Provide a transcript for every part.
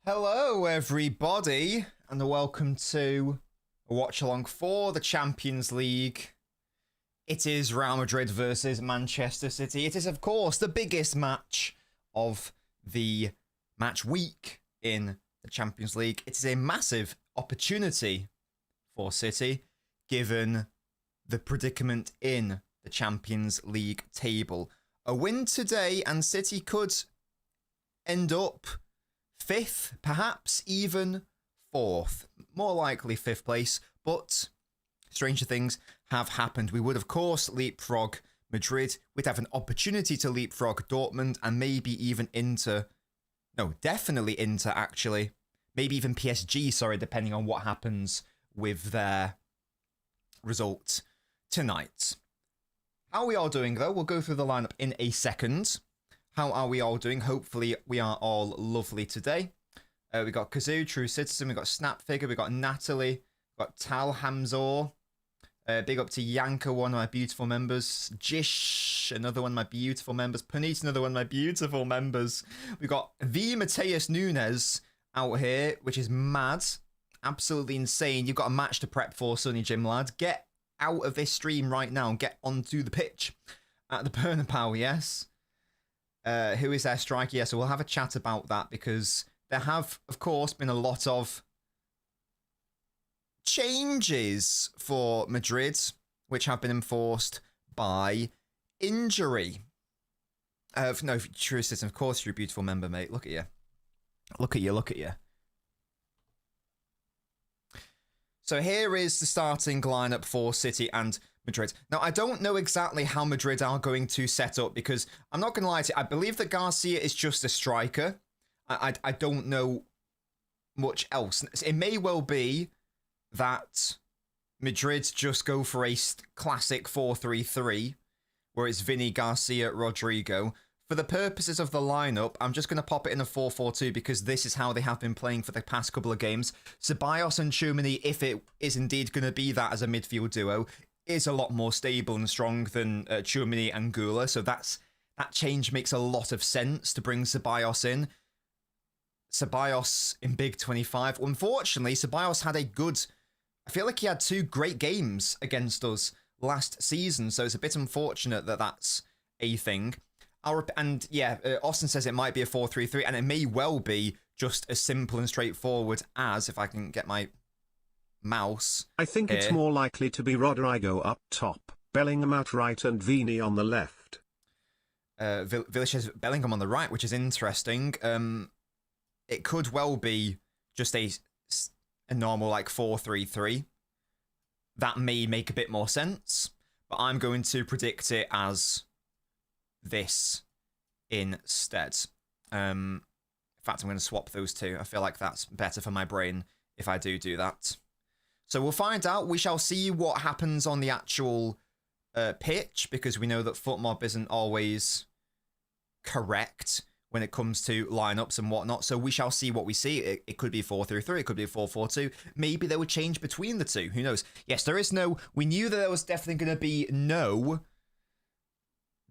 Hello everybody and welcome to a watch along for the Champions League. It is Real Madrid versus Manchester City. It is of course the biggest match of the match week in the Champions League. It is a massive opportunity for City given the predicament in the Champions League table. A win today and City could end up 5th, perhaps even 4th. More likely 5th place, but stranger things have happened. We would, of course, leapfrog Madrid. We'd have an opportunity to leapfrog Dortmund and maybe even Inter. No, definitely Inter, actually. Maybe even PSG, sorry, depending on what happens with their result tonight. How are we all doing, though? We'll go through the lineup in a second. How are we all doing? Hopefully we are all lovely today. We got Kazoo, True Citizen. We got Snapfigure. We got Natalie. We got Tal Hamzor. Big up to Yanka, one of my beautiful members. Jish, another one of my beautiful members. Panit, another one of my beautiful members. We got V Mateus Nunes out here, which is mad. Absolutely insane. You've got a match to prep for, Sunny Jim lad. Get out of this stream right now and get onto the pitch at the Bernabeu, yes. Who is their striker? Yeah, so we'll have a chat about that because there have, of course, been a lot of changes for Madrid, which have been enforced by injury. No, True Citizen, of course you're a beautiful member, mate. Look at you. Look at you, look at you. So here is the starting lineup for City and Madrid. Now, I don't know exactly how Madrid are going to set up because I'm not going to lie to you. I believe that Garcia is just a striker. I don't know much else. It may well be that Madrid just go for a classic 4-3-3 where it's Vinny, Garcia, Rodrigo. For the purposes of the lineup, I'm just going to pop it in a 4-4-2 because this is how they have been playing for the past couple of games. Ceballos and Tchouaméni, if it is indeed going to be that as a midfield duo, is a lot more stable and strong than Tchouaméni and Gula. So that change makes a lot of sense to bring Ceballos in. Ceballos in Big 25. Unfortunately, Ceballos had a good I feel like he had 2 great games against us last season, so it's a bit unfortunate that that's a thing. Austin says it might be a 4-3-3, and it may well be just as simple and straightforward as, if I can get my mouse I think it's more likely to be Rodrigo up top, Bellingham out right and Vini on the left. Village says Bellingham on the right, which is interesting. It could well be just a normal like 4-3-3. That may make a bit more sense, but I'm going to predict it as this instead. In fact, I'm going to swap those two. I feel like that's better for my brain if I do that. So we'll find out. We shall see what happens on the actual pitch, because we know that FootMob isn't always correct when it comes to lineups and whatnot. So we shall see what we see. It could be 4-3-3. It could be 4-4-2. Maybe they would change between the two. Who knows? Yes, there is no... We knew that there was definitely going to be no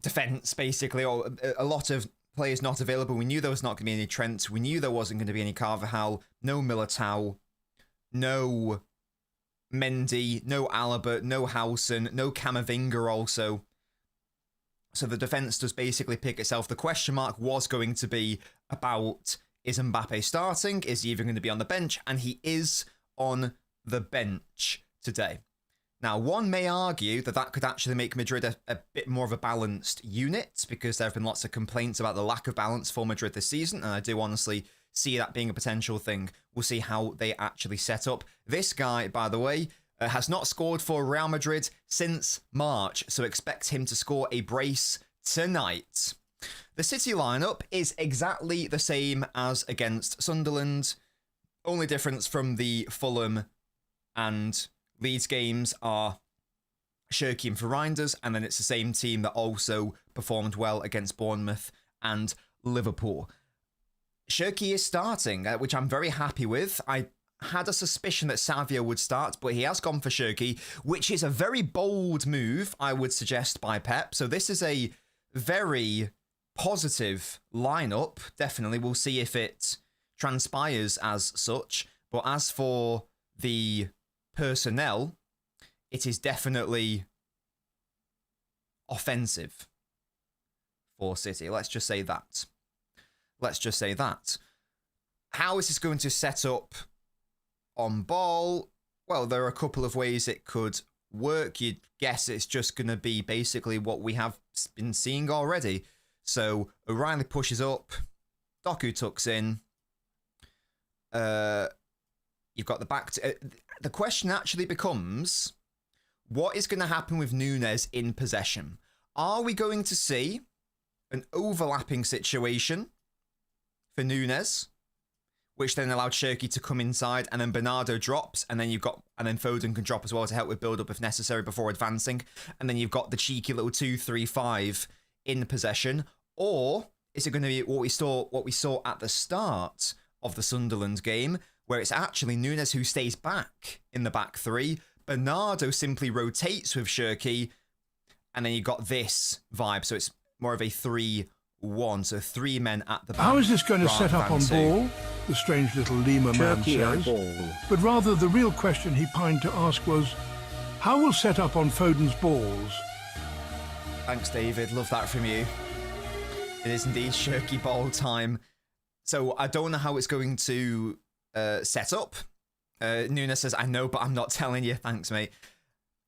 defense, basically, or a lot of players not available. We knew there was not going to be any Trent. We knew there wasn't going to be any Carvajal, no Militao, no Mendy, no Alaba, no Howson, no Camavinga also. So the defense does basically pick itself. The question mark was going to be about, is Mbappe starting? Is he even going to be on the bench? And he is on the bench today. Now, one may argue that that could actually make Madrid a bit more of a balanced unit, because there have been lots of complaints about the lack of balance for Madrid this season, and I do honestly see that being a potential thing. We'll see how they actually set up. This guy, by the way, has not scored for Real Madrid since March, so expect him to score a brace tonight. The City lineup is exactly the same as against Sunderland. Only difference from the Fulham and Leeds games are Shirky and Ferreinders, and then it's the same team that also performed well against Bournemouth and Liverpool. Shirky is starting, which I'm very happy with. I had a suspicion that Savio would start, but he has gone for Shirky, which is a very bold move, I would suggest, by Pep. So this is a very positive lineup. Definitely, we'll see if it transpires as such. But as for the personnel, it is definitely offensive for City. Let's just say that. How is this going to set up on ball? Well, there are a couple of ways it could work. You'd guess it's just going to be basically what we have been seeing already. So O'Reilly pushes up, Doku tucks in. You've got the back. The question actually becomes, what is going to happen with Núñez in possession? Are we going to see an overlapping situation for Núñez, which then allowed Shirky to come inside, and then Bernardo drops, and then Foden can drop as well to help with build-up if necessary before advancing, and then you've got the cheeky little 2-3-5 in possession? Or is it going to be what we saw at the start of the Sunderland game, where it's actually Núñez who stays back in the back three, Bernardo simply rotates with Shirky, and then you got this vibe, so it's more of a 3-1, so 3 men at the back. How is this going to set up on ball? The strange little Lima man says. But rather, the real question he pined to ask was, how will set up on Foden's balls? Thanks, David. Love that from you. It is indeed Shirky ball time. So I don't know how it's going to set up. Núñez says, I know, but I'm not telling you. Thanks, mate.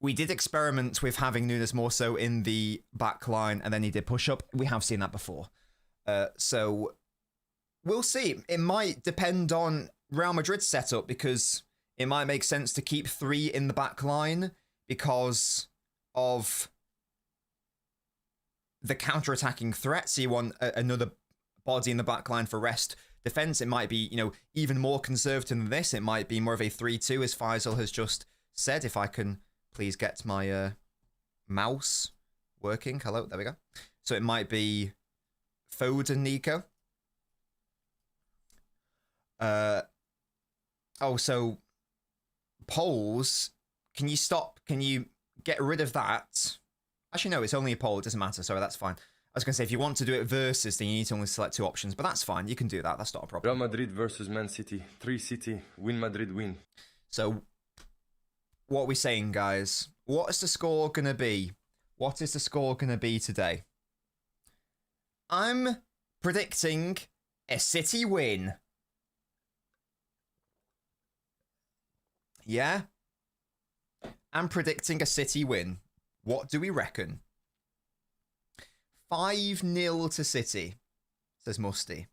We did experiment with having Núñez more so in the back line, and then he did push up. We have seen that before. So we'll see. It might depend on Real Madrid's setup, because it might make sense to keep 3 in the back line because of the counter-attacking threat. So you want another body in the back line for rest defense. It might be, even more conservative than this. It might be more of a 3-2, as Faisal has just said. If I can please get my mouse working. Hello, there we go. So it might be Foden, Nico. So polls. Can you get rid of that? Actually, no, it's only a poll. It doesn't matter. Sorry, that's fine. I was going to say, if you want to do it versus, then you need to only select 2 options, but that's fine. You can do that. That's not a problem. Real Madrid versus Man City. 3 City. Win Madrid, win. So what are we saying, guys? What is the score going to be? What is the score going to be today? I'm predicting a City win. Yeah? I'm predicting a City win. What do we reckon? 5-0 to City, says Musty.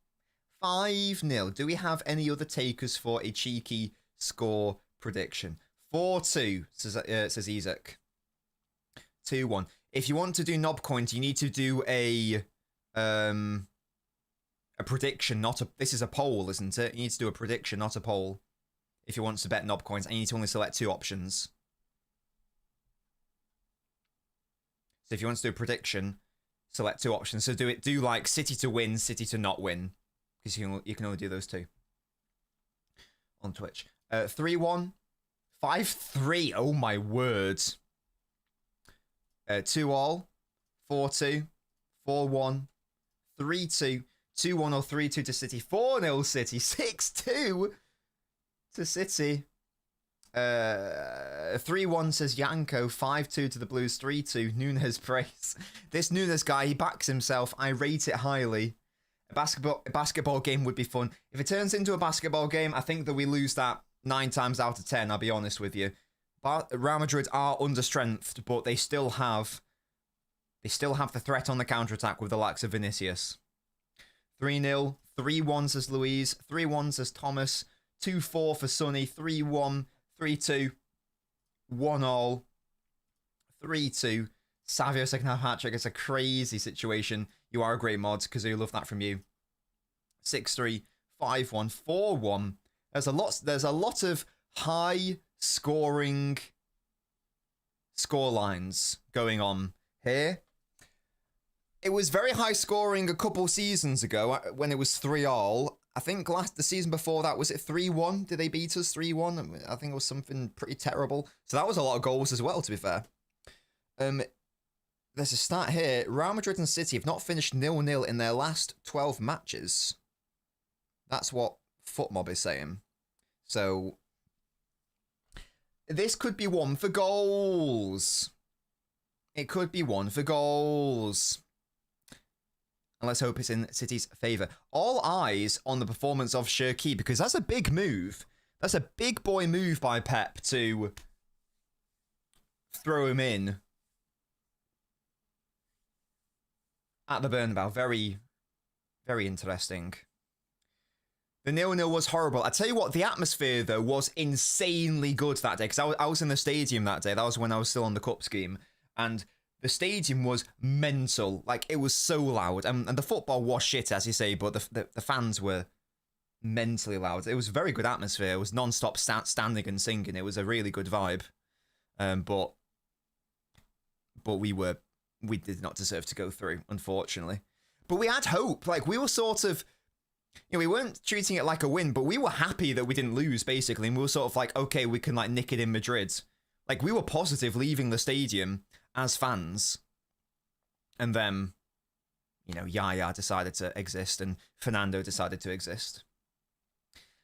5-0. Do we have any other takers for a cheeky score prediction? 4-2, says Isaac. 2-1. If you want to do knob coins, you need to do a prediction, not a... This is a poll, isn't it? You need to do a prediction, not a poll. If you want to bet knob coins, and you need to only select 2 options. So if you want to do a prediction, select 2 options. So do like City to win, City to not win. Because you can only do those 2. On Twitch. 3-1. 5-3. Oh my word. 2-all. 4-2. 4-1. 3-2. 2-1 or 3-2 to City. 4-0 City. 6-2 to City. 3-1 says Yanko. 5-2 to the Blues. 3-2. Nunes praise. This Nunes guy, he backs himself. I rate it highly. A basketball game would be fun. If it turns into a basketball game, I think that we lose that 9 times out of 10, I'll be honest with you. But Real Madrid are under-strengthed, but they still have the threat on the counter-attack with the likes of Vinicius. 3-0. 3-1 says Louise. 3-1 says Thomas. 2-4 for Sonny. 3-1. 3-2. 1-all. 3-2. Savio second half hat-trick. It's a crazy situation. You are a great mod, because I love that from you. 6-3. 5-1. 4-1. There's a lot of high scoring scorelines going on here. It was very high scoring a couple seasons ago when it was 3-all. I think the season before that, was it 3-1? Did they beat us 3-1? I think it was something pretty terrible. So that was a lot of goals as well, to be fair. There's a stat here. Real Madrid and City have not finished 0-0 in their last 12 matches. That's what FootMob is saying. So this could be one for goals. It could be one for goals. And let's hope it's in City's favour. All eyes on the performance of Cherki, because that's a big move. That's a big boy move by Pep to throw him in at the Bernabeu. Very, very interesting. The 0-0 was horrible. I tell you what, the atmosphere, though, was insanely good that day. Because I was in the stadium that day. That was when I was still on the Cup scheme. And the stadium was mental. Like, it was so loud. And the football was shit, as you say. But the fans were mentally loud. It was a very good atmosphere. It was non-stop standing and singing. It was a really good vibe. But we did not deserve to go through, unfortunately. But we had hope. Like, we were sort of... You know, we weren't treating it like a win, but we were happy that we didn't lose, basically. And we were sort of like, okay, we can, like, nick it in Madrid. Like, we were positive leaving the stadium as fans. And then, you know, Yaya decided to exist and Fernando decided to exist.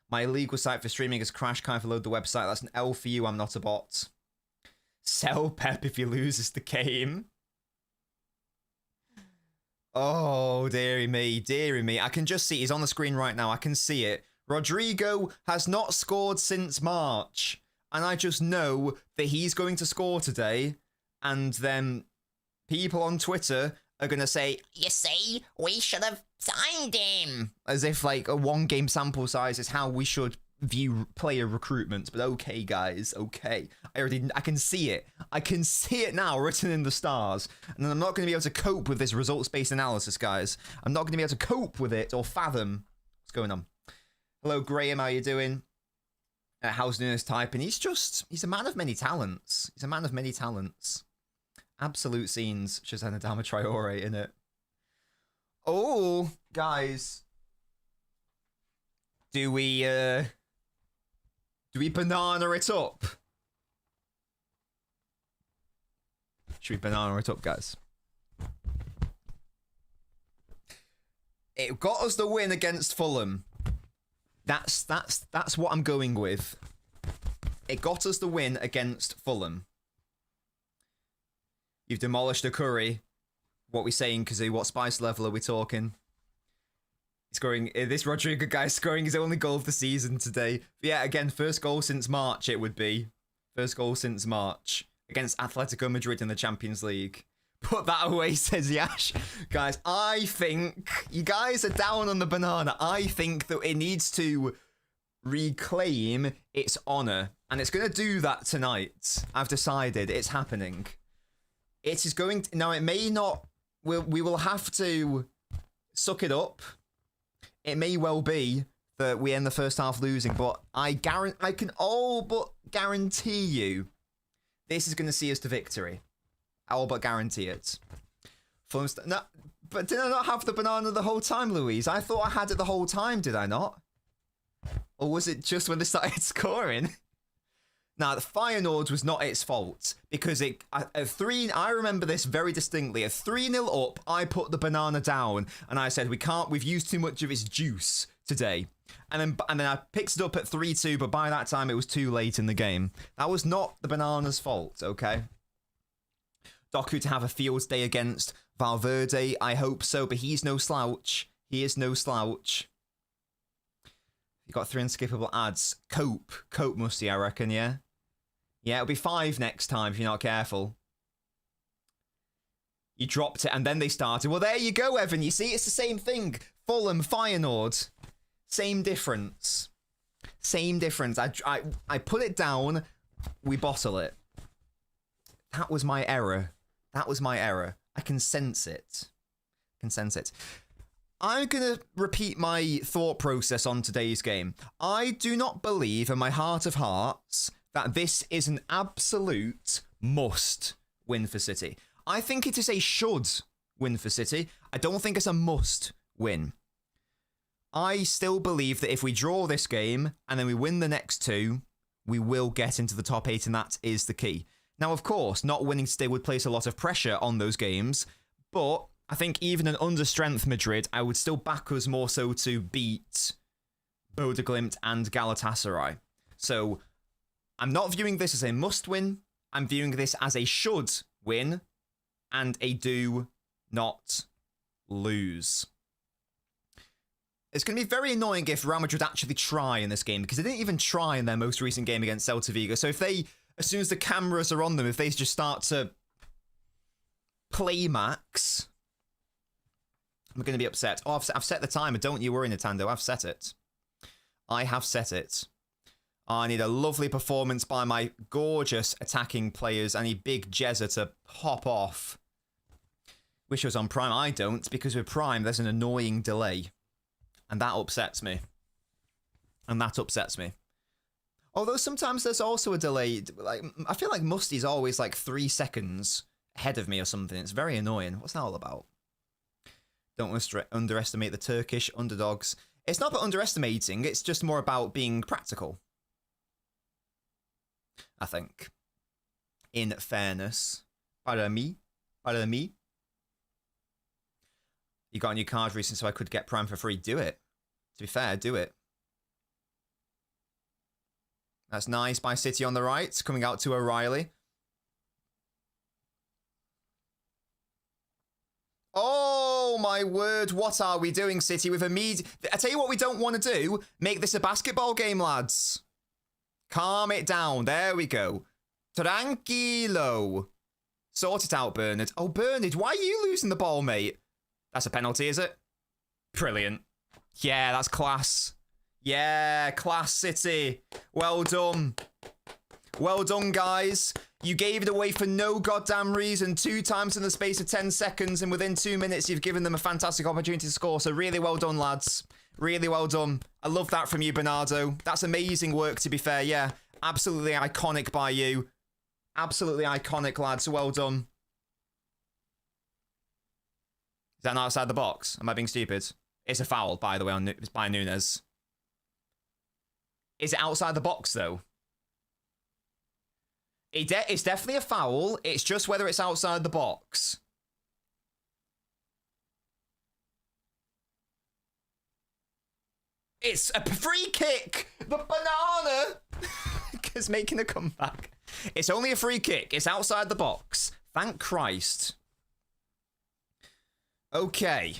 My illegal site for streaming has crashed. Can't load the website. That's an L for you. I'm not a bot. Sell Pep if he loses the game. Oh, dearie me, dearie me. I can just see, he's on the screen right now. I can see it. Rodrigo has not scored since March. And I just know that he's going to score today. And then people on Twitter are going to say, you see, we should have signed him. As if, like, a 1-game sample size is how we should view player recruitment. But okay, guys, okay. I can see it. I can see it now written in the stars. And I'm not going to be able to cope with this results-based analysis, guys. I'm not going to be able to cope with it or fathom what's going on. Hello, Graham. How you doing? How's Nunes typing? He's a man of many talents. He's a man of many talents. Absolute scenes. Shazana Dama Traore in it. Oh, guys. Do we banana it up? Should we banana it up, guys? It got us the win against Fulham. That's what I'm going with. It got us the win against Fulham. You've demolished a curry. What are we saying, Kazoo? What spice level are we talking? Scoring this Rodrigo guy scoring his only goal of the season today. But yeah, again, first goal since March it would be. First goal since March against Atletico Madrid in the Champions League. Put that away, says Yash. Guys, I think you guys are down on the banana. I think that it needs to reclaim its honor, and it's going to do that tonight. I've decided it's happening. It is going to, now it may not, we will have to suck it up. It may well be that we end the first half losing, but I can all but guarantee you this is going to see us to victory. I'll but guarantee it. No, but did I not have the banana the whole time, Louise? I thought I had it the whole time, did I not? Or was it just when they started scoring? Now, the Feyenoord was not its fault, because I remember this very distinctly. A 3-0 up, I put the banana down, and I said, we've used too much of its juice today. And then I picked it up at 3-2, but by that time it was too late in the game. That was not the banana's fault, okay? Doku to have a field day against Valverde, I hope so, but he's no slouch. He is no slouch. You got 3 unskippable ads. Cope musty, I reckon, yeah? Yeah, it'll be 5 next time if you're not careful. You dropped it and then they started. Well, there you go, Evan. You see, it's the same thing. Fulham, Feyenoord. Same difference. Same difference. I put it down. We bottle it. That was my error. That was my error. I can sense it. I can sense it. I'm going to repeat my thought process on today's game. I do not believe in my heart of hearts that this is an absolute must win for City. I think it is a should win for City. I don't think it's a must win. I still believe that if we draw this game and then we win the next 2, we will get into the top 8, and that is the key. Now, of course, not winning today would place a lot of pressure on those games, but I think even an under-strength Madrid, I would still back us more so to beat Bodeglimt and Galatasaray. So I'm not viewing this as a must-win. I'm viewing this as a should-win and a do not lose. It's going to be very annoying if Real Madrid actually try in this game, because they didn't even try in their most recent game against Celta Vigo. So if they, as soon as the cameras are on them, if they just start to play max, I'm going to be upset. Oh, I've set the timer. Don't you worry, Nintendo. I've set it. I have set it. I need a lovely performance by my gorgeous attacking players. I need Big Jezza to hop off. Wish I was on Prime. I don't, because with Prime, there's an annoying delay. And that upsets me. And that upsets me. Although sometimes there's also a delay. Like, I feel like Musty's always like 3 seconds ahead of me or something. It's very annoying. What's that all about? Don't underestimate the Turkish underdogs. It's not about underestimating. It's just more about being practical. I think. In fairness. Pardon me. Pardon me. You got a new card recently, so I could get Prime for free. Do it. To be fair, do it. That's nice by City on the right. Coming out to O'Reilly. Oh, my word. What are we doing, City, with immediate... I tell you what we don't want to do. Make this a basketball game, lads. Calm it down. There we go. Tranquilo. Sort it out, Bernard. Oh, Bernard, why are you losing the ball, mate? That's a penalty, is it? Brilliant. Yeah, that's class. Yeah, class, City. Well done. Well done, guys. You gave it away for no goddamn reason 2 times in the space of 10 seconds, and within 2 minutes, you've given them a fantastic opportunity to score. So really well done, lads. Really well done. I love that from you, Bernardo. That's amazing work, to be fair. Yeah, absolutely iconic by you. Absolutely iconic, lads. Well done. Is that not outside the box? Am I being stupid? It's a foul, by the way, it's by Nunes. Is it outside the box, though? It's definitely a foul. It's just whether it's outside the box. It's a free kick. The banana Xhaka's making a comeback. It's only a free kick. It's outside the box. Thank Christ. Okay.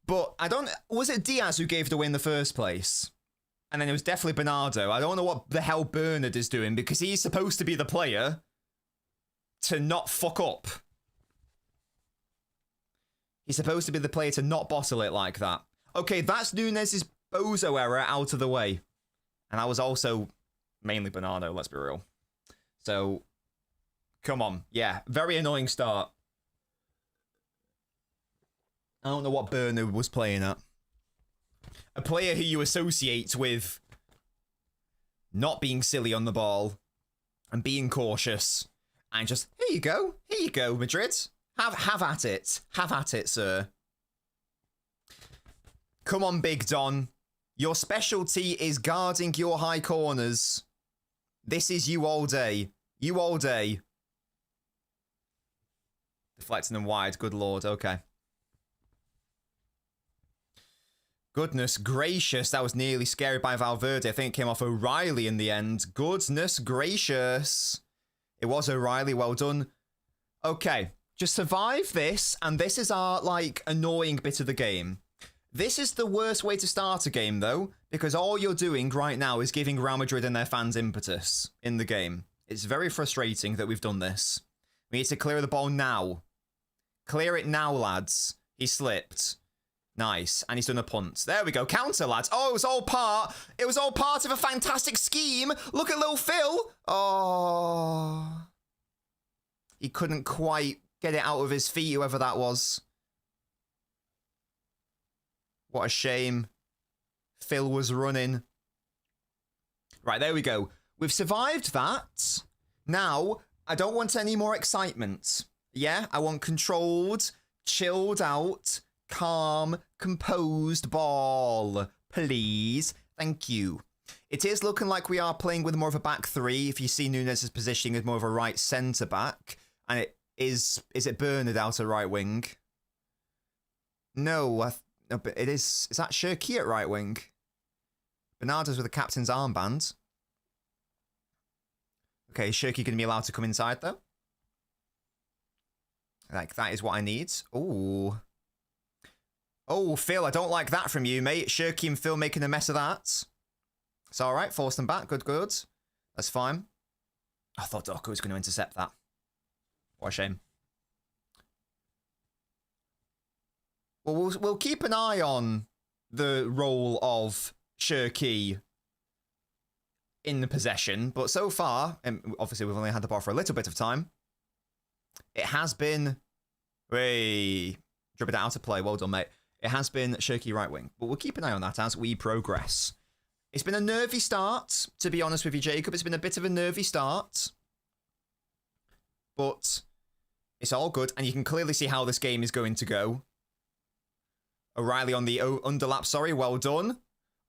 But I don't... Was it Diaz who gave the win in the first place? And then it was definitely Bernardo. I don't know what the hell Bernard is doing because he's supposed to be the player to not fuck up. He's supposed to be the player to not bottle it like that. Okay, that's Nunez's bozo error out of the way. And that was also mainly Bernardo, let's be real. So, come on. Yeah, very annoying start. I don't know what Bernard was playing at. A player who you associate with not being silly on the ball and being cautious. And just, here you go, Madrid. Have at it. Have at it, sir. Come on, Big Don. Your specialty is guarding your high corners. This is you all day. You all day. Deflecting them wide. Good lord. Okay. Goodness gracious. That was nearly scary by Valverde. I think it came off O'Reilly in the end. Goodness gracious. It was O'Reilly. Well done. Okay. Just survive this. And this is our, like, annoying bit of the game. This is the worst way to start a game, though, because all you're doing right now is giving Real Madrid and their fans impetus in the game. It's very frustrating that we've done this. We need to clear the ball now. Clear it now, lads. He slipped. Nice. And he's done a punt. There we go. Counter, lads. Oh, it was all part of a fantastic scheme. Look at little Phil. Oh. He couldn't quite get it out of his feet, whoever that was. What a shame. Phil was running. Right, there we go. We've survived that. Now, I don't want any more excitement. Yeah, I want controlled, chilled out, calm, composed ball. Please. Thank you. It is looking like we are playing with more of a back three. If you see Nunez's positioning as more of a right centre back. And it is it Bernard out of right wing? No, no, but it is that Cherki at right wing? Bernardo's with the captain's armband. Okay, is Cherki going to be allowed to come inside, though? Like, that is what I need. Ooh. Oh, Phil, I don't like that from you, mate. Cherki and Phil making a mess of that. It's all right. Force them back. Good, good. That's fine. I thought Doku was going to intercept that. What a shame. Well, we'll keep an eye on the role of Cherki in the possession, but so far, and obviously we've only had the ball for a little bit of time, it has been... Hey, dribbled it out of play. Well done, mate. It has been Cherki right wing, but we'll keep an eye on that as we progress. It's been a nervy start, to be honest with you, Jacob. It's been a bit of a nervy start, but it's all good, and you can clearly see how this game is going to go. O'Reilly on the underlap, sorry, well done.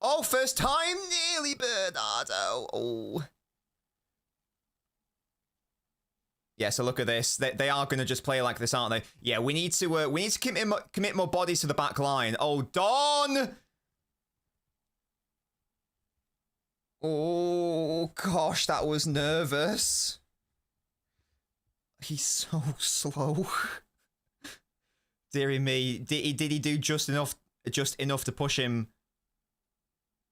Oh, first time, nearly Bernardo. Oh. Yeah, so look at this. They are going to just play like this, aren't they? Yeah, we need to commit more bodies to the back line. Oh, Don! Oh, gosh, that was nervous. He's so slow. Deary me. Did he do just enough to push him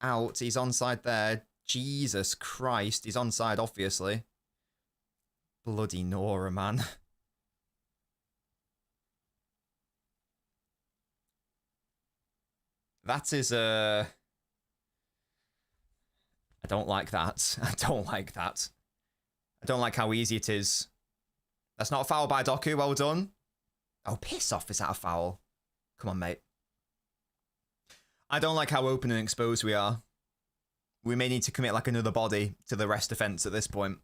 out? He's onside there. Jesus Christ. He's onside, obviously. Bloody Nora, man. That is I don't like that. I don't like that. I don't like how easy it is. That's not a foul by Doku. Well done. Oh, piss off. Is that a foul? Come on, mate. I don't like how open and exposed we are. We may need to commit like another body to the rest defense at this point.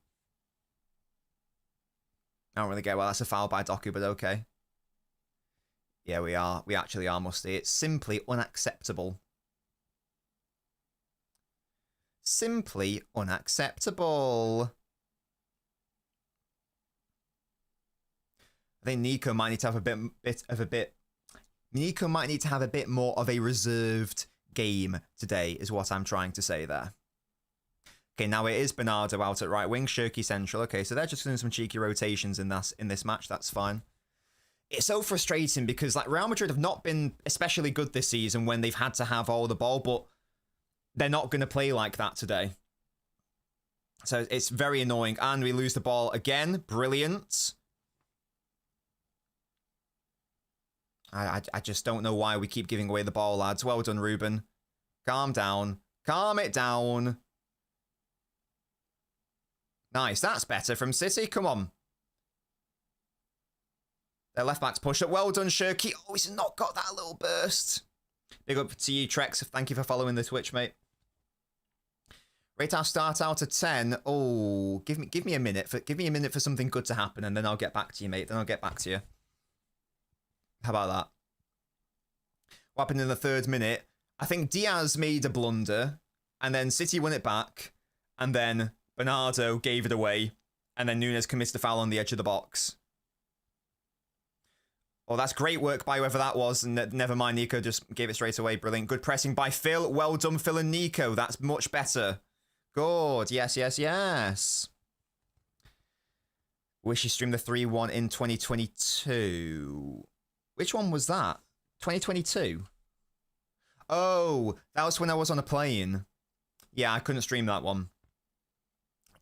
I don't really get well. That's a foul by Doku, but okay. Yeah, we are. We actually are, Musty. It's simply unacceptable. Simply unacceptable. I think Nico might need to have Nico might need to have a bit more of a reserved game today, is what I'm trying to say there. Okay, now it is Bernardo out at right wing, Shirky central. Okay, so they're just doing some cheeky rotations in this match. That's fine. It's so frustrating because like Real Madrid have not been especially good this season when they've had to have all the ball, but they're not going to play like that today. So it's very annoying. And we lose the ball again. Brilliant. I just don't know why we keep giving away the ball, lads. Well done, Ruben. Calm down. Calm it down. Nice. That's better from City. Come on. Their left back's push up. Well done, Shirky. Oh, he's not got that little burst. Big up to you, Trex. Thank you for following the Twitch, mate. Rate our start out of 10. Oh, give me a minute for something good to happen, and then I'll get back to you, mate. Then I'll get back to you. How about that? What happened in the 3rd minute? I think Diaz made a blunder, and then City won it back, and then Bernardo gave it away, and then Nunes committed a foul on the edge of the box. Oh, that's great work by whoever that was, and never mind, Nico just gave it straight away. Brilliant. Good pressing by Phil. Well done, Phil and Nico. That's much better. Good. Yes, yes, yes. Wish you streamed the 3-1 in 2022. Which one was that? 2022? Oh, that was when I was on a plane. Yeah, I couldn't stream that one.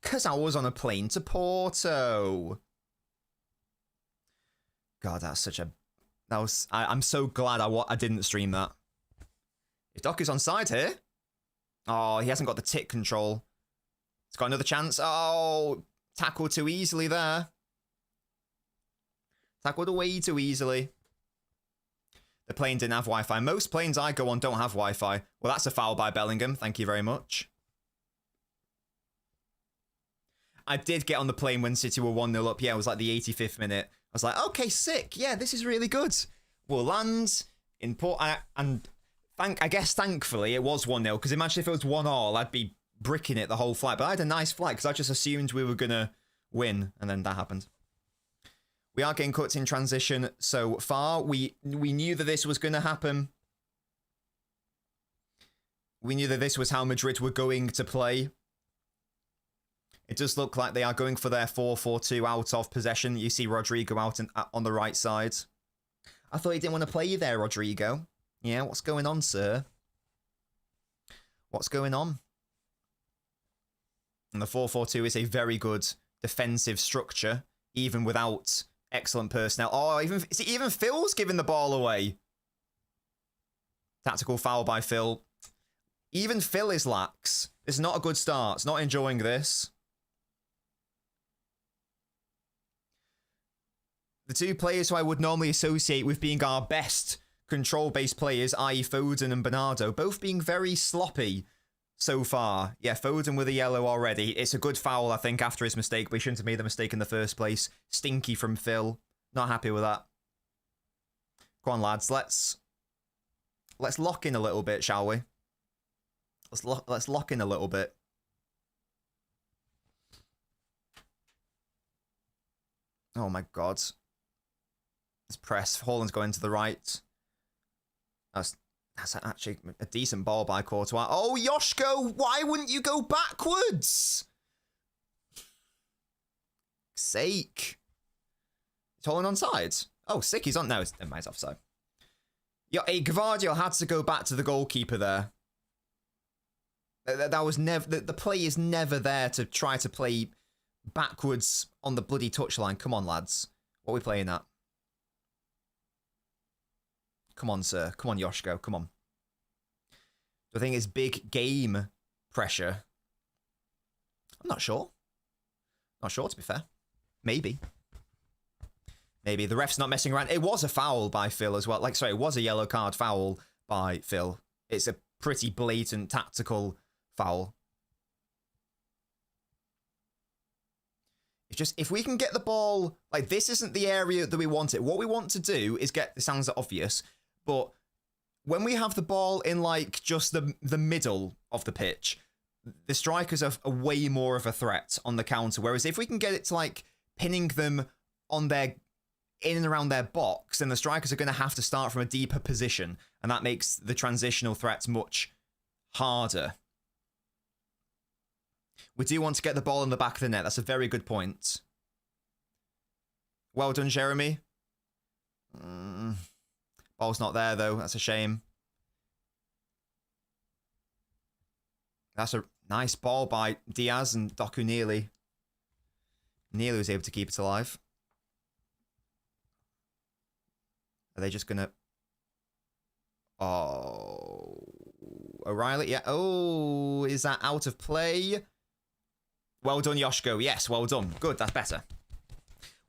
Because I was on a plane to Porto. God, that's such a... That was... I'm so glad I didn't stream that. If Doc is on side here. Oh, he hasn't got the tick control. He's got another chance. Oh, tackled too easily there. Tackled way too easily. The plane didn't have Wi-Fi. Most planes I go on don't have Wi-Fi. Well, that's a foul by Bellingham. Thank you very much. I did get on the plane when City were 1-0 up. Yeah, it was like the 85th minute. I was like, okay, sick. Yeah, this is really good. We'll land in Port... And I guess thankfully it was 1-0. Because imagine if it was 1-1, I'd be bricking it the whole flight. But I had a nice flight because I just assumed we were going to win. And then that happened. We are getting cooked in transition so far. We knew that this was going to happen. We knew that this was how Madrid were going to play. It does look like they are going for their 4-4-2 out of possession. You see Rodrigo out on the right side. I thought he didn't want to play you there, Rodrigo. Yeah, what's going on, sir? What's going on? And the 4-4-2 is a very good defensive structure, even without excellent personnel. Oh, even Phil's giving the ball away. Tactical foul by Phil. Even Phil is lax. It's not a good start. It's not enjoying this. The two players who I would normally associate with being our best control-based players, i.e. Foden and Bernardo, both being very sloppy so far. Yeah, Foden with a yellow already. It's a good foul, I think, after his mistake, but he shouldn't have made the mistake in the first place. Stinky from Phil. Not happy with that. Go on, lads. Let's lock in a little bit, shall we? Let's lock in a little bit. Oh my god. Let's press. Haaland's going to the right. That's actually a decent ball by Courtois. Oh, Yoshko, why wouldn't you go backwards? Sake. Is Haaland onside? Oh, sick, he's on. No, never mind, he's offside. Yeah, Gvardiol had to go back to the goalkeeper there. That was never... The play is never there to try to play backwards on the bloody touchline. Come on, lads. What are we playing at? Come on, sir. Come on, Yoshko. Come on. The thing is big game pressure. I'm not sure. Not sure, to be fair. Maybe. Maybe. The ref's not messing around. It was a foul by Phil as well. Like, sorry, it was a yellow card foul by Phil. It's a pretty blatant tactical foul. It's just, if we can get the ball... Like, this isn't the area that we want it. What we want to do is get... It sounds obvious, but when we have the ball in, like, just the middle of the pitch, the strikers are way more of a threat on the counter. Whereas if we can get it to, like, pinning them on their... in and around their box, then the strikers are going to have to start from a deeper position, and that makes the transitional threats much harder. We do want to get the ball in the back of the net. That's a very good point. Well done, Jeremy. Ball's not there, though. That's a shame. That's a nice ball by Diaz, and Doku nearly was able to keep it alive. Are they just going to... Oh... O'Reilly, yeah. Oh, is that out of play? Well done, Yoshko. Yes, well done. Good, that's better.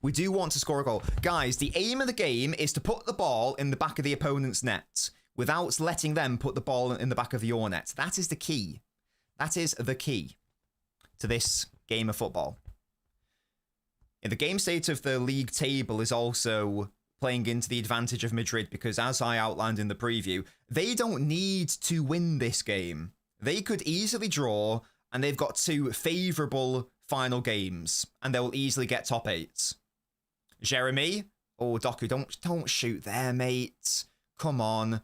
We do want to score a goal. Guys, the aim of the game is to put the ball in the back of the opponent's net without letting them put the ball in the back of your net. That is the key. That is the key to this game of football. And the game state of the league table is also playing into the advantage of Madrid because, as I outlined in the preview, they don't need to win this game. They could easily draw, and they've got 2 favourable final games, and they'll easily get top 8. Jeremy? Oh, Doku, don't shoot there, mate. Come on.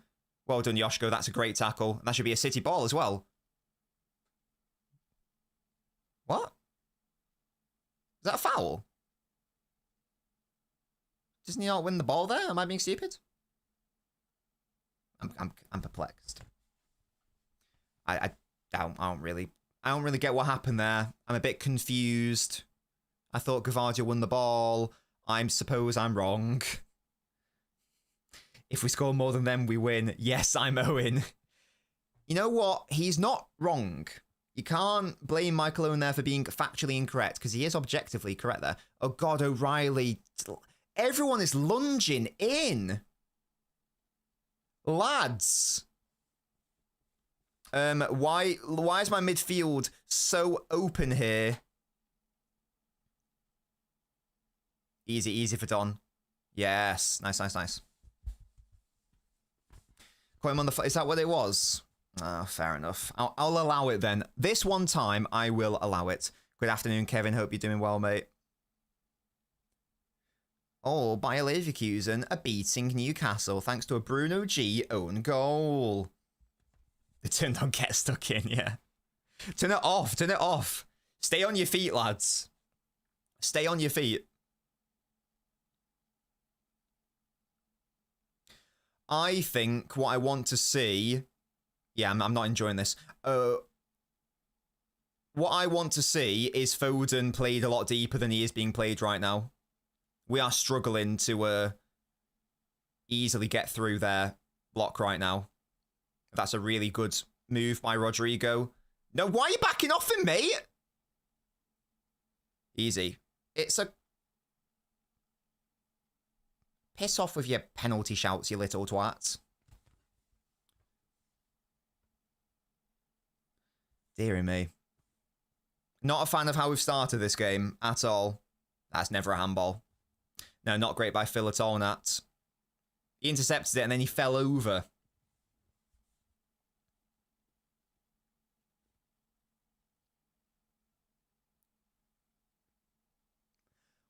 Well done, Yoshko. That's a great tackle. That should be a City ball as well. What? Is that a foul? Doesn't he not win the ball there? Am I being stupid? I'm perplexed. I don't really get what happened there. I'm a bit confused. I thought Gavardia won the ball. I suppose I'm wrong. If we score more than them, we win. Yes, I'm Owen. You know what? He's not wrong. You can't blame Michael Owen there for being factually incorrect, because he is objectively correct there. Oh God, O'Reilly. Everyone is lunging in. Lads. Why is my midfield so open here? Easy for Don. Yes. Nice. Caught him on the... Is that what it was? Oh, fair enough. I'll allow it then. This one time, I will allow it. Good afternoon, Kevin. Hope you're doing well, mate. Oh, Bayer Leverkusen are beating Newcastle thanks to a Bruno G own goal. The turn on get stuck in, yeah. Turn it off. Stay on your feet, lads. Stay on your feet. I think what I want to see... Yeah, I'm not enjoying this. What I want to see is Foden played a lot deeper than he is being played right now. We are struggling to easily get through their block right now. That's a really good move by Rodrigo. No, why are you backing off him, mate? Easy. It's a... Piss off with your penalty shouts, you little twat. Deary me. Not a fan of how we've started this game at all. That's never a handball. No, not great by Phil at all, Nat. He intercepted it and then he fell over.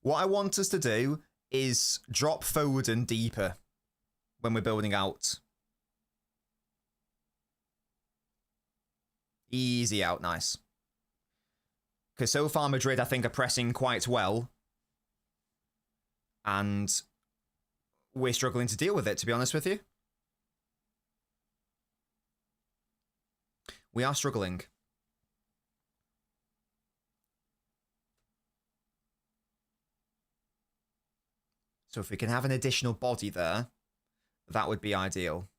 What I want us to do is drop Foden deeper when we're building out. Easy out, nice. Because so far Madrid, I think, are pressing quite well. And we're struggling to deal with it, to be honest with you. We are struggling. So if we can have an additional body there, that would be ideal.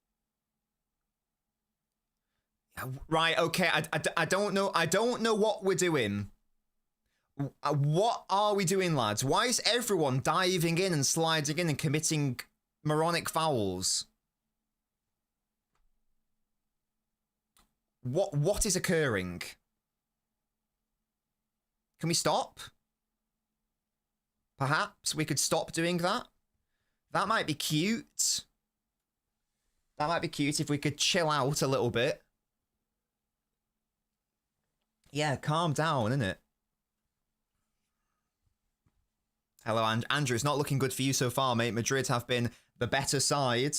Right, okay, I don't know. I don't know what we're doing. What are we doing, lads? Why is everyone diving in and sliding in and committing moronic fouls? What is occurring? Can we stop? Perhaps we could stop doing that. That might be cute. That might be cute if we could chill out a little bit. Yeah, calm down, innit? Hello, Andrew. It's not looking good for you so far, mate. Madrid have been the better side.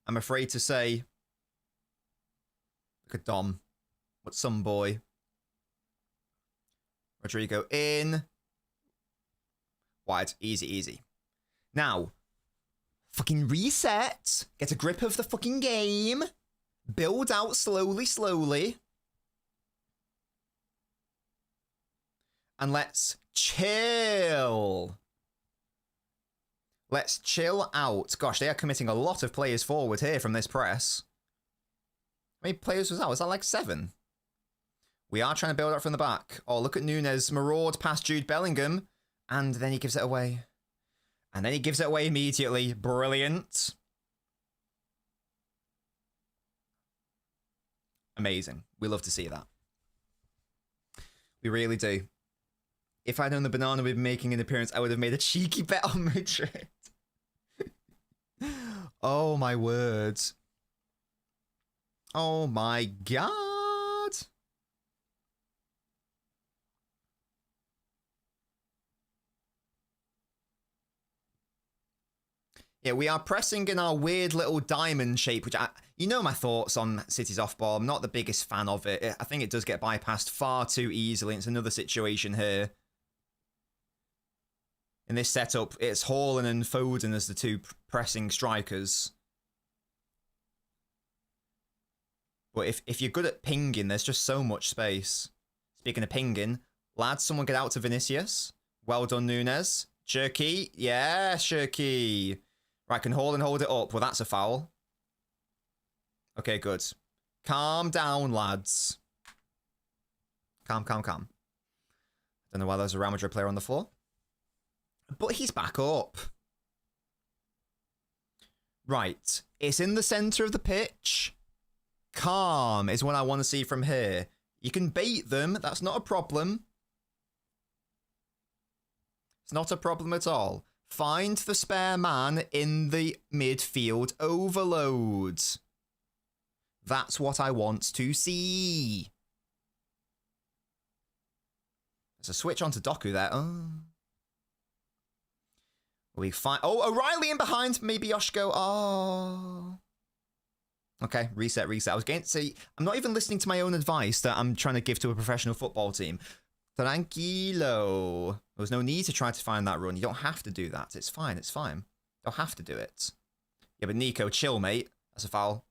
I'm afraid to say. Look at Dom. Put some boy. Rodrigo in. Wide. Easy, easy. Now, fucking reset. Get a grip of the fucking game. Build out slowly, slowly. And let's chill. Let's chill out. Gosh, they are committing a lot of players forward here from this press. How many players was that? Was that like 7? We are trying to build up from the back. Oh, look at Nunes. Maraud past Jude Bellingham. And then he gives it away. And then he gives it away immediately. Brilliant. Amazing. We love to see that. We really do. If I'd known the banana would be making an appearance, I would have made a cheeky bet on Madrid. Oh, my words. Oh, my God. Yeah, we are pressing in our weird little diamond shape, which you know my thoughts on City's off ball. I'm not the biggest fan of it. I think it does get bypassed far too easily. It's another situation here. In this setup, it's Haaland and Foden as the two pressing strikers. But if you're good at pinging, there's just so much space. Speaking of pinging, lads, someone get out to Vinicius. Well done, Nunes. Shirky. Yeah, Shirky. Right, can Haaland hold it up? Well, that's a foul. Okay, good. Calm down, lads. Calm, calm, calm. Don't know why there's a Real Madrid player on the floor. But he's back up. Right. It's in the centre of the pitch. Calm is what I want to see from here. You can bait them. That's not a problem. It's not a problem at all. Find the spare man in the midfield overload. That's what I want to see. There's a switch onto Doku there. Oh. We find... Oh, O'Reilly in behind. Maybe Yoshko. Oh. Okay, reset, reset. I was going to say... I'm not even listening to my own advice that I'm trying to give to a professional football team. Tranquilo. There was no need to try to find that run. You don't have to do that. It's fine, it's fine. You don't have to do it. Yeah, but Nico, chill, mate. That's a foul.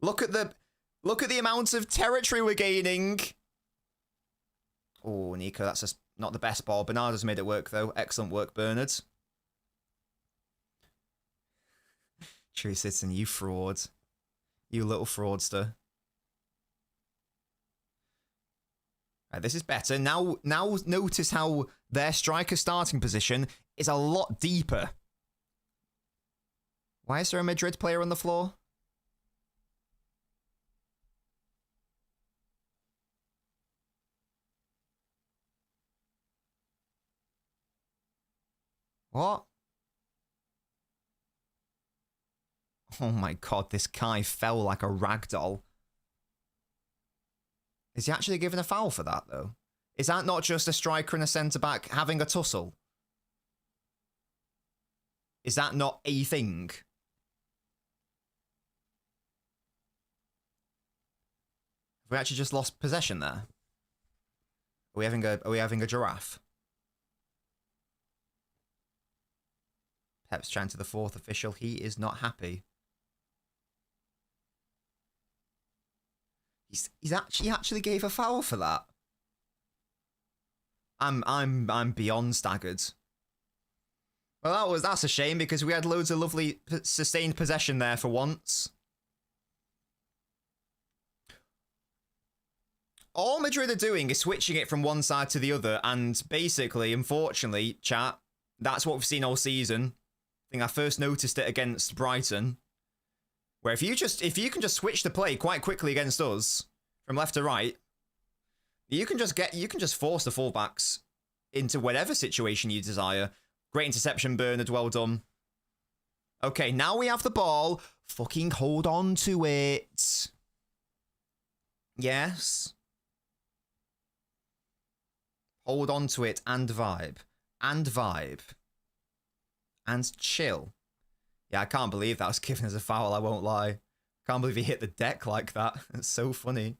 Look at the amount of territory we're gaining. Oh, Nico, that's just not the best ball. Bernardo's made it work, though. Excellent work, Bernard. True Citizen, you fraud. You little fraudster. Right, this is better. Now notice how their striker starting position is a lot deeper. Why is there a Madrid player on the floor? What? Oh my god, this guy fell like a ragdoll. Is he actually given a foul for that, though? Is that not just a striker and a centre-back having a tussle? Is that not a thing? Have we actually just lost possession there? Are we having a giraffe? Pep's trying to the fourth official. He is not happy. He actually gave a foul for that. I'm beyond staggered. Well, that's a shame because we had loads of lovely sustained possession there for once. All Madrid are doing is switching it from one side to the other, and basically, unfortunately, chat, that's what we've seen all season. I think I first noticed it against Brighton. Where if you can just switch the play quite quickly against us from left to right, you can just force the fullbacks into whatever situation you desire. Great interception, Bernard. Well done. Okay, now we have the ball. Fucking hold on to it. Yes. Hold on to it and vibe. And vibe. And chill. Yeah, I can't believe that was given as a foul, I won't lie. Can't believe he hit the deck like that. It's so funny.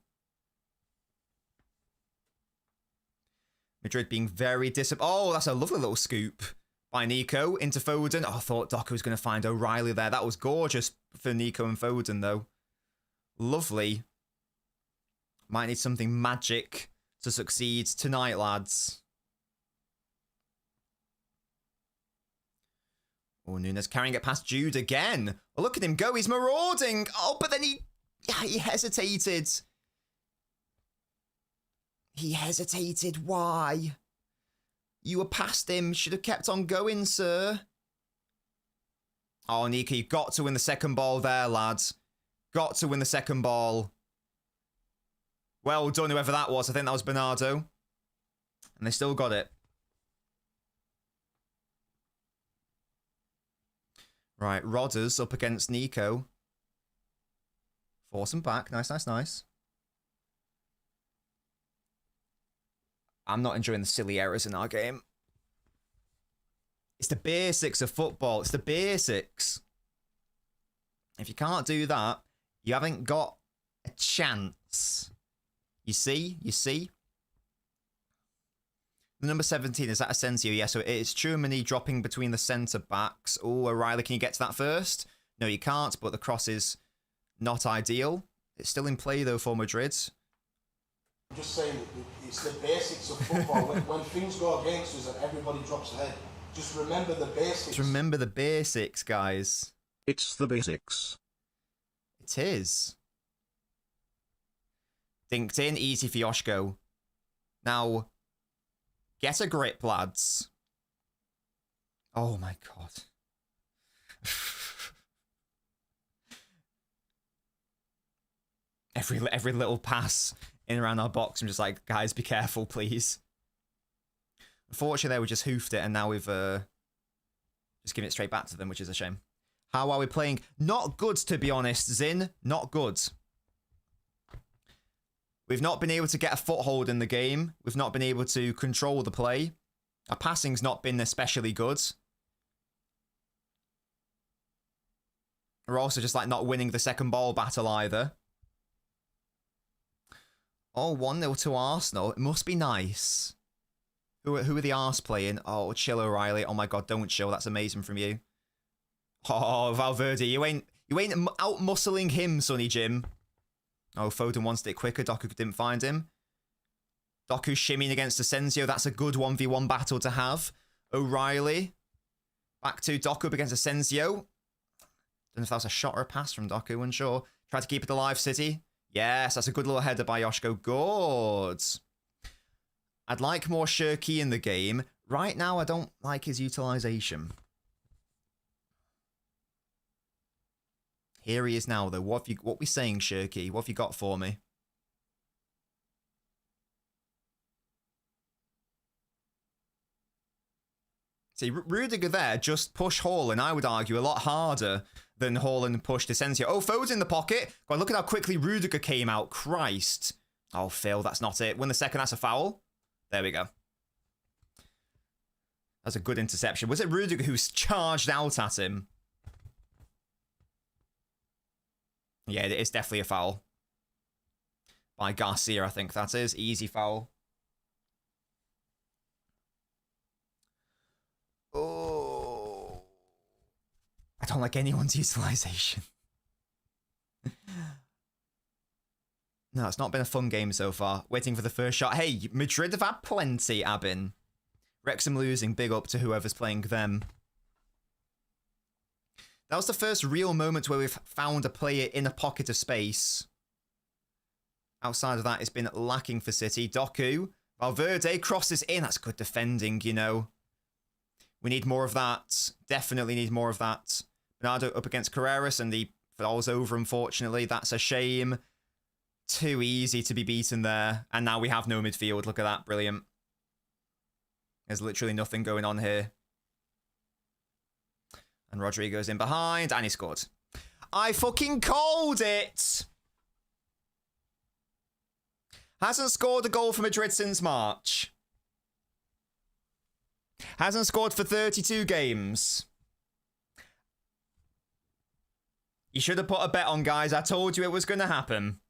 Madrid being very Oh, that's a lovely little scoop by Nico into Foden. Oh, I thought Doku was going to find O'Reilly there. That was gorgeous for Nico and Foden, though. Lovely. Might need something magic to succeed tonight, lads. Oh, Nunes carrying it past Jude again. Oh, look at him go. He's marauding. Oh, but then he hesitated. He hesitated. Why? You were past him. Should have kept on going, sir. Oh, Nico, you got to win the second ball there, lads. Got to win the second ball. Well done, whoever that was. I think that was Bernardo. And they still got it. Right, Rodders up against Nico. Force him back. Nice, nice, nice. I'm not enjoying the silly errors in our game. It's the basics of football. It's the basics. If you can't do that, you haven't got a chance. You see? You see? The number 17, is that Asensio? Yeah, so it's Chouamani dropping between the centre-backs. Oh, O'Reilly, can you get to that first? No, you can't, but the cross is not ideal. It's still in play, though, for Madrid. I'm just saying, it's the basics of football. when things go against us and everybody drops ahead, just remember the basics. Just remember the basics, guys. It's the basics. It is. Dinked in, easy for Yoshko. Now, get a grip, lads. Oh my god. every little pass in and around our box, I'm just like, guys, be careful, please. Unfortunately, we just hoofed it, and now we've just given it straight back to them, which is a shame. How are we playing? Not good, to be honest, Zin. Not good. We've not been able to get a foothold in the game. We've not been able to control the play. Our passing's not been especially good. We're also just like not winning the second ball battle either. Oh, 1-0 to Arsenal. It must be nice. Who are the Ars playing? Oh, chill, O'Reilly. Oh my god, don't chill. That's amazing from you. Oh, Valverde, you ain't out-muscling him, Sonny Jim. Oh, Foden wants it quicker. Doku didn't find him. Doku shimmying against Asensio. That's a good 1v1 battle to have. O'Reilly. Back to Doku against Asensio. Don't know if that was a shot or a pass from Doku, unsure. Tried to keep it alive, City. Yes, that's a good little header by Yoshko. Good. I'd like more Shirky in the game. Right now, I don't like his utilisation. Here he is now, though. What we saying, Shirky? What have you got for me? See, Rudiger there just pushed Haaland, I would argue, a lot harder than Haaland pushed Asensio. Oh, Foden's in the pocket. God, look at how quickly Rudiger came out. Christ. Oh, Phil, that's not it. Win the second, that's a foul. There we go. That's a good interception. Was it Rudiger who's charged out at him? Yeah, it is definitely a foul. By Garcia, I think that is. Easy foul. Oh. I don't like anyone's utilisation. No, it's not been a fun game so far. Waiting for the first shot. Hey, Madrid have had plenty, Abin. Wrexham losing, big up to whoever's playing them. That was the first real moment where we've found a player in a pocket of space. Outside of that, it's been lacking for City. Doku. Valverde crosses in. That's good defending, you know. We need more of that. Definitely need more of that. Bernardo up against Carreras, and the foul's over, unfortunately. That's a shame. Too easy to be beaten there. And now we have no midfield. Look at that. Brilliant. There's literally nothing going on here. And Rodrigo's in behind, and he scored. I fucking called it! Hasn't scored a goal for Madrid since March. Hasn't scored for 32 games. You should have put a bet on, guys. I told you it was going to happen.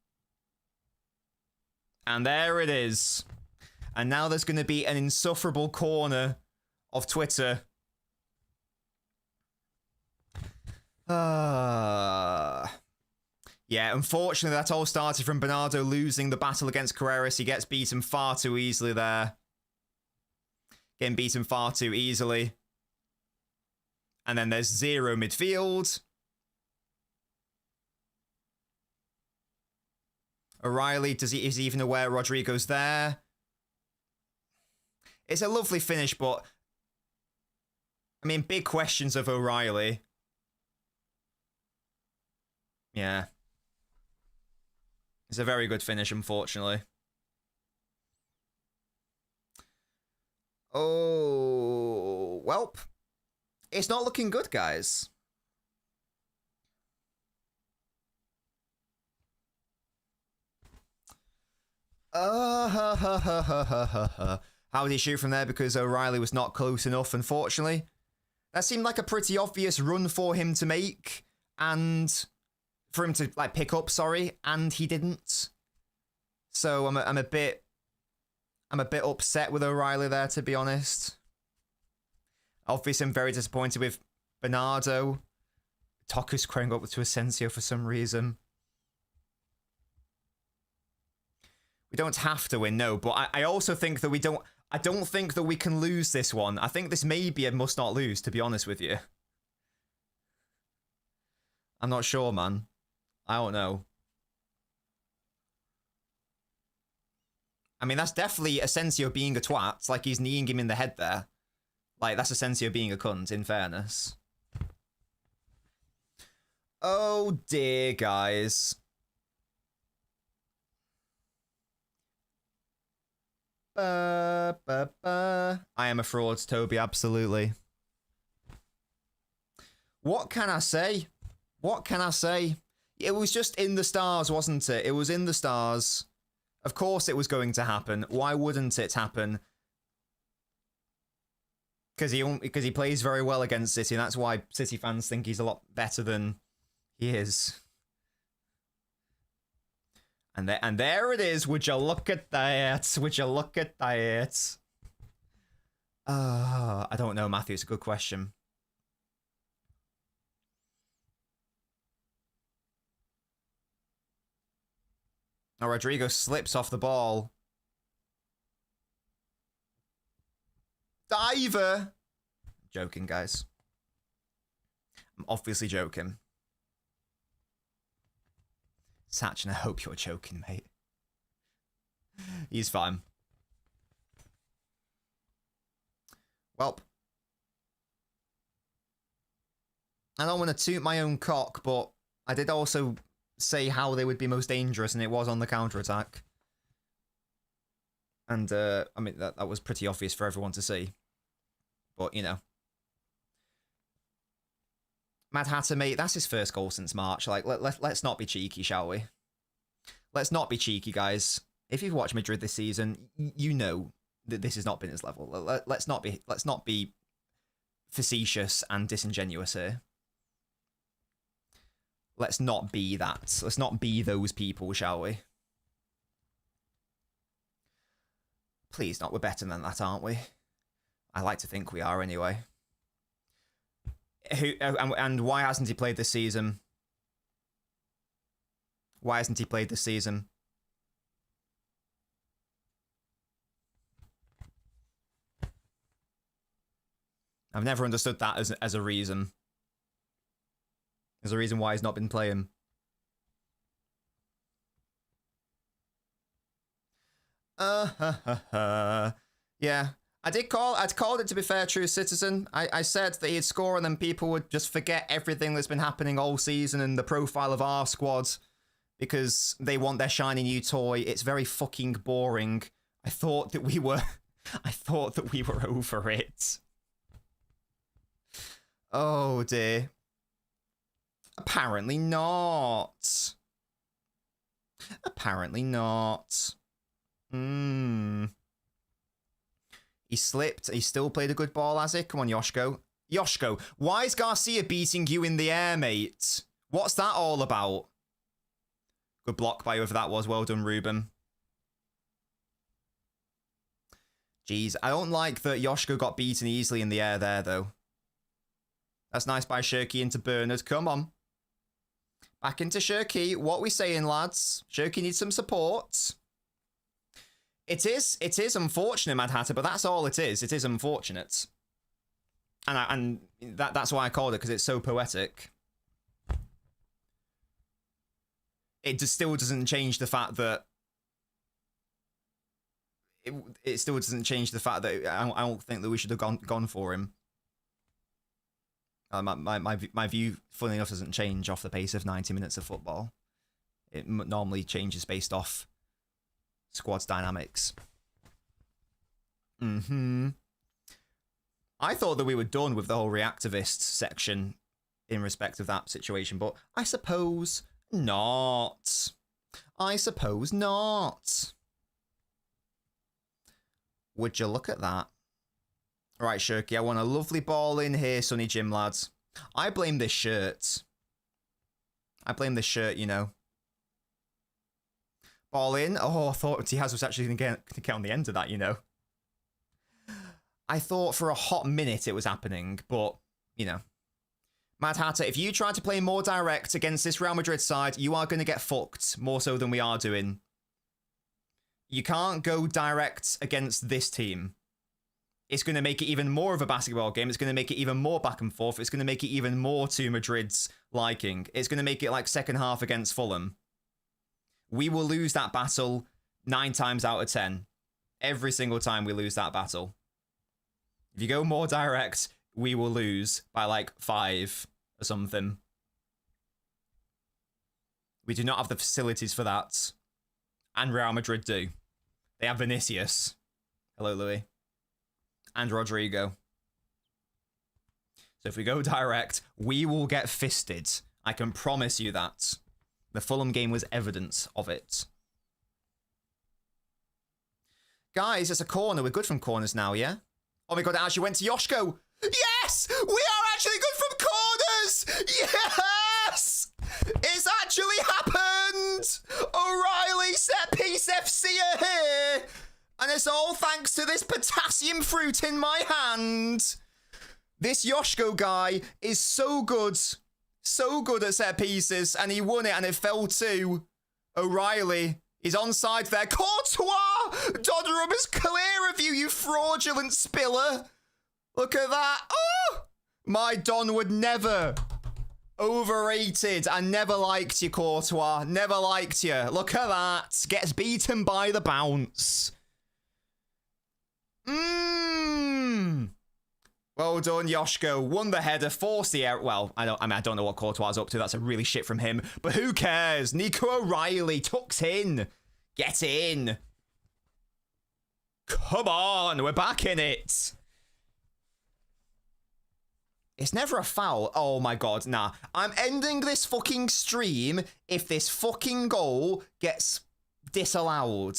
And there it is. And now there's going to be an insufferable corner of Twitter. Yeah, unfortunately, that all started from Bernardo losing the battle against Carreras. He gets beaten far too easily there. Getting beaten far too easily. And then there's zero midfield. O'Reilly, is he even aware Rodrigo's there? It's a lovely finish, but I mean, big questions of O'Reilly. Yeah. It's a very good finish, unfortunately. Oh, well, it's not looking good, guys. How did he shoot from there? Because O'Reilly was not close enough, unfortunately. That seemed like a pretty obvious run for him to make, and for him to like pick up, sorry, and he didn't. So I'm a bit upset with O'Reilly there, to be honest. Obviously, I'm very disappointed with Bernardo. Toku's squaring up to Asensio for some reason. We don't have to win, no, but I also think that I don't think that we can lose this one. I think this may be a must not lose, to be honest with you. I'm not sure, man. I don't know. I mean, that's definitely Asensio being a twat. Like, he's kneeing him in the head there. Like, that's Asensio being a cunt, in fairness. Oh, dear, guys. I am a fraud, Toby, absolutely. What can I say? What can I say? It was just in the stars, wasn't it? It was in the stars. Of course it was going to happen. Why wouldn't it happen? Because he plays very well against City, and that's why City fans think he's a lot better than he is. And there it is. Would you look at that? Would you look at that? I don't know, Matthew. It's a good question. Oh, Rodrigo slips off the ball. Diver! Joking, guys. I'm obviously joking. Sachin, I hope you're joking, mate. He's fine. Well, I don't want to toot my own cock, but I did also say how they would be most dangerous, and it was on the counter-attack. And, I mean, that was pretty obvious for everyone to see. But, you know. Mad Hatter, mate, that's his first goal since March. Like, let's not be cheeky, shall we? Let's not be cheeky, guys. If you've watched Madrid this season, you know that this has not been his level. Let's not be facetious and disingenuous here. Let's not be that. Let's not be those people, shall we? Please not. We're better than that, aren't we? I like to think we are, anyway. And why hasn't he played this season? Why hasn't he played this season? I've never understood that as a reason. As a reason why he's not been playing. Yeah. I'd called it, to be fair, True Citizen. I said that he'd score and then people would just forget everything that's been happening all season and the profile of our squad because they want their shiny new toy. It's very fucking boring. I thought that we were over it. Oh dear. Apparently not. Apparently not. He slipped. He still played a good ball, has he? Come on, Yoshko. Yoshko, why is Garcia beating you in the air, mate? What's that all about? Good block by whoever that was. Well done, Ruben. Jeez, I don't like that Yoshko got beaten easily in the air there, though. That's nice by Shirky into Bernard. Come on. Back into Shirky. What we saying, lads? Shirky needs some support. It is unfortunate, Mad Hatter, but that's all it is. It is unfortunate. And that's why I called it, because it's so poetic. It just still doesn't change the fact that it still doesn't change the fact that I don't think that we should have gone for him. My view, funnily enough, doesn't change off the pace of 90 minutes of football. It normally changes based off squad's dynamics. I thought that we were done with the whole reactivist section in respect of that situation, but I suppose not. I suppose not. Would you look at that? Right, Shirky, I want a lovely ball in here, Sonny Jim, lads. I blame this shirt. I blame this shirt, you know. Ball in. Oh, I thought Tihaz was actually going to get on the end of that, you know. I thought for a hot minute it was happening, but, you know. Mad Hatter, if you try to play more direct against this Real Madrid side, you are going to get fucked, more so than we are doing. You can't go direct against this team. It's going to make it even more of a basketball game. It's going to make it even more back and forth. It's going to make it even more to Madrid's liking. It's going to make it like second half against Fulham. We will lose that battle 9 times out of 10. Every single time we lose that battle. If you go more direct, we will lose by like 5 or something. We do not have the facilities for that. And Real Madrid do. They have Vinicius. Hello, Louis. And Rodrigo. So if we go direct, we will get fisted. I can promise you that. The Fulham game was evidence of it. Guys, it's a corner. We're good from corners now, yeah? Oh my god, it actually went to Yoshko. Yes! We are actually good from corners! Yes! It's actually happened! O'Reilly set piece FC are here! And it's all thanks to this potassium fruit in my hand. This Yoshko guy is so good at set pieces, and he won it, and it fell to O'Reilly. He's onside there. Courtois! Donnarumma is clear of you, you fraudulent spiller. Look at that. Oh! My Don would never. Overrated. I never liked you, Courtois. Never liked you. Look at that. Gets beaten by the bounce. Well done, Yoshko. Won the header, forced the error. Well, I don't know what Courtois is up to. That's a really shit from him. But who cares? Nico O'Reilly tucks in. Get in. Come on, we're back in it. It's never a foul. Oh my god, nah. I'm ending this fucking stream if this fucking goal gets disallowed.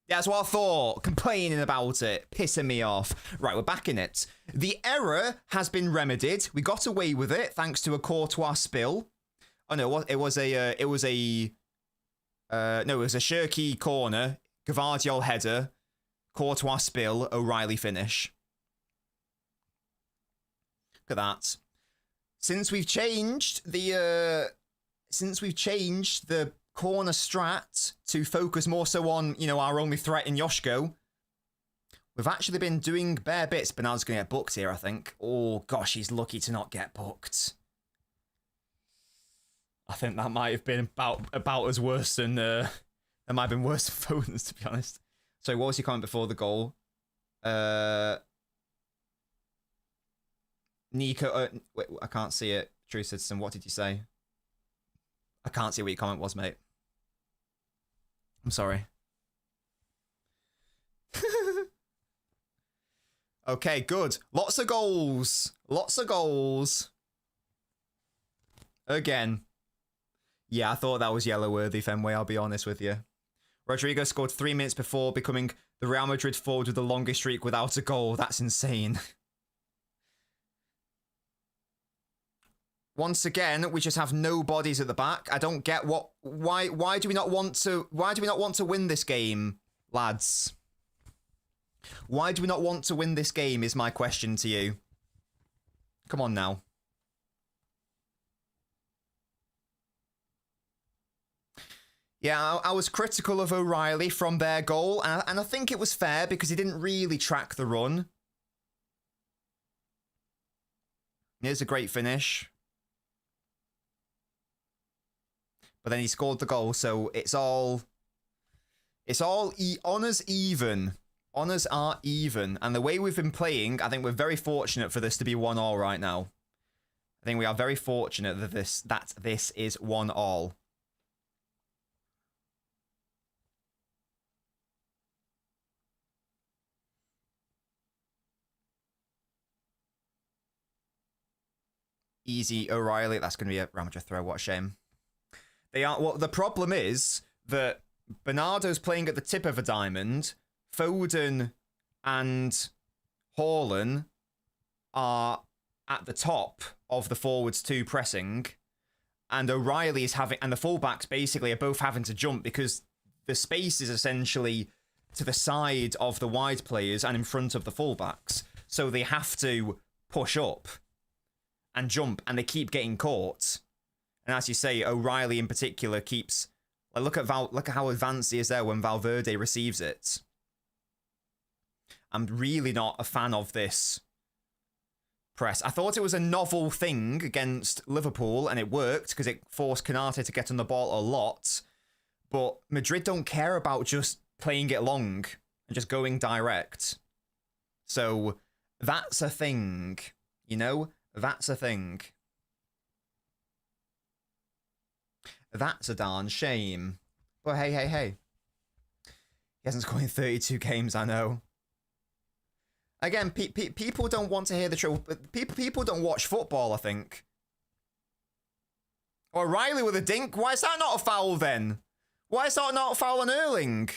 That's what I thought. Complaining about it. Pissing me off. Right, we're back in it. The error has been remedied. We got away with it thanks to a Courtois spill. Oh no, it was a Shirky corner, Gvardiol header, Courtois spill, O'Reilly finish. Look at that. Since we've changed the corner strat to focus more so on, you know, our only threat in Yoshko, we've actually been doing bare bits. Bernard's going to get booked here, I think. Oh, gosh, he's lucky to not get booked. I think that might have been about as worse than... that might have been worse than Foden's, to be honest. So what was your comment before the goal? Nico... wait, I can't see it. True Citizen, what did you say? I can't see what your comment was, mate. I'm sorry. Okay, good. Lots of goals. Lots of goals. Again. Yeah, I thought that was yellow-worthy, Fenway, I'll be honest with you. Rodrigo scored 3 minutes before becoming the Real Madrid forward with the longest streak without a goal. That's insane. Once again, we just have no bodies at the back. I don't get why do we not want to win this game, lads? Why do we not want to win this game is my question to you. Come on now. Yeah, I was critical of O'Reilly from their goal, and I think it was fair because he didn't really track the run. Here's a great finish. But then he scored the goal, so it's all honours even. Honours are even. And the way we've been playing, I think we're very fortunate for this to be 1-1 right now. I think we are very fortunate that this is 1-1. Easy O'Reilly. That's going to be a Ramager throw. What a shame. They are. Well, the problem is that Bernardo's playing at the tip of a diamond. Foden and Haaland are at the top of the forwards 2 pressing, and O'Reilly is having, and the fullbacks basically are both having to jump because the space is essentially to the side of the wide players and in front of the fullbacks. So they have to push up and jump, and they keep getting caught. And as you say, O'Reilly in particular keeps. Like, look at how advanced he is there when Valverde receives it. I'm really not a fan of this press. I thought it was a novel thing against Liverpool, and it worked because it forced Konate to get on the ball a lot. But Madrid don't care about just playing it long and just going direct. So that's a thing, you know? That's a thing. That's a darn shame. But hey. He hasn't scored in 32 games, I know. Again, people don't want to hear the truth. People don't watch football, I think. O'Reilly with a dink? Why is that not a foul then? Why is that not a foul on Erling?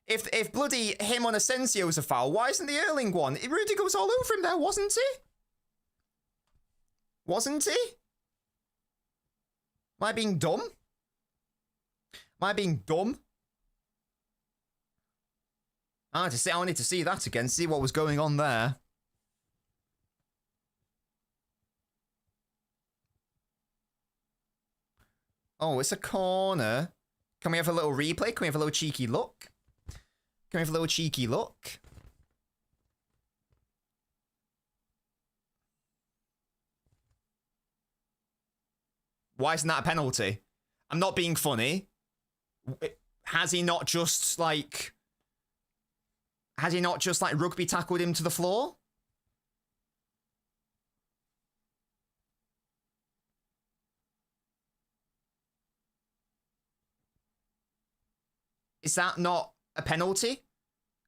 If bloody him on Asensio's a foul, why isn't the Erling one? Rudiger was all over him there, wasn't he? Wasn't he? Am I being dumb? Am I being dumb? I wanted to see that again, see what was going on there. Oh, it's a corner. Can we have a little replay? Can we have a little cheeky look? Can we have a little cheeky look? Why isn't that a penalty? I'm not being funny. Has he not just like rugby tackled him to the floor? Is that not a penalty?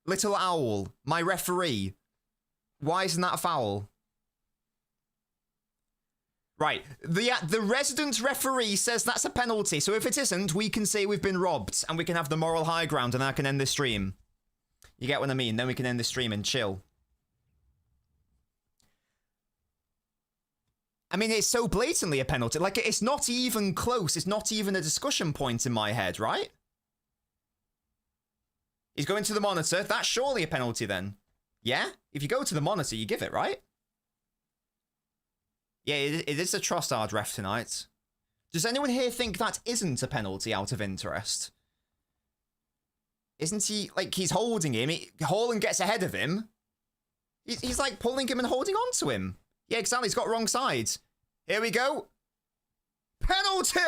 Little Owl, my referee. Why isn't that a foul? Right, the resident referee says that's a penalty, so if it isn't, we can say we've been robbed, and we can have the moral high ground, and I can end the stream. You get what I mean? Then we can end the stream and chill. I mean, it's so blatantly a penalty. Like, it's not even close. It's not even a discussion point in my head, right? He's going to the monitor. That's surely a penalty then. Yeah? If you go to the monitor, you give it, right? Yeah, it is a Trossard ref tonight. Does anyone here think that isn't a penalty out of interest? Isn't he, like, he's holding him. Haaland gets ahead of him. He's like pulling him and holding on to him. Yeah, exactly. He's got wrong side. Here we go. Penalty!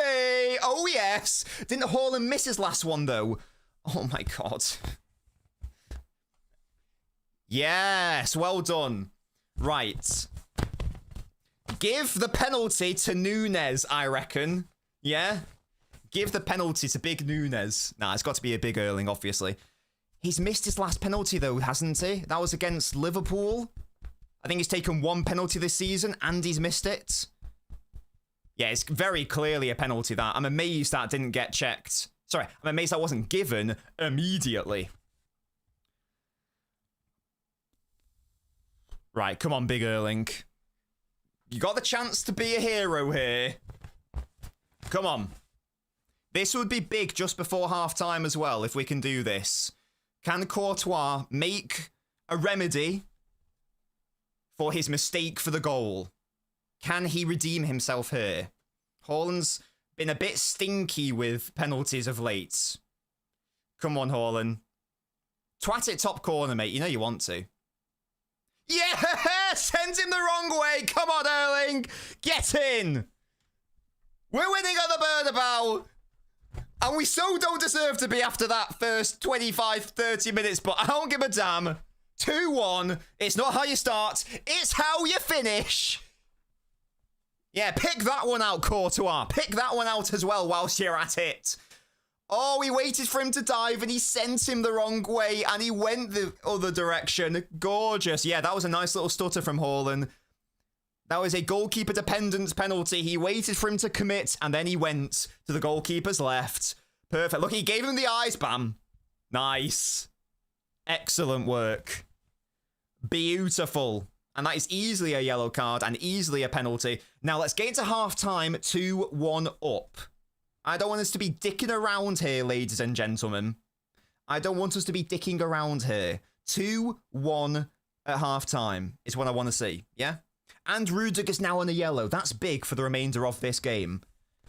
Oh, yes. Didn't Haaland miss his last one, though? Oh, my God. Yes, well done. Right. Give the penalty to Núñez, I reckon. Yeah? Give the penalty to Big Núñez. Nah, it's got to be a Big Erling, obviously. He's missed his last penalty, though, hasn't he? That was against Liverpool. I think he's taken 1 penalty this season, and he's missed it. Yeah, it's very clearly a penalty, that. I'm amazed that didn't get checked. Sorry, I'm amazed that wasn't given immediately. Right, come on, Big Erling. You got the chance to be a hero here. Come on. This would be big just before half-time as well, if we can do this. Can Courtois make a remedy for his mistake for the goal. Can he redeem himself here? Haaland's been a bit stinky with penalties of late. Come on, Haaland. Twat it top corner, mate. You know you want to. Yeah! Send him the wrong way. Come on, Erling. Get in. We're winning on the Bernabeu. And we so don't deserve to be after that first 25, 30 minutes, but I don't give a damn. 2-1. It's not how you start. It's how you finish. Yeah, pick that one out, Courtois. Pick that one out as well whilst you're at it. Oh, he waited for him to dive and he sent him the wrong way and he went the other direction. Gorgeous. Yeah, that was a nice little stutter from Haaland. That was a goalkeeper-dependent penalty. He waited for him to commit and then he went to the goalkeeper's left. Perfect. Look, he gave him the eyes, bam. Nice. Excellent work. Beautiful. And that is easily a yellow card and easily a penalty. Now, let's get into half-time 2-1 up. I don't want us to be dicking around here, ladies and gentlemen. I don't want us to be dicking around here. 2-1 at half-time is what I want to see, yeah? And Rudiger's now on a yellow. That's big for the remainder of this game.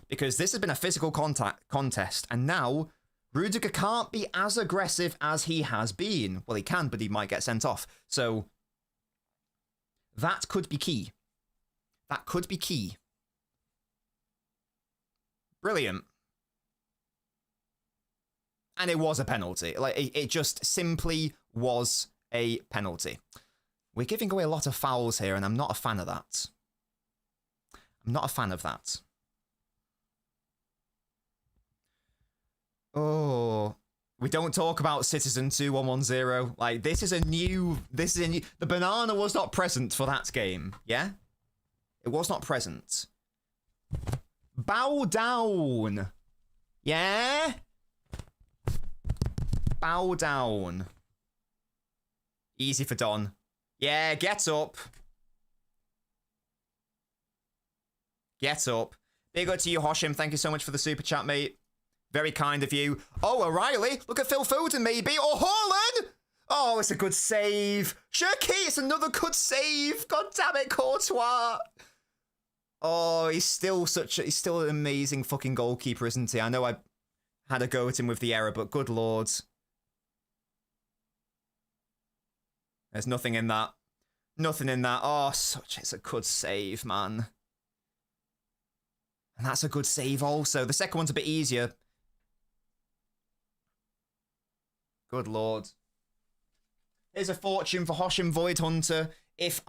Because this has been a physical contest, and now Rudiger can't be as aggressive as he has been. Well, he can, but he might get sent off. So that could be key. That could be key. Brilliant. And it was a penalty. Like, it just simply was a penalty. We're giving away a lot of fouls here, and I'm not a fan of that. I'm not a fan of that. Oh, we don't talk about Citizen 2110. Like, this is a new... The banana was not present for that game, yeah? It was not present. Bow down. Yeah? Bow down. Easy for Don. Yeah, get up. Get up. Big up to you, Hoshim. Thank you so much for the super chat, mate. Very kind of you. Oh, O'Reilly. Look at Phil Foden, maybe. Oh, Haaland. Oh, it's a good save. Shirky, it's another good save. God damn it, Courtois. Oh, he's still an amazing fucking goalkeeper, isn't he? I know I had a go at him with the error, but good lord. There's nothing in that. Nothing in that. Oh, it's a good save, man. And that's a good save also. The second one's a bit easier. Good lord. Here's a fortune for Hoshim Void Hunter. If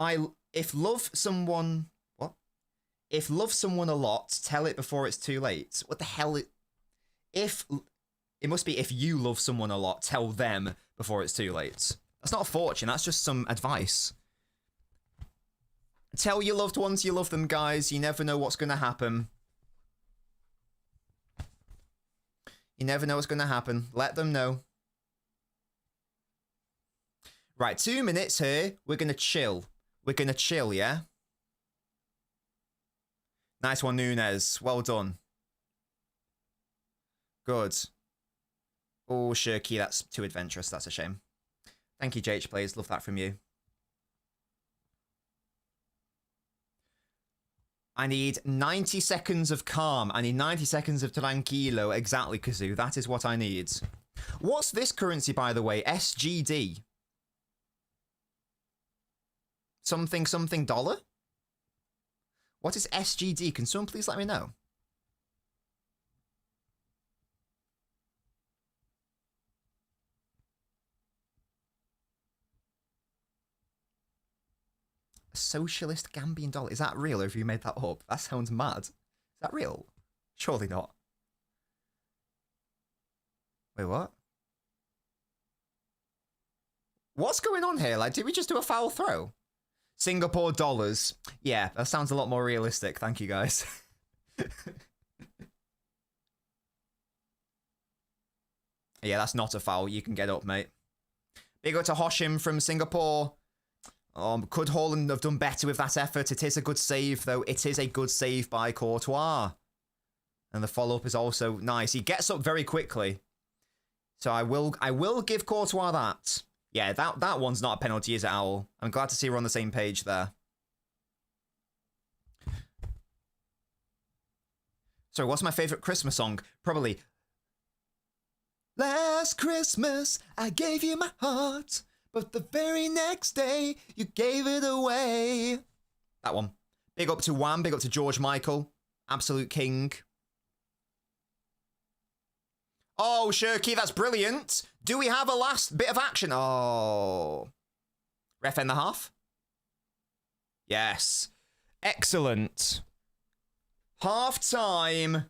love someone a lot, tell it before it's too late. What the hell? It must be if you love someone a lot, tell them before it's too late. That's not a fortune, that's just some advice. Tell your loved ones you love them, guys. You never know what's going to happen. You never know what's going to happen. Let them know. Right, 2 minutes here. We're going to chill. We're going to chill, yeah? Nice one, Nunez. Well done. Good. Oh, Shirky, that's too adventurous. That's a shame. Thank you, JH Players. Love that from you. I need 90 seconds of calm. I need 90 seconds of tranquilo. Exactly, Kazoo. That is what I need. What's this currency, by the way? SGD. Something, something dollar? What is SGD? Can someone please let me know? A socialist Gambian dollar. Is that real or have you made that up? That sounds mad. Is that real? Surely not. Wait, what? What's going on here? Like, did we just do a foul throw? Singapore dollars. Yeah, that sounds a lot more realistic. Thank you, guys. Yeah, that's not a foul. You can get up, mate. Big up to Hoshim from Singapore. Could Haaland have done better with that effort? It is a good save, though. It is a good save by Courtois. And the follow-up is also nice. He gets up very quickly. So I will give Courtois that. Yeah, that one's not a penalty, is it, Owl? I'm glad to see we're on the same page there. Sorry, what's my favourite Christmas song? Probably... Last Christmas, I gave you my heart, but the very next day, you gave it away. That one. Big up to Wham, big up to George Michael. Absolute king. Oh, Shirky, that's brilliant. Do we have a last bit of action? Oh. Ref end the half? Yes. Excellent. Half time.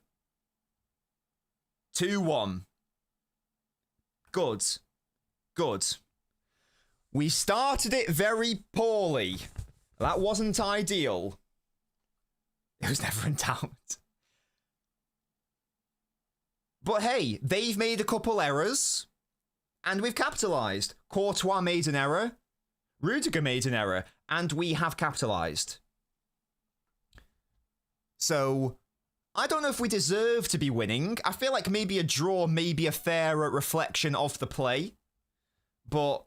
2-1. Good. Good. We started it very poorly. That wasn't ideal. It was never in doubt. But hey, they've made a couple errors, and we've capitalised. Courtois made an error, Rudiger made an error, and we have capitalised. So, I don't know if we deserve to be winning. I feel like maybe a draw may be a fairer reflection of the play, but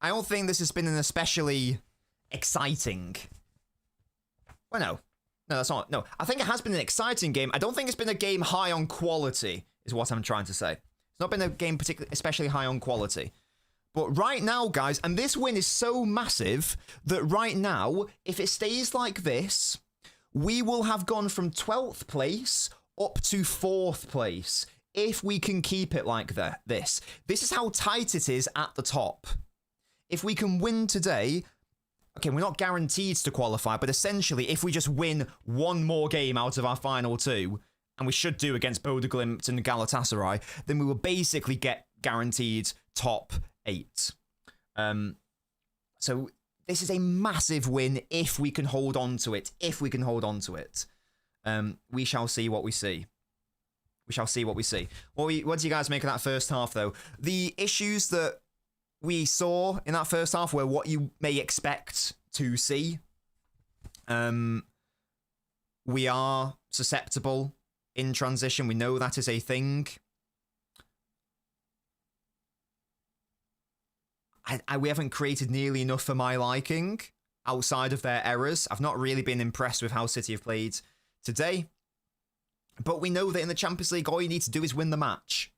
I don't think this has been an especially exciting... Well, no. No, that's not. No, I think it has been an exciting game. I don't think it's been a game high on quality, is what I'm trying to say. It's not been a game particularly, especially high on quality. But right now, guys, and this win is so massive that right now, if it stays like this, we will have gone from 12th place up to 4th place if we can keep it like this. This is how tight it is at the top. If we can win today... Okay, we're not guaranteed to qualify, but essentially, if we just win one more game out of our final two, and we should do against Bodeglimt and Galatasaray, then we will basically get guaranteed top 8. So this is a massive win if we can hold on to it. If we can hold on to it. We shall see what we see. We shall see what we see. What do you guys make of that first half, though? The issues that we saw in that first half were what you may expect to see. We are susceptible in transition. We know that is a thing. We haven't created nearly enough for my liking outside of their errors. I've not really been impressed with how City have played today. But we know that in the Champions League, all you need to do is win the match.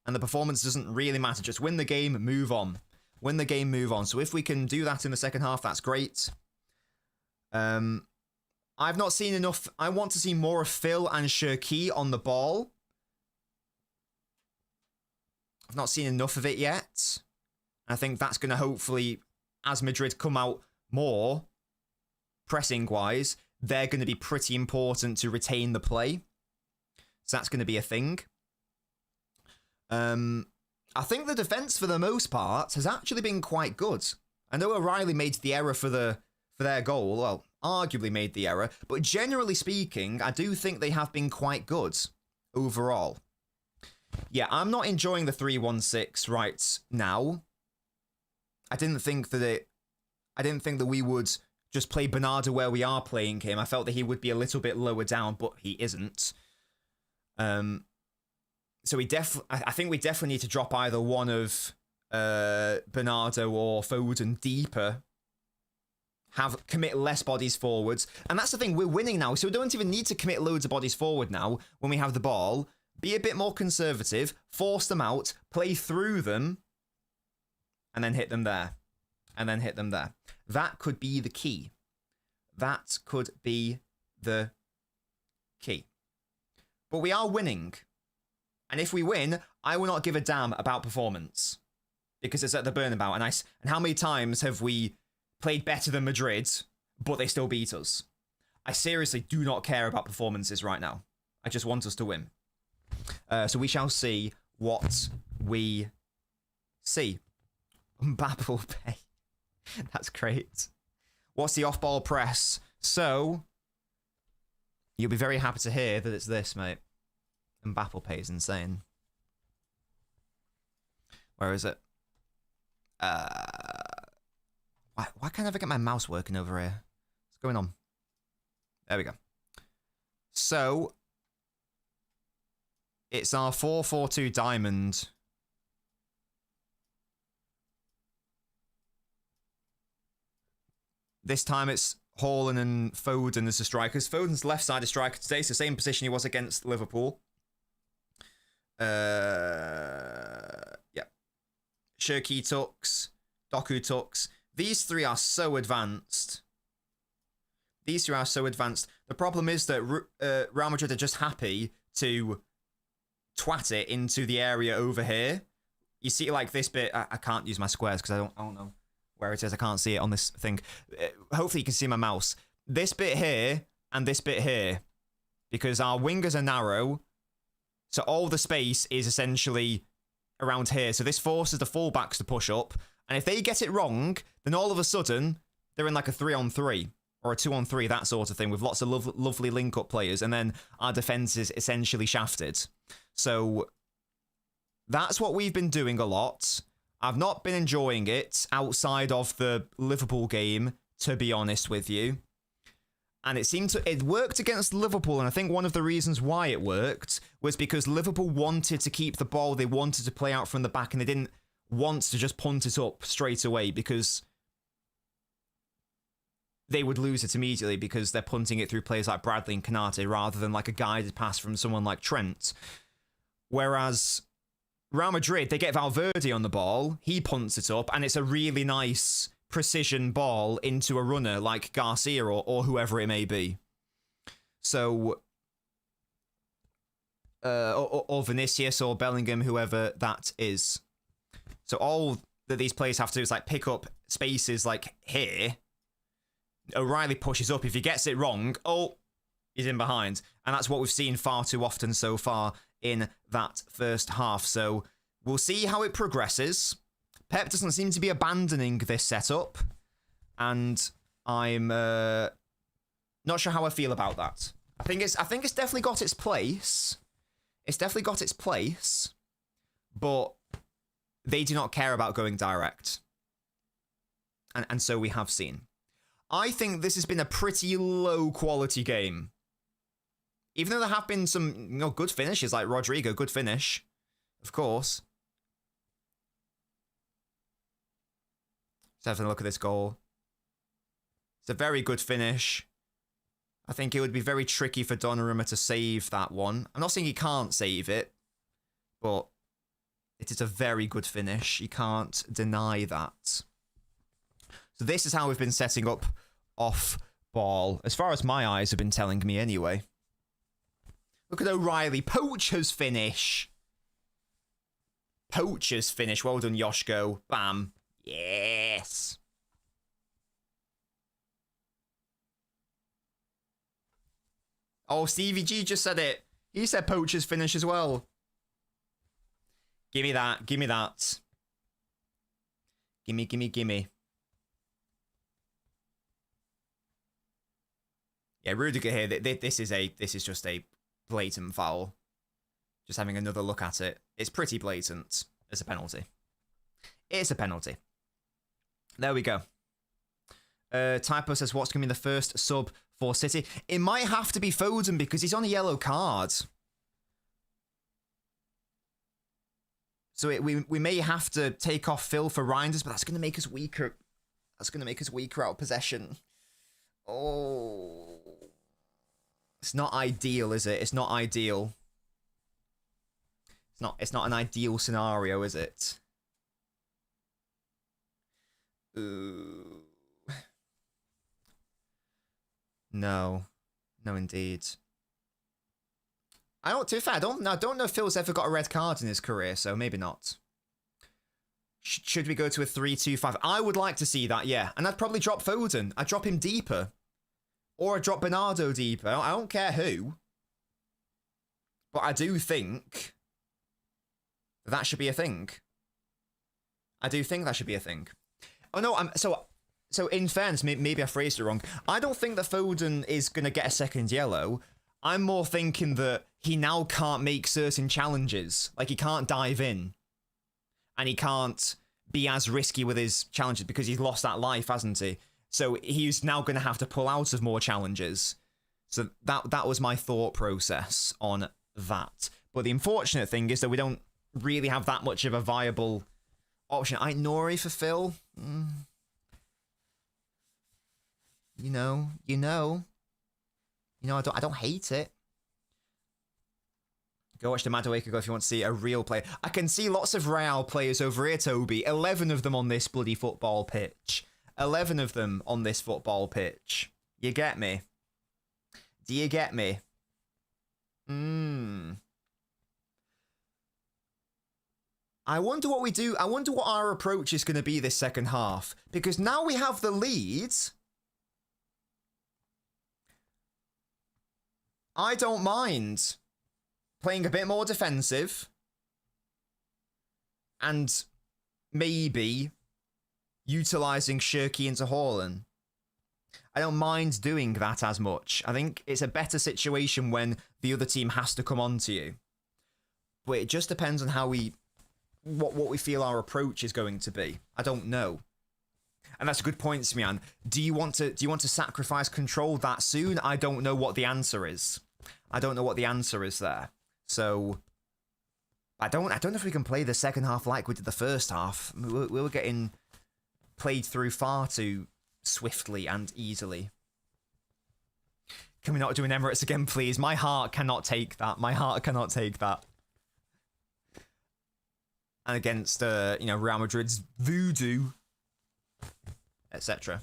And the performance doesn't really matter. Just win the game, move on. Win the game, move on. So if we can do that in the second half, that's great. I've not seen enough. I want to see more of Phil and Shirky on the ball. I've not seen enough of it yet. I think that's going to hopefully, as Madrid come out more, pressing-wise, they're going to be pretty important to retain the play. So that's going to be a thing. I think the defence, for the most part, has actually been quite good. I know O'Reilly made the error for their goal. Well, arguably made the error. But generally speaking, I do think they have been quite good overall. Yeah, I'm not enjoying the 3-1-6 right now. I didn't think that we would just play Bernardo where we are playing him. I felt that he would be a little bit lower down, but he isn't. So I think we definitely need to drop either one of Bernardo or Foden deeper. Commit less bodies forwards. And that's the thing, we're winning now, so we don't even need to commit loads of bodies forward now when we have the ball. Be a bit more conservative, force them out, play through them, and then hit them there. And then hit them there. That could be the key. That could be the key. But we are winning. And if we win, I will not give a damn about performance. Because it's at the Bernabeu. And how many times have we played better than Madrid, but they still beat us? I seriously do not care about performances right now. I just want us to win. So we shall see what we see. Mbappe will pay. That's great. What's the off-ball press? So, you'll be very happy to hear that it's this, mate. Mbappe pay is insane. Where is it? Why can't I ever get my mouse working over here? What's going on? There we go. So, it's our 4-4-2 diamond. This time it's Haaland and Foden as the strikers. Foden's left-sided striker today, so same position he was against Liverpool. Yeah. Shirky tucks, Doku tucks. These three are so advanced. These three are so advanced. The problem is that Real Madrid are just happy to twat it into the area over here. You see, like this bit. I can't use my squares because I don't know where it is. I can't see it on this thing. Hopefully you can see my mouse. This bit here and this bit here, because our wingers are narrow, so all the space is essentially around here. So this forces the fullbacks to push up, and if they get it wrong, then all of a sudden they're in like a 3-on-3 or a 2-on-3, that sort of thing, with lots of lovely link-up players, and then our defense is essentially shafted. So that's what we've been doing a lot. I've not been enjoying it outside of the Liverpool game, to be honest with you. And it worked against Liverpool, and I think one of the reasons why it worked was because Liverpool wanted to keep the ball, they wanted to play out from the back, and they didn't want to just punt it up straight away, because they would lose it immediately because they're punting it through players like Bradley and Kanate rather than like a guided pass from someone like Trent. Whereas Real Madrid, they get Valverde on the ball, he punts it up, and it's a really nice precision ball into a runner like Garcia or whoever it may be. So, or Vinicius or Bellingham, whoever that is. So all that these players have to do is like pick up spaces like here. O'Reilly pushes up. If he gets it wrong, he's in behind. And that's what we've seen far too often so far in that first half. So we'll see how it progresses. Pep doesn't seem to be abandoning this setup. And I'm not sure how I feel about that. I think it's definitely got its place. It's definitely got its place. But they do not care about going direct. And so we have seen. I think this has been a pretty low-quality game. Even though there have been some good finishes, like Rodrigo, good finish, of course. Let's have a look at this goal. It's a very good finish. I think it would be very tricky for Donnarumma to save that one. I'm not saying he can't save it, but it is a very good finish. You can't deny that. So this is how we've been setting up off ball, as far as my eyes have been telling me anyway. Look at O'Reilly. Poacher's finish. Poacher's finish. Well done, Yoshko. Bam. Yes. Oh, Stevie G just said it. He said Poacher's finish as well. Gimme that. Gimme that. Gimme, gimme, gimme. Yeah, Rudiger here. This is just a blatant foul. Just having another look at it, it's pretty blatant. It's a penalty. It's a penalty. There we go. Typo says, what's going to be the first sub for City? It might have to be Foden because he's on a yellow card. So we may have to take off Phil for Reinders, but that's going to make us weaker. That's going to make us weaker out of possession. Oh. It's not ideal, is it? It's not ideal. It's not an ideal scenario, is it? Ooh. No. No, indeed. To be fair, I don't know if Phil's ever got a red card in his career, so maybe not. Should we go to a 3-2-5? I would like to see that, yeah. And I'd probably drop Foden. I'd drop him deeper. Or I'd drop Bernardo deeper. I don't care who. But I do think that should be a thing. I do think that should be a thing. Oh, no, so in fairness, maybe I phrased it wrong. I don't think that Foden is going to get a second yellow. I'm more thinking that he now can't make certain challenges. Like, he can't dive in. And he can't be as risky with his challenges because he's lost that life, hasn't he? So he's now going to have to pull out of more challenges. So that was my thought process on that. But the unfortunate thing is that we don't really have that much of a viable option. Nori for Phil? You know, I don't hate it. Go watch the Madueke go if you want to see a real player. I can see lots of Real players over here, Toby. 11 of them on this bloody football pitch. 11 of them on this football pitch. You get me? Do you get me? I wonder what we do. I wonder what our approach is going to be this second half. Because now we have the lead. I don't mind playing a bit more defensive and maybe utilising Shirky into Haaland. I don't mind doing that as much. I think it's a better situation when the other team has to come on to you. But it just depends on how what we feel our approach is going to be. I don't know. And that's a good point, Smian. Do you want to sacrifice control that soon? I don't know what the answer is. I don't know what the answer is there. So I don't know if we can play the second half like we did the first half. We were getting played through far too swiftly and easily. Can we not do an Emirates again, please? My heart cannot take that. My heart cannot take that. And against Real Madrid's voodoo, etc.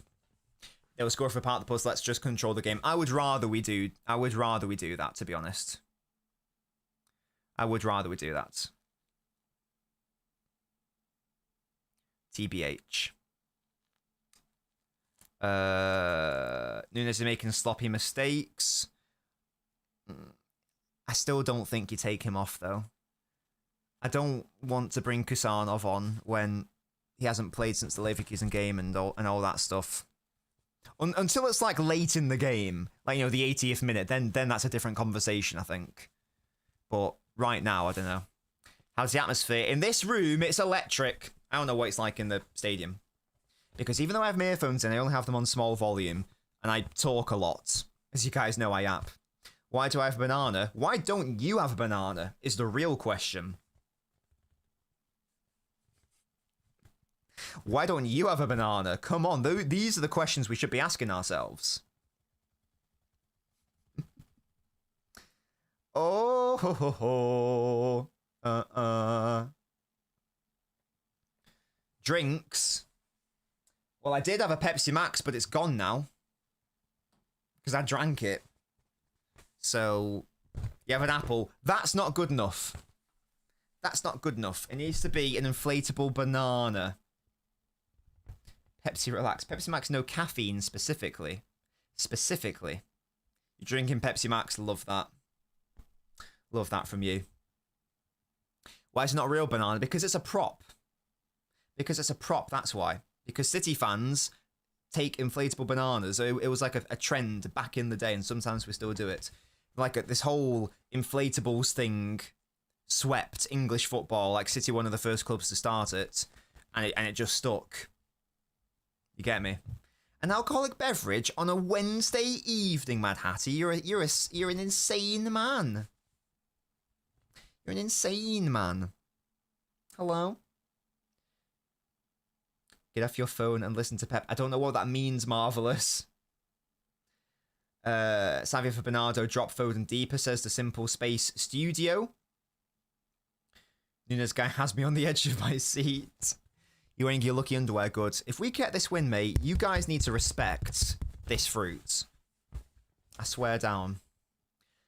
They will score for part of the plus. Let's just control the game. I would rather we do that, to be honest. I would rather we do that. TBH. Nunes is making sloppy mistakes. I still don't think you take him off, though. I don't want to bring Kusanov on when he hasn't played since the Leverkusen game and all that stuff. Until it's like late in the game, like, the 80th minute, then that's a different conversation, I think. But right now, I don't know. How's the atmosphere? In this room, it's electric. I don't know what it's like in the stadium. Because even though I have my earphones in, I only have them on small volume, and I talk a lot. As you guys know, I yap. Why do I have a banana? Why don't you have a banana, is the real question. Why don't you have a banana? Come on, these are the questions we should be asking ourselves. Oh, ho, ho, ho. Drinks. Well, I did have a Pepsi Max, but it's gone now. Because I drank it. So, you have an apple. That's not good enough. That's not good enough. It needs to be an inflatable banana. Pepsi Relax. Pepsi Max, no caffeine, specifically. Specifically. You're drinking Pepsi Max, love that. Love that from you. Why is it not a real banana? Because it's a prop. Because it's a prop, that's why. Because City fans take inflatable bananas. It was like a trend back in the day, and sometimes we still do it. Like this whole inflatables thing swept English football, like City one of the first clubs to start it, and it just stuck. You get me? An alcoholic beverage on a Wednesday evening, Mad Hattie. You're an insane man. You're an insane man. Hello? Get off your phone and listen to Pep. I don't know what that means, Marvellous. Savio for Bernardo, drop Foden deeper, says the Simple Space Studio. Nunes guy has me on the edge of my seat. You're wearing your lucky underwear, good. If we get this win, mate, you guys need to respect this fruit. I swear down.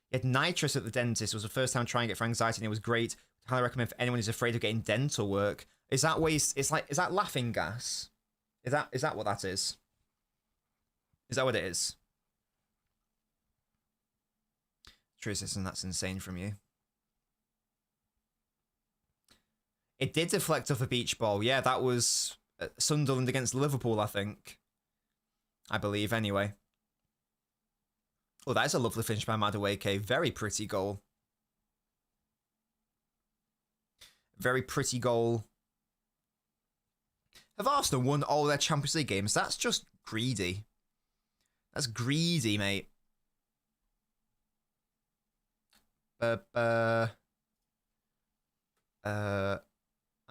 He had nitrous at the dentist. It was the first time trying it for anxiety, and it was great. Highly recommend for anyone who's afraid of getting dental work. Is that waste? Is that laughing gas? Is that what that is? Is that what it is? True citizen, that's insane from you. It did deflect off a beach ball. Yeah, that was Sunderland against Liverpool, I think. I believe, anyway. Oh, that is a lovely finish by Madueke. Very pretty goal. Very pretty goal. Have Arsenal won all their Champions League games? That's just greedy. That's greedy, mate. I'm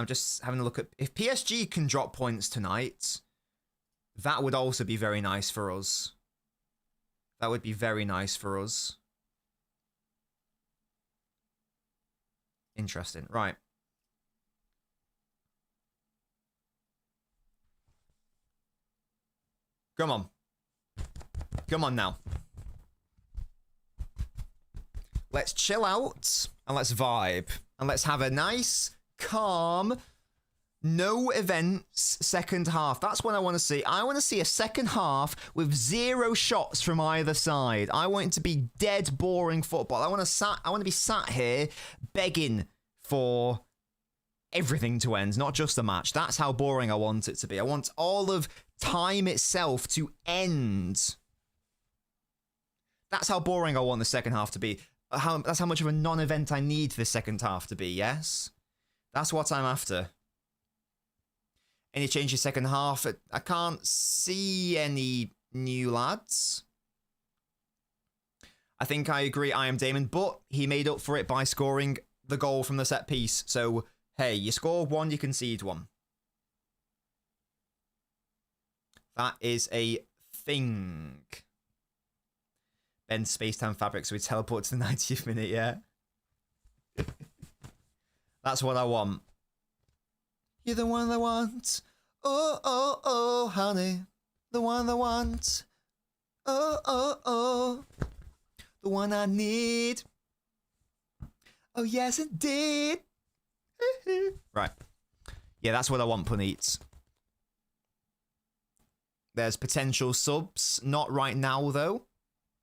just having a look at... If PSG can drop points tonight, that would also be very nice for us. That would be very nice for us. Interesting. Right. Come on. Come on now. Let's chill out and let's vibe. And let's have a nice, calm, no events second half. That's what I want to see. I want to see a second half with 0 shots from either side. I want it to be dead boring football. I want to be sat here begging for everything to end, not just the match. That's how boring I want it to be. I want all of time itself to end. That's how boring I want the second half to be. That's how much of a non-event I need the second half to be, yes? That's what I'm after. Any changes second half? I can't see any new lads. I think I agree, I am Damon, but he made up for it by scoring the goal from the set piece. So, hey, you score 1, you concede 1. That is a thing. Bend space-time fabric so we teleport to the 90th minute, yeah? That's what I want. You're the one I want. Oh, oh, oh, honey. The one I want. Oh, oh, oh. The one I need. Oh, yes, indeed. Right. Yeah, that's what I want, Puneet. There's potential subs. Not right now, though.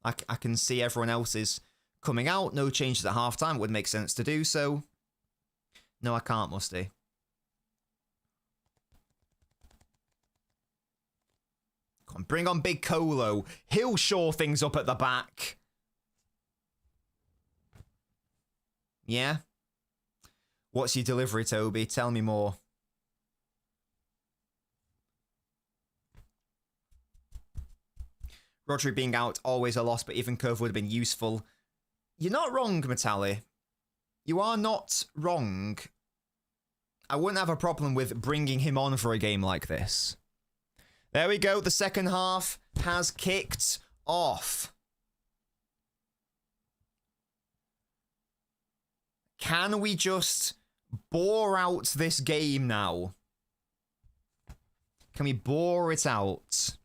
I can see everyone else is coming out. No changes at halftime. It would make sense to do so. No, I can't, Musty. Come on, bring on Big Colo. He'll shore things up at the back. Yeah? What's your delivery, Toby? Tell me more. Rodri being out, always a loss, but even Cove would have been useful. You're not wrong, Metalli. You are not wrong. I wouldn't have a problem with bringing him on for a game like this. There we go. The second half has kicked off. Can we just bore out this game now? Can we bore it out?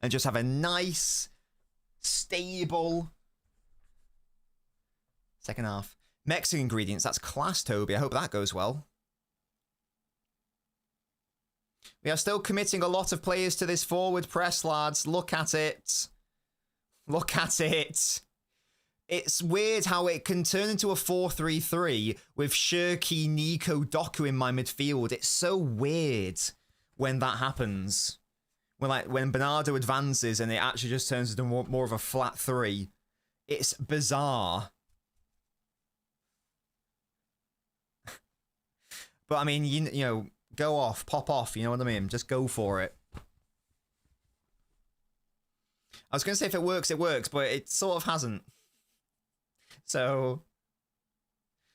And just have a nice, stable second half. Mexican ingredients, that's class, Toby. I hope that goes well. We are still committing a lot of players to this forward press, lads. Look at it. Look at it. It's weird how it can turn into a 4-3-3 with Shirky, Nico, Doku in my midfield. It's so weird when that happens. When Bernardo advances and it actually just turns into more of a flat 3. It's bizarre. But I mean, you know, go off, pop off, you know what I mean? Just go for it. I was going to say if it works, but it sort of hasn't. So,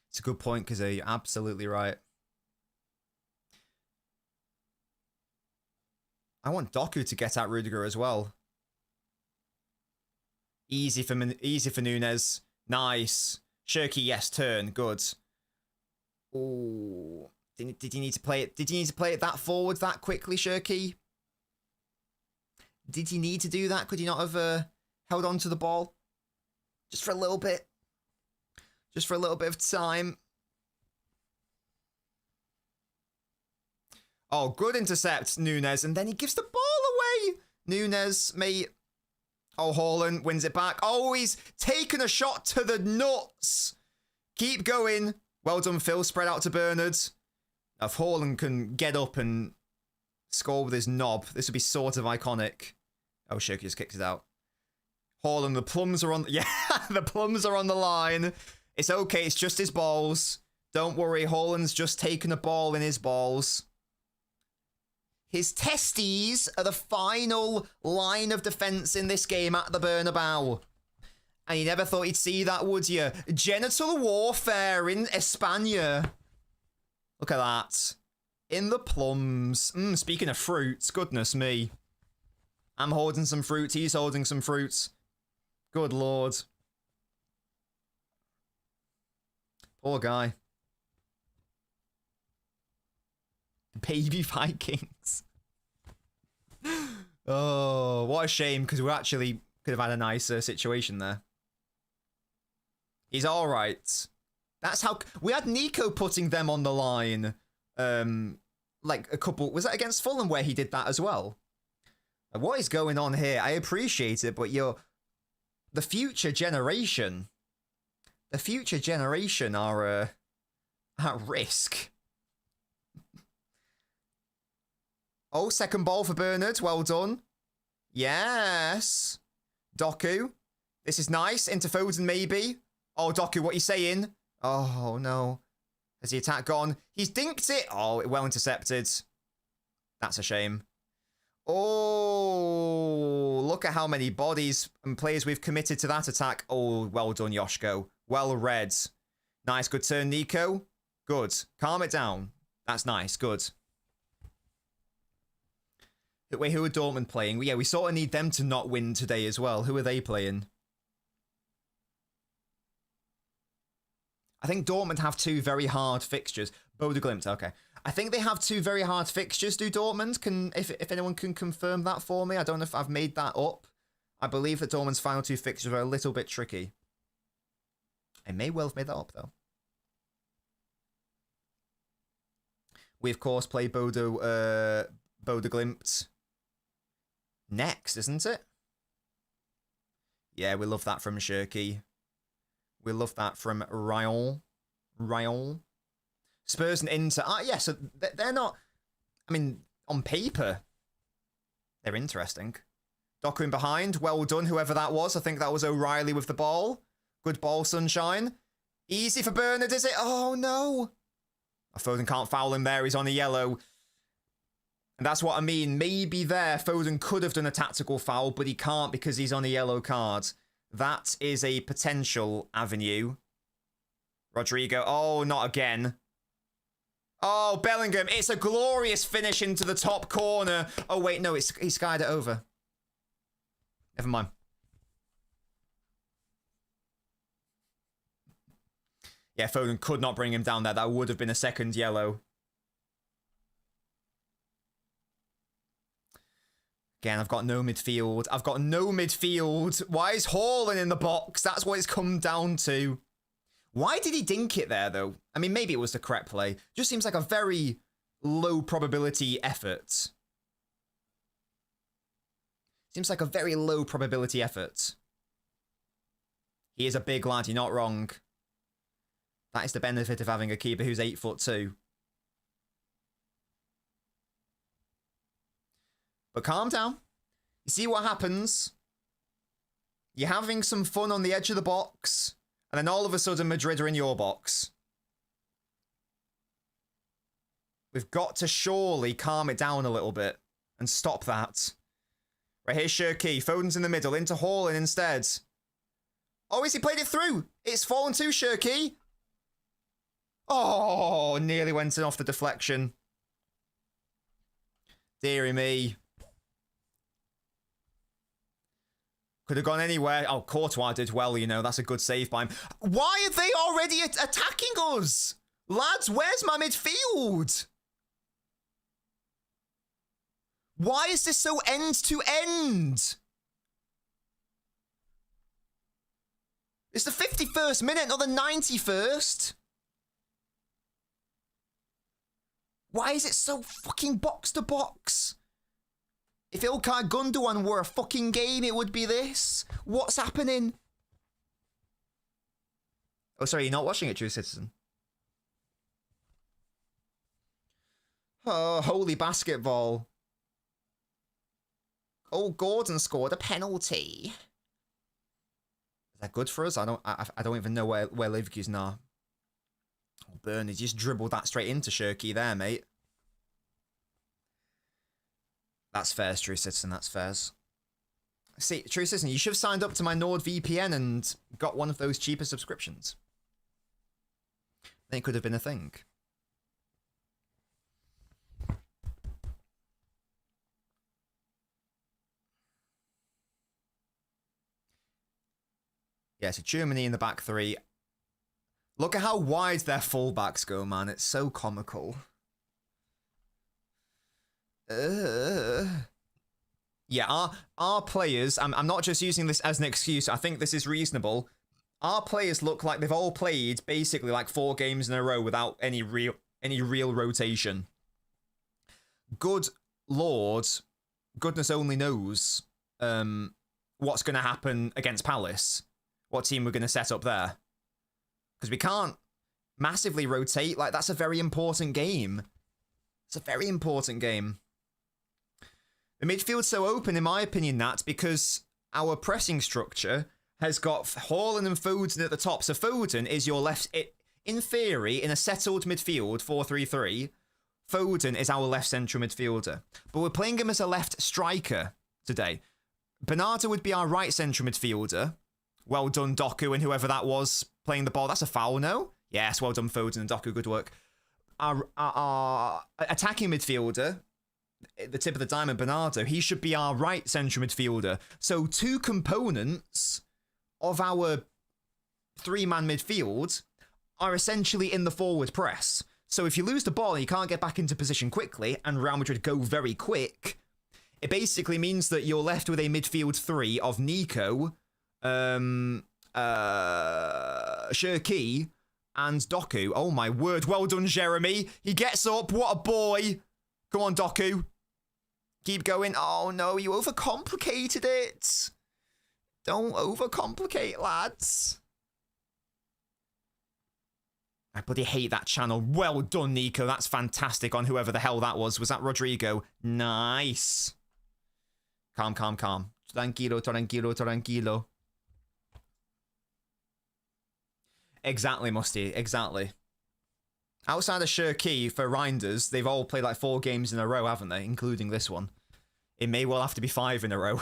it's a good point, because you're absolutely right. I want Doku to get out Rudiger as well. Easy for Nunez. Nice. Shirky, yes, turn. Good. Ooh. Did you need to play it? Did you need to play it that forward that quickly, Shirky? Did you need to do that? Could you not have held on to the ball? Just for a little bit. Just for a little bit of time. Oh, good intercept, Nunez. And then he gives the ball away. Nunez, mate. Oh, Haaland wins it back. Oh, he's taken a shot to the nuts. Keep going. Well done, Phil. Spread out to Bernard. If Haaland can get up and score with his knob, this would be sort of iconic. Oh, Shirky just kicked it out. Haaland, the plums are on... Yeah, the plums are on the line. It's okay. It's just his balls. Don't worry. Haaland's just taken a ball in his balls. His testes are the final line of defense in this game at the Bernabeu. And you never thought you'd see that, would you? Genital warfare in España. Look at that. In the plums. Speaking of fruits, goodness me. I'm holding some fruit. He's holding some fruit. Good lord. Poor guy. Baby Vikings. Oh, what a shame, because we actually could have had a nicer situation there. He's all right. That's how we had Nico putting them on the line. Like a couple, was that against Fulham where he did that as well? Like, what is going on here? I appreciate it, but the future generation are at risk. Oh, second ball for Bernard. Well done. Yes. Doku. This is nice. Into Foden, maybe. Oh, Doku, what are you saying? Oh, no. Has the attack gone? He's dinked it. Oh, well intercepted. That's a shame. Oh, look at how many bodies and players we've committed to that attack. Oh, well done, Yoshko. Well read. Nice, good turn, Nico. Good. Calm it down. That's nice. Good. Wait, who are Dortmund playing? Well, yeah, we sort of need them to not win today as well. Who are they playing? I think Dortmund have two very hard fixtures. Bodo Glimt, okay. I think they have two very hard fixtures, do Dortmund? If anyone can confirm that for me. I don't know if I've made that up. I believe that Dortmund's final two fixtures are a little bit tricky. I may well have made that up, though. We, of course, play Bodo Glimt next, isn't it? Yeah, we love that from Shirky. We love that from Ryan. Spurs and Inter. Yeah, so they're not... I mean, on paper, they're interesting. Doku in behind. Well done, whoever that was. I think that was O'Reilly with the ball. Good ball, Sunshine. Easy for Bernard, is it? Oh, no. Foden can't foul him there. He's on a yellow. And that's what I mean. Maybe there, Foden could have done a tactical foul, but he can't because he's on a yellow card. That is a potential avenue. Rodrigo. Oh, not again. Oh, Bellingham. It's a glorious finish into the top corner. Oh, wait, no, he skied it over. Never mind. Yeah, Foden could not bring him down there. That would have been a second yellow. Again, I've got no midfield. Why is Haaland in the box? That's what it's come down to. Why did he dink it there, though? I mean, maybe it was the correct play. Just seems like a very low probability effort. Seems like a very low probability effort. He is a big lad, you're not wrong. That is the benefit of having a keeper who's 8'2". But calm down. You see what happens? You're having some fun on the edge of the box, and then all of a sudden Madrid are in your box. We've got to surely calm it down a little bit and stop that. Right, here's Shirky. Foden's in the middle. Into Haaland instead. Oh, he played it through? It's fallen to Shirky. Oh, nearly went off the deflection. Deary me. Could have gone anywhere. Oh, Courtois did well, you know. That's a good save by him. Why are they already attacking us? Lads, where's my midfield? Why is this so end to end? It's the 51st minute, not the 91st. Why is it so fucking box to box? If Ilkay Gundogan were a fucking game, it would be this. What's happening? Oh, sorry, you're not watching it, True Citizen. Oh, holy basketball. Oh, Gordon scored a penalty. Is that good for us? I don't even know where Leverkusen are. Oh, Burnley just dribbled that straight into Shirky there, mate. That's fair, True Citizen. That's fair. See, True Citizen, you should have signed up to my NordVPN and got one of those cheaper subscriptions. Then it could have been a thing. Yeah, so Germany in the back three. Look at how wide their fullbacks go, man. It's so comical. Yeah, our players, I'm not just using this as an excuse. I think this is reasonable. Our players look like they've all played basically like 4 games in a row without any real rotation. Good Lord, goodness only knows what's going to happen against Palace. What team we're going to set up there. Because we can't massively rotate. Like, that's a very important game. It's a very important game. The midfield's so open, in my opinion, Nat, because our pressing structure has got Haaland and Foden at the top. So Foden is your left... in theory, in a settled midfield, 4-3-3, Foden is our left central midfielder. But we're playing him as a left striker today. Bernardo would be our right central midfielder. Well done, Doku, and whoever that was playing the ball. That's a foul, no? Yes, well done, Foden and Doku. Good work. Our attacking midfielder, the tip of the diamond, Bernardo, he should be our right central midfielder. So 2 components of our 3-man midfield are essentially in the forward press. So if you lose the ball and you can't get back into position quickly, and Real Madrid go very quick, it basically means that you're left with a midfield 3 of Nico, Cherki, and Doku. Oh my word, well done, Jeremy. He gets up, what a boy. Come on, Doku. Keep going. Oh no, you overcomplicated it. Don't overcomplicate, lads. I bloody hate that channel. Well done, Nico. That's fantastic on whoever the hell that was. Was that Rodrigo? Nice. Calm, calm, calm. Tranquilo, tranquilo, tranquilo. Exactly, Musty. Exactly. Outside of Cherki for Reinders, they've all played like 4 games in a row, haven't they? Including this one. It may well have to be 5 in a row.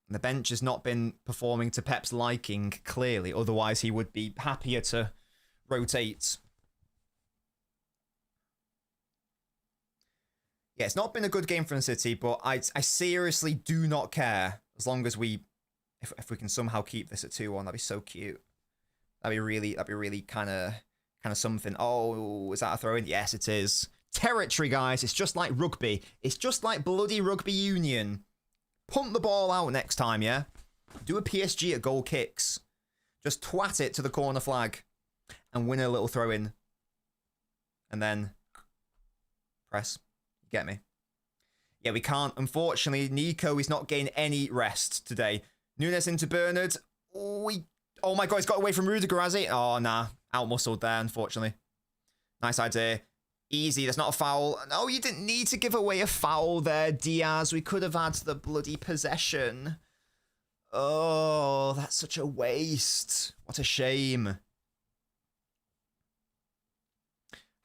The bench has not been performing to Pep's liking, clearly. Otherwise, he would be happier to rotate. Yeah, it's not been a good game from City, but I seriously do not care. As long as we... If we can somehow keep this at 2-1, that'd be so cute. That'd be really kind of something. Oh, is that a throw-in? Yes, it is. Territory, guys. It's just like rugby. It's just like bloody rugby union. Punt the ball out next time, yeah? Do a PSG at goal kicks. Just twat it to the corner flag and win a little throw-in. And then press. You get me? Yeah, we can't. Unfortunately, Nico is not getting any rest today. Nunes into Bernard. Oh my god, he's got away from Rudiger, has he? Oh, nah. Out-muscled there, unfortunately. Nice idea. Easy, that's not a foul. No, you didn't need to give away a foul there, Diaz. We could have had the bloody possession. Oh, that's such a waste. What a shame.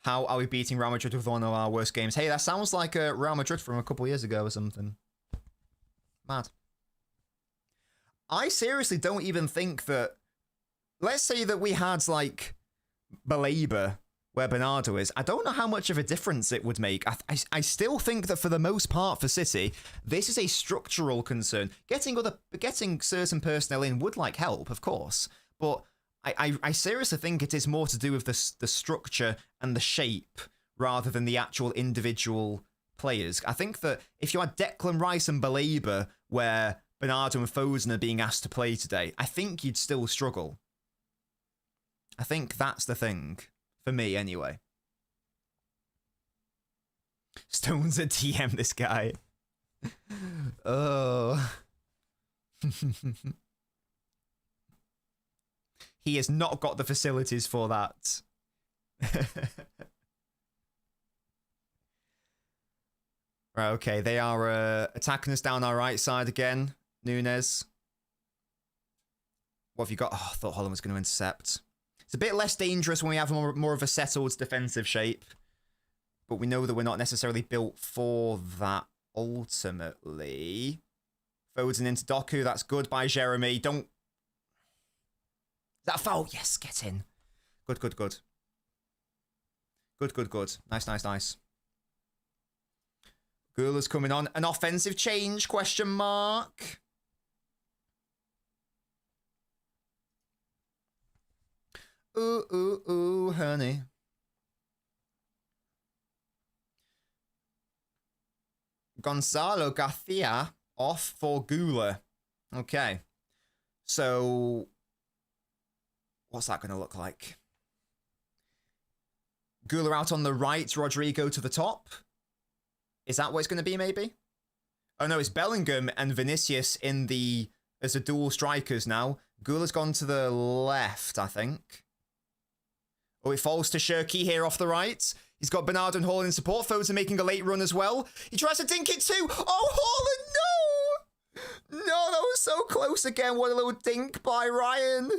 How are we beating Real Madrid with one of our worst games? Hey, that sounds like Real Madrid from a couple of years ago or something. Mad. I seriously don't even think that... Let's say that we had, like, Baleba, where Bernardo is. I don't know how much of a difference it would make. I still think that for the most part for City, this is a structural concern. Getting certain personnel in would, like, help, of course. But I seriously think it is more to do with the structure and the shape rather than the actual individual players. I think that if you had Declan Rice and Baleba, where Bernardo and Foden are being asked to play today, I think you'd still struggle. I think that's the thing. For me, anyway. Stones a DM this guy. Oh. He has not got the facilities for that. Right, okay. They are attacking us down our right side again. Nunes. What have you got? Oh, I thought Holland was going to intercept. It's a bit less dangerous when we have more of a settled defensive shape. But we know that we're not necessarily built for that ultimately. Foden into Doku. That's good by Jeremy. Don't... Is that a foul? Yes, get in. Good, good, good. Good, good, good. Nice, nice, nice. Gula's coming on. An offensive change, question mark. Ooh, ooh, ooh, honey. Gonzalo Garcia off for Gula. Okay. So, what's that going to look like? Gula out on the right, Rodrigo to the top. Is that what it's going to be, maybe? Oh, no, it's Bellingham and Vinicius in the... as the dual strikers now. Gula's gone to the left, I think. Oh, it falls to Shirky here off the right. He's got Bernardo and Haaland in support. Foden making a late run as well. He tries to dink it too. Oh, Haaland, no! No, that was so close again. What a little dink by Ryan.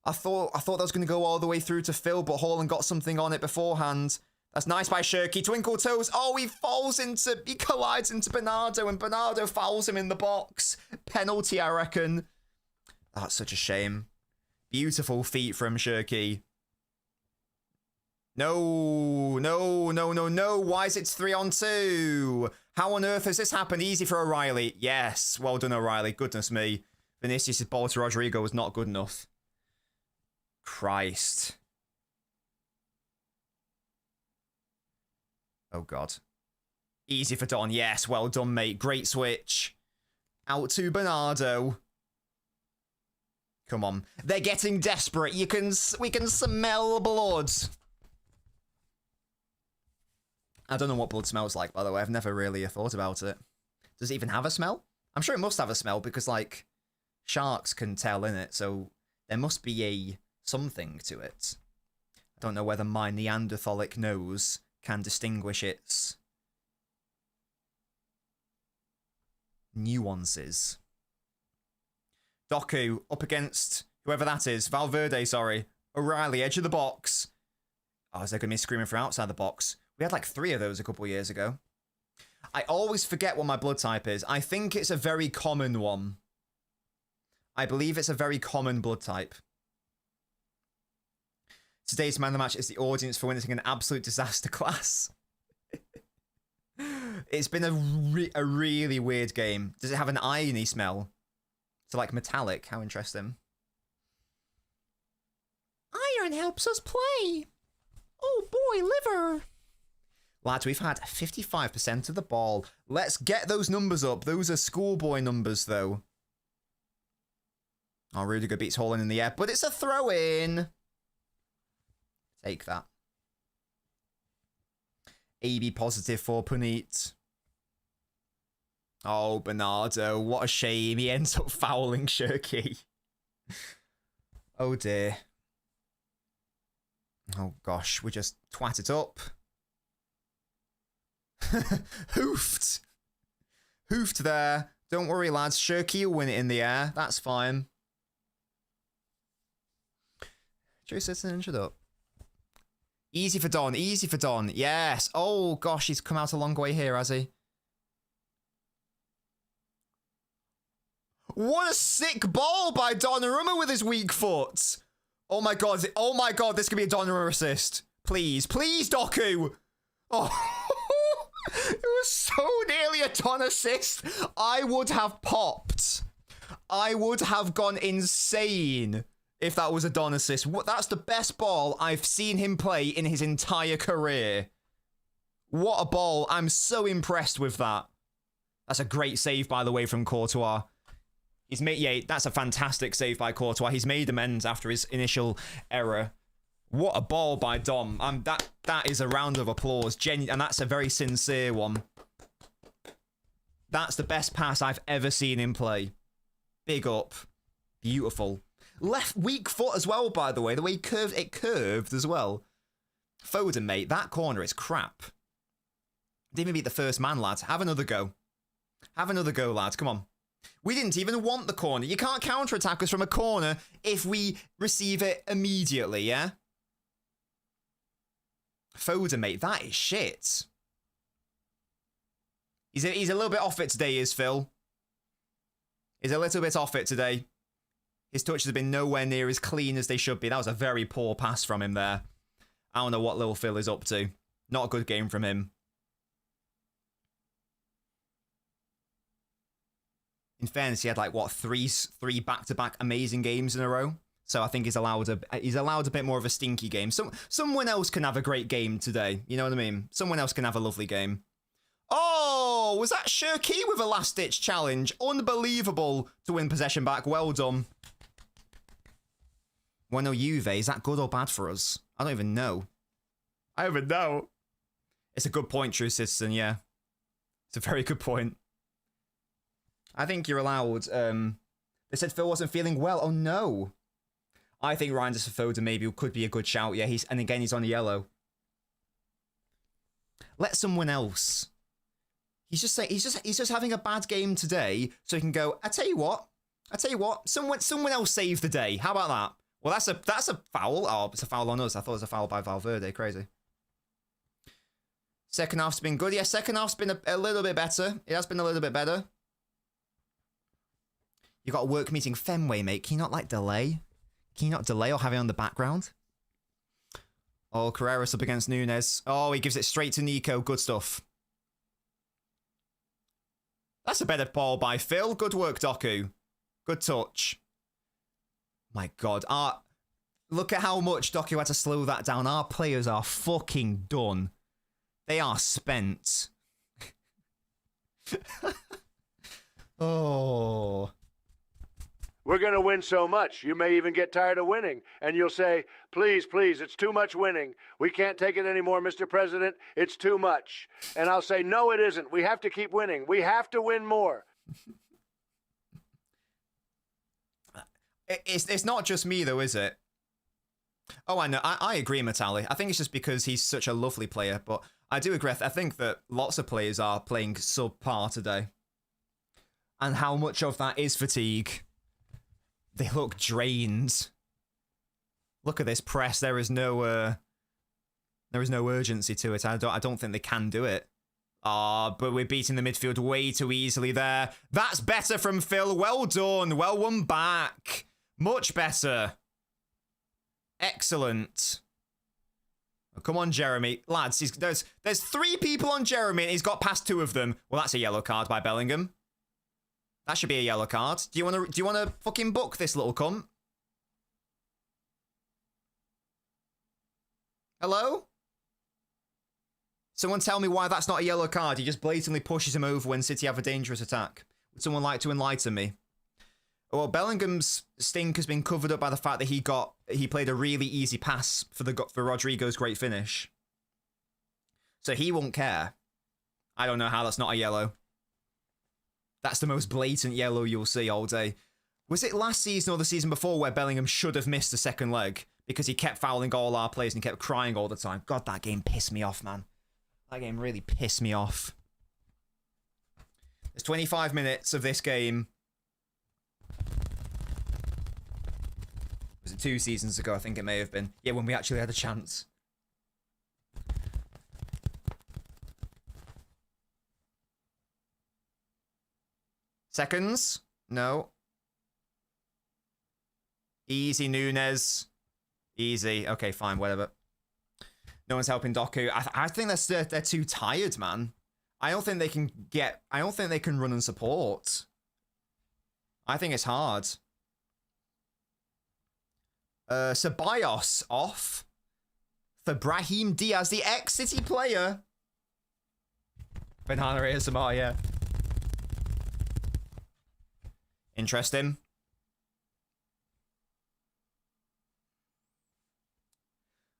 I thought that was going to go all the way through to Phil, but Haaland got something on it beforehand. That's nice by Shirky. Twinkle toes. Oh, he collides into Bernardo, and Bernardo fouls him in the box. Penalty, I reckon. That's such a shame. Beautiful feet from Shirky. No, no, no, no, no. Why is it 3-on-2? How on earth has this happened? Easy for O'Reilly. Yes, well done, O'Reilly. Goodness me. Vinicius' ball to Rodrigo was not good enough. Christ. Oh, God. Easy for Don. Yes, well done, mate. Great switch. Out to Bernardo. Come on. They're getting desperate. We can smell blood. I don't know what blood smells like, by the way. I've never really thought about it. Does it even have a smell? I'm sure it must have a smell because, like, sharks can tell in it, so there must be a something to it. I don't know whether my Neanderthalic nose can distinguish its nuances. Doku up against whoever that is. Valverde, sorry. O'Reilly, edge of the box. Oh, is there going to be screaming from outside the box? We had like 3 of those a couple of years ago. I always forget what my blood type is. I think it's a very common one. I believe it's a very common blood type. Today's man of the match is the audience for winning an absolute disaster class. It's been a really weird game. Does it have an irony smell? So like metallic. How interesting. Iron helps us play. Oh boy, liver. Lads, we've had 55% of the ball. Let's get those numbers up. Those are schoolboy numbers, though. Oh, Rudiger beats Haaland in the air, but it's a throw-in. Take that. AB positive for Puneet. Oh, Bernardo, what a shame. He ends up fouling Shirky. Oh, dear. Oh, gosh, we just twat it up. Hoofed. Hoofed there. Don't worry, lads. Shirky will win it in the air. That's fine. Joe sits and injured up. Easy for Don. Easy for Don. Yes. Oh, gosh. He's come out a long way here, has he? What a sick ball by Donnarumma with his weak foot. Oh, my God. Oh, my God. This could be a Donnarumma assist. Please. Please, Doku. Oh. It was so nearly a Don assist. I would have popped. I would have gone insane if that was a Don assist. That's the best ball I've seen him play in his entire career. What a ball. I'm so impressed with that. That's a great save, by the way, from Courtois. He's made, yeah, that's a fantastic save by Courtois. He's made amends after his initial error. What a ball by Dom. That is a round of applause. And that's a very sincere one. That's the best pass I've ever seen him play. Big up. Beautiful. Left weak foot as well, by the way. The way it curved as well. Foden, mate. That corner is crap. Didn't even beat the first man, lads. Have another go. Have another go, lads. Come on. We didn't even want the corner. You can't counter-attack us from a corner if we receive it immediately, yeah? Foden, mate, that is shit. He's a little bit off it today, is Phil. He's a little bit off it today. His touches have been nowhere near as clean as they should be. That was a very poor pass from him there. I don't know what little Phil is up to. Not a good game from him. In fairness, he had like, what, three back-to-back amazing games in a row? So I think he's allowed a bit more of a stinky game. Someone else can have a great game today. You know what I mean? Someone else can have a lovely game. Oh, was that Shirky with a last-ditch challenge? Unbelievable to win possession back. Well done. Bueno Juve, is that good or bad for us? I don't even know. I don't even know. It's a good point, True Citizen, yeah. It's a very good point. I think you're allowed. They said Phil wasn't feeling well. Oh, no. I think Ryan Foden maybe could be a good shout. Yeah, and again, he's on yellow. Let someone else. He's just having a bad game today, so he can go, I tell you what, someone else saved the day. How about that? Well, that's a foul. Oh, it's a foul on us. I thought it was a foul by Valverde. Crazy. Second half's been good. Yeah, second half's been a little bit better. It has been a little bit better. You got a work meeting Fenway, mate. Can you not, like, delay? Can you not delay or have it on the background? Oh, Carreras up against Nunes. Oh, he gives it straight to Nico. Good stuff. That's a better ball by Phil. Good work, Doku. Good touch. My God. Look at how much Doku had to slow that down. Our players are fucking done. They are spent. Oh. We're going to win so much, you may even get tired of winning. And you'll say, please, please, it's too much winning. We can't take it anymore, Mr. President. It's too much. And I'll say, no, it isn't. We have to keep winning. We have to win more. It's not just me, though, is it? Oh, I know. I agree, Matali. I think it's just because he's such a lovely player. But I do agree. I think that lots of players are playing subpar today. And how much of that is fatigue? They look drained. Look at this press. There is no urgency to it. I don't think they can do it. But we're beating the midfield way too easily there. That's better from Phil. Well done. Well won back. Much better. Excellent. Oh, come on, Jeremy. Lads, there's 3 people on Jeremy and he's got past 2 of them. Well, that's a yellow card by Bellingham. That should be a yellow card. Do you want to fucking book this little cunt? Hello? Someone tell me why that's not a yellow card. He just blatantly pushes him over when City have a dangerous attack. Would someone like to enlighten me? Well, Bellingham's stink has been covered up by the fact that he played a really easy pass for Rodrigo's great finish. So he won't care. I don't know how that's not a yellow. That's the most blatant yellow you'll see all day. Was it last season or the season before where Bellingham should have missed the second leg because he kept fouling all our players and kept crying all the time? God, that game pissed me off, man. That game really pissed me off. There's 25 minutes of this game. Was it 2 seasons ago? I think it may have been. Yeah, when we actually had a chance. Seconds? No. Easy, Nunes. Easy. Okay, fine, whatever. No one's helping Doku. I think they're too tired, man. I don't think they can run and support. I think it's hard. Ceballos off for Brahim Diaz, the ex-City player. Banana ASMR, yeah. Interesting.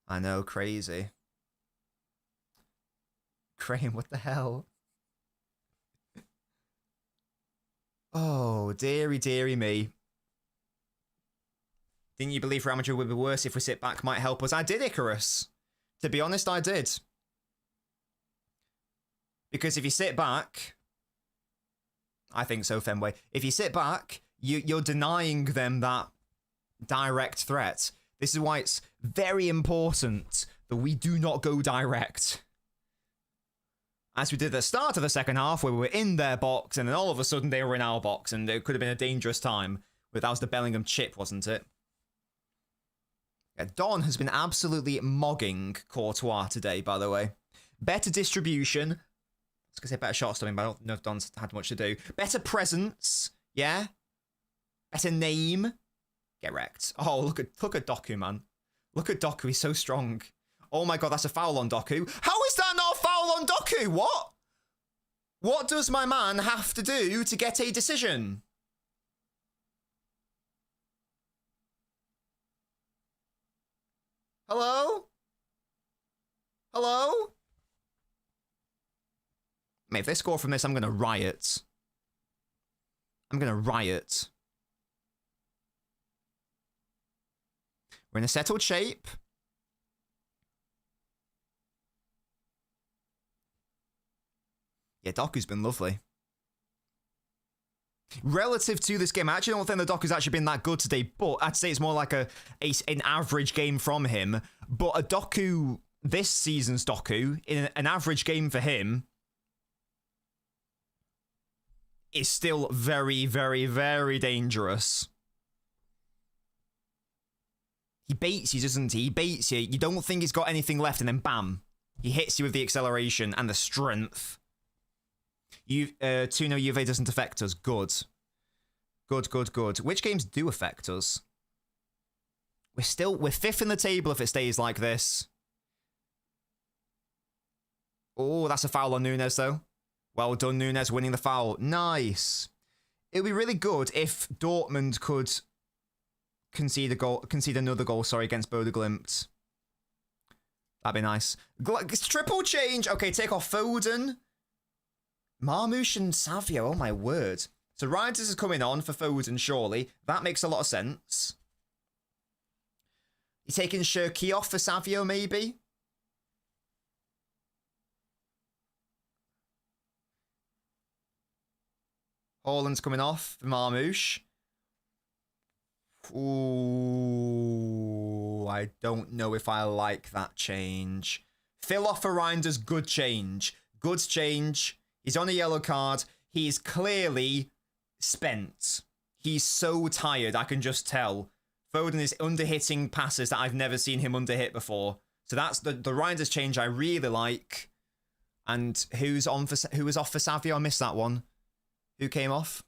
I know, crazy. Crane, what the hell? Oh, dearie, dearie me. Didn't you believe Real Madrid would be worse if we sit back might help us? I did, Icarus. To be honest, I did. Because if you sit back... I think so, Fenway. If you sit back, you're denying them that direct threat. This is why it's very important that we do not go direct. As we did at the start of the second half, where we were in their box, and then all of a sudden they were in our box, and it could have been a dangerous time. But that was the Bellingham chip, wasn't it? Yeah, Don has been absolutely mogging Courtois today, by the way. Better distribution. I was going to say better shot stopping, but I don't know if Don's had much to do. Better presence, yeah? Better name. Get wrecked. Oh, look at Doku, man. Look at Doku, he's so strong. Oh my god, that's a foul on Doku. How is that not a foul on Doku? What? What does my man have to do to get a decision? Hello? Hello? Mate, if they score from this, I'm gonna riot. I'm gonna riot. We're in a settled shape. Yeah, Doku's been lovely. Relative to this game, I actually don't think the Doku's actually been that good today, but I'd say it's more like an average game from him. But a Doku, this season's Doku, in an average game for him, is still very, very, very dangerous. He baits you, doesn't he? He baits you. You don't think he's got anything left, and then bam. He hits you with the acceleration and the strength. 2-0 Juve doesn't affect us. Good. Good, good, good. Which games do affect us? We're fifth in the table if it stays like this. Oh, that's a foul on Nunes, though. Well done, Nunes, winning the foul. Nice. It would be really good if Dortmund could concede another goal, against Bodo Glimt. That'd be nice. Triple change. Okay, take off Foden. Marmoush and Savio, oh my word. So Reinders is coming on for Foden, surely. That makes a lot of sense. You taking Cherki off for Savio, maybe? Haaland's coming off for Marmoush. Ooh, I don't know if I like that change. Phil off for Reinders, good change. Good change. He's on a yellow card. He's clearly spent. He's so tired, I can just tell. Foden is under-hitting passes that I've never seen him under-hit before. So that's the Reinders change I really like. And who was off for Savio? I missed that one. Who came off?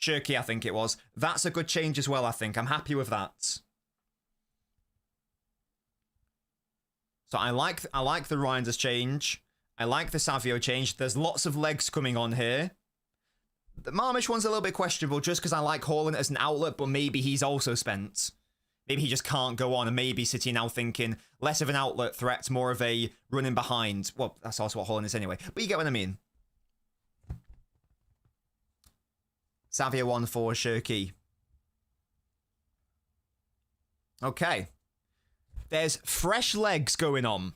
Cherki, I think it was. That's a good change as well, I think. I'm happy with that. So I like the Reinders change. I like the Savio change. There's lots of legs coming on here. The Marmoush one's a little bit questionable just because I like Haaland as an outlet, but maybe he's also spent. Maybe he just can't go on, and maybe City now thinking less of an outlet threat, more of a running behind. Well, that's also what Haaland is anyway. But you get what I mean. Savio one for Cherki. Okay. There's fresh legs going on.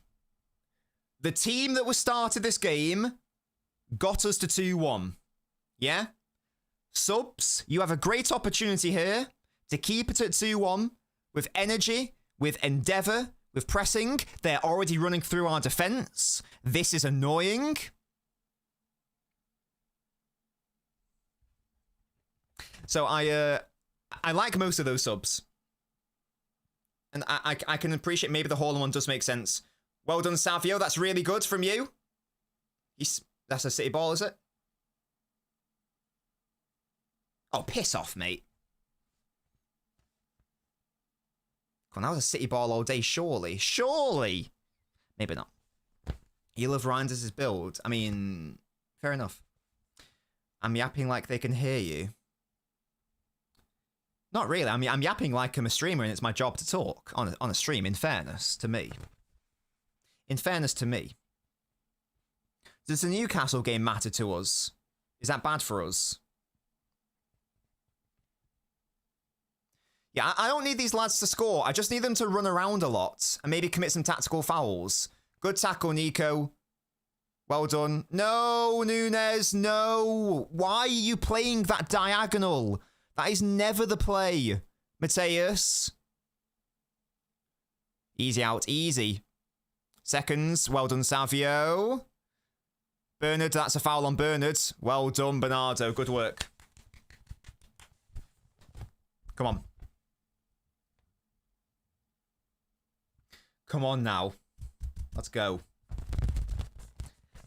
The team that was started this game got us to 2-1. Yeah? Subs, you have a great opportunity here to keep it at 2-1 with energy, with endeavour, with pressing. They're already running through our defence. This is annoying. So I like most of those subs. And I can appreciate maybe the Haaland one does make sense. Well done, Savio. That's really good from you. That's a City ball, is it? Oh, piss off, mate. Come on, that was a City ball all day, surely. Surely! Maybe not. You love Reinders' build. I mean, fair enough. I'm yapping like they can hear you. Not really. I mean, I'm yapping like I'm a streamer and it's my job to talk on a stream, in fairness to me. In fairness to me. Does the Newcastle game matter to us? Is that bad for us? Yeah, I don't need these lads to score. I just need them to run around a lot and maybe commit some tactical fouls. Good tackle, Nico. Well done. No, Nunes, no. Why are you playing that diagonal? That is never the play. Mateus. Easy out, easy. Seconds. Well done, Savio. Bernard, that's a foul on Bernard. Well done, Bernardo. Good work. Come on. Come on now. Let's go.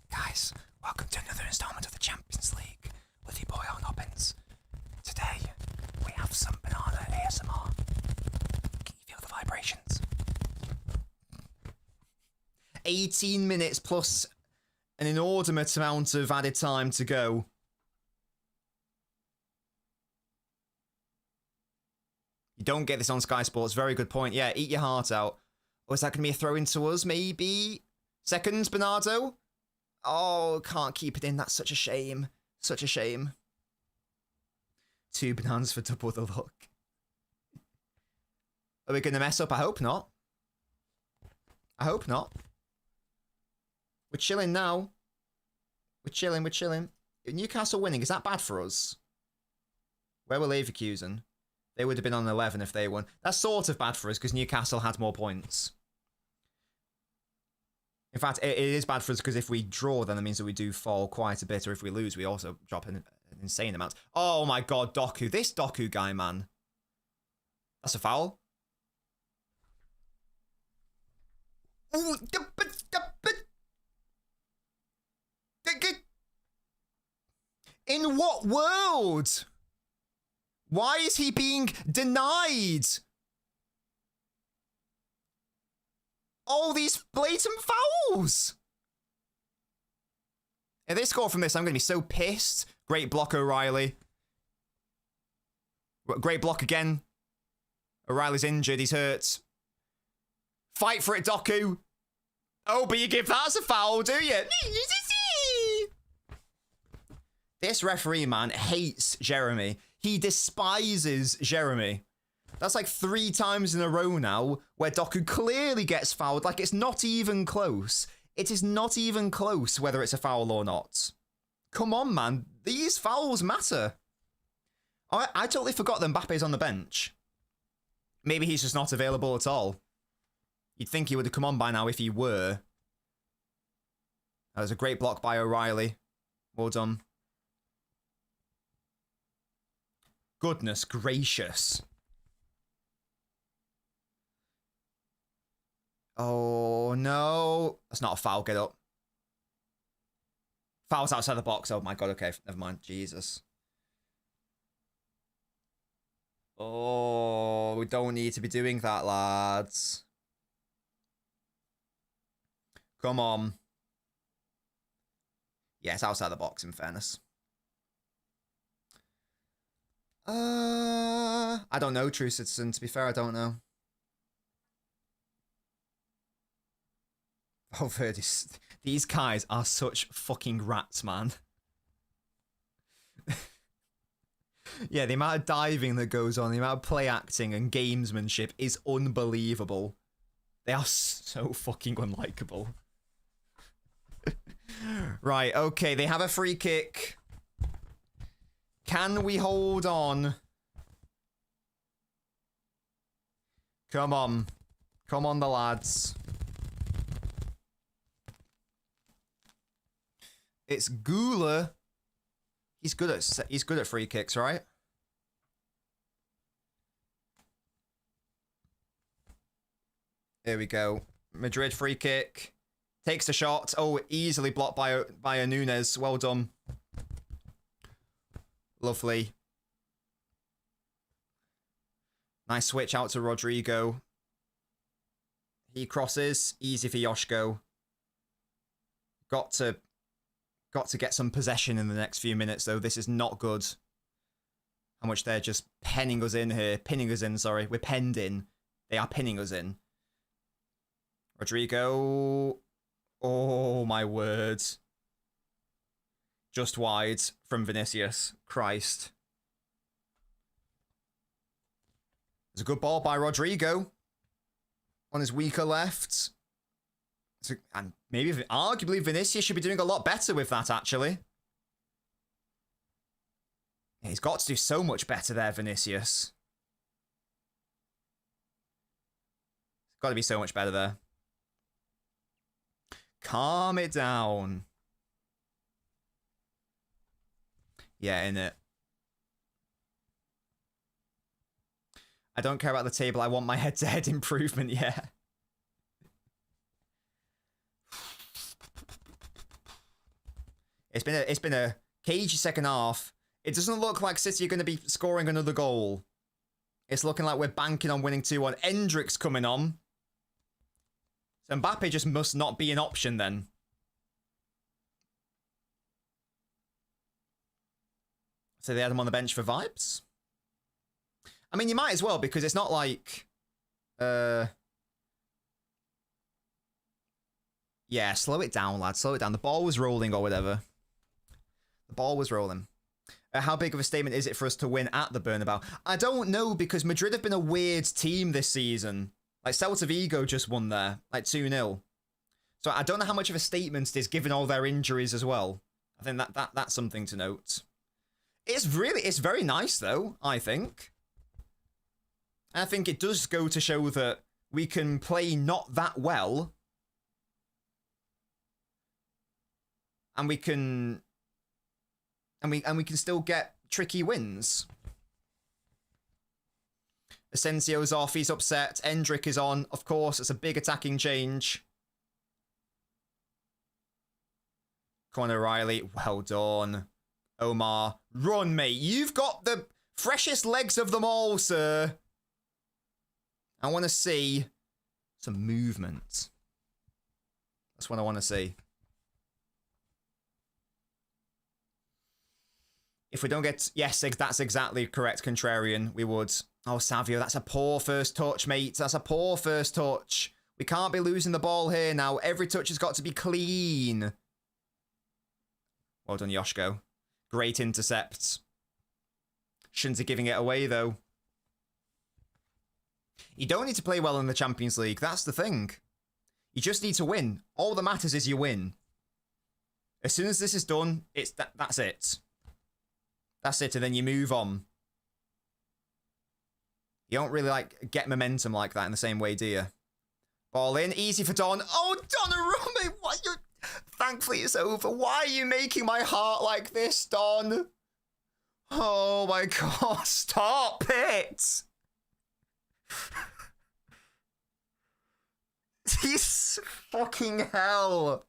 Guys, welcome to another installment of the Champions League with your boy LNobbins. Today, we have some banana ASMR. 18 minutes plus an inordinate amount of added time to go. You don't get this on Sky Sports. Very good point. Yeah, eat your heart out. Or is that going to be a throw into us, maybe? Seconds, Bernardo? Oh, can't keep it in. That's such a shame. Such a shame. 2 bananas for double the luck. Are we going to mess up? I hope not. I hope not. We're chilling now. We're chilling, we're chilling. Newcastle winning, is that bad for us? Where were Leverkusen? They would have been on 11 if they won. That's sort of bad for us because Newcastle had more points. In fact, it is bad for us because if we draw, then that means that we do fall quite a bit. Or if we lose, we also drop an insane amount. Oh my god, Doku. This Doku guy, man. That's a foul. Ooh, in what world? Why is he being denied all these blatant fouls? If they score from this, I'm going to be so pissed. Great block, O'Reilly. Great block again. O'Reilly's injured. He's hurt. Fight for it, Doku. Oh, but you give that as a foul, do you? This referee, man, hates Jeremy. He despises Jeremy. That's like 3 times in a row now where Doku clearly gets fouled. Like, it's not even close. It is not even close whether it's a foul or not. Come on, man. These fouls matter. I totally forgot that Mbappe's on the bench. Maybe he's just not available at all. You'd think he would have come on by now if he were. That was a great block by O'Reilly. Well done. Goodness gracious. Oh, no. That's not a foul. Get up. Foul's outside the box. Oh, my God. Okay, never mind. Jesus. Oh, we don't need to be doing that, lads. Come on. Yeah, it's outside the box, in fairness. I don't know, True Citizen. To be fair, I don't know. Oh, Verdis. These guys are such fucking rats, man. Yeah, the amount of diving that goes on, the amount of play acting and gamesmanship is unbelievable. They are so fucking unlikable. Right, okay, they have a free kick. Can we hold on? Come on. Come on, the lads. It's Gula. He's good at free kicks, right? Here we go. Madrid free kick. Takes the shot. Oh, easily blocked by a Nunes. Well done. Lovely. Nice switch out to Rodrigo. He crosses. Easy for Yoshko. Got to get some possession in the next few minutes, though. This is not good. How much they're just penning us in here. Pinning us in, sorry. We're penned in. They are pinning us in. Rodrigo. Oh, my word. Just wide from Vinicius. Christ. It's a good ball by Rodrigo. On his weaker left. And maybe, arguably, Vinicius should be doing a lot better with that, actually. Yeah, he's got to do so much better there, Vinicius. He's got to be so much better there. Calm it down. Yeah, innit. I don't care about the table. I want my head-to-head improvement, yeah. It's been a cagey second half. It doesn't look like City are going to be scoring another goal. It's looking like we're banking on winning 2-1. Endrick's coming on. So Mbappe just must not be an option then. So they had him on the bench for vibes? I mean, you might as well, because it's not like... Yeah, slow it down, lad. Slow it down. The ball was rolling or whatever. The ball was rolling. How big of a statement is it for us to win at the Bernabeu? I don't know, because Madrid have been a weird team this season. Like, Celta Vigo just won there, like 2-0. So I don't know how much of a statement it is, given all their injuries as well. I think that's something to note. It's very nice, though, I think. I think it does go to show that we can play not that well. And we can... And we can still get tricky wins. Asensio's off, he's upset. Endrick is on. Of course, it's a big attacking change. Conor Riley, well done. Omar, run, mate. You've got the freshest legs of them all, sir. I want to see some movement. That's what I want to see. If we don't get... Yes, that's exactly correct, Contrarian. We would. Oh, Savio, that's a poor first touch, mate. That's a poor first touch. We can't be losing the ball here now. Every touch has got to be clean. Well done, Yoshko. Great intercepts. Shouldn't have giving it away, though. You don't need to play well in the Champions League. That's the thing. You just need to win. All that matters is you win. As soon as this is done, that's it. That's it, and then you move on. You don't really, like, get momentum like that in the same way, do you? Ball in, easy for Don. Oh, Donnarumma, what you... Thankfully it's over. Why are you making my heart like this, Don? Oh my god, stop it! He's fucking hell.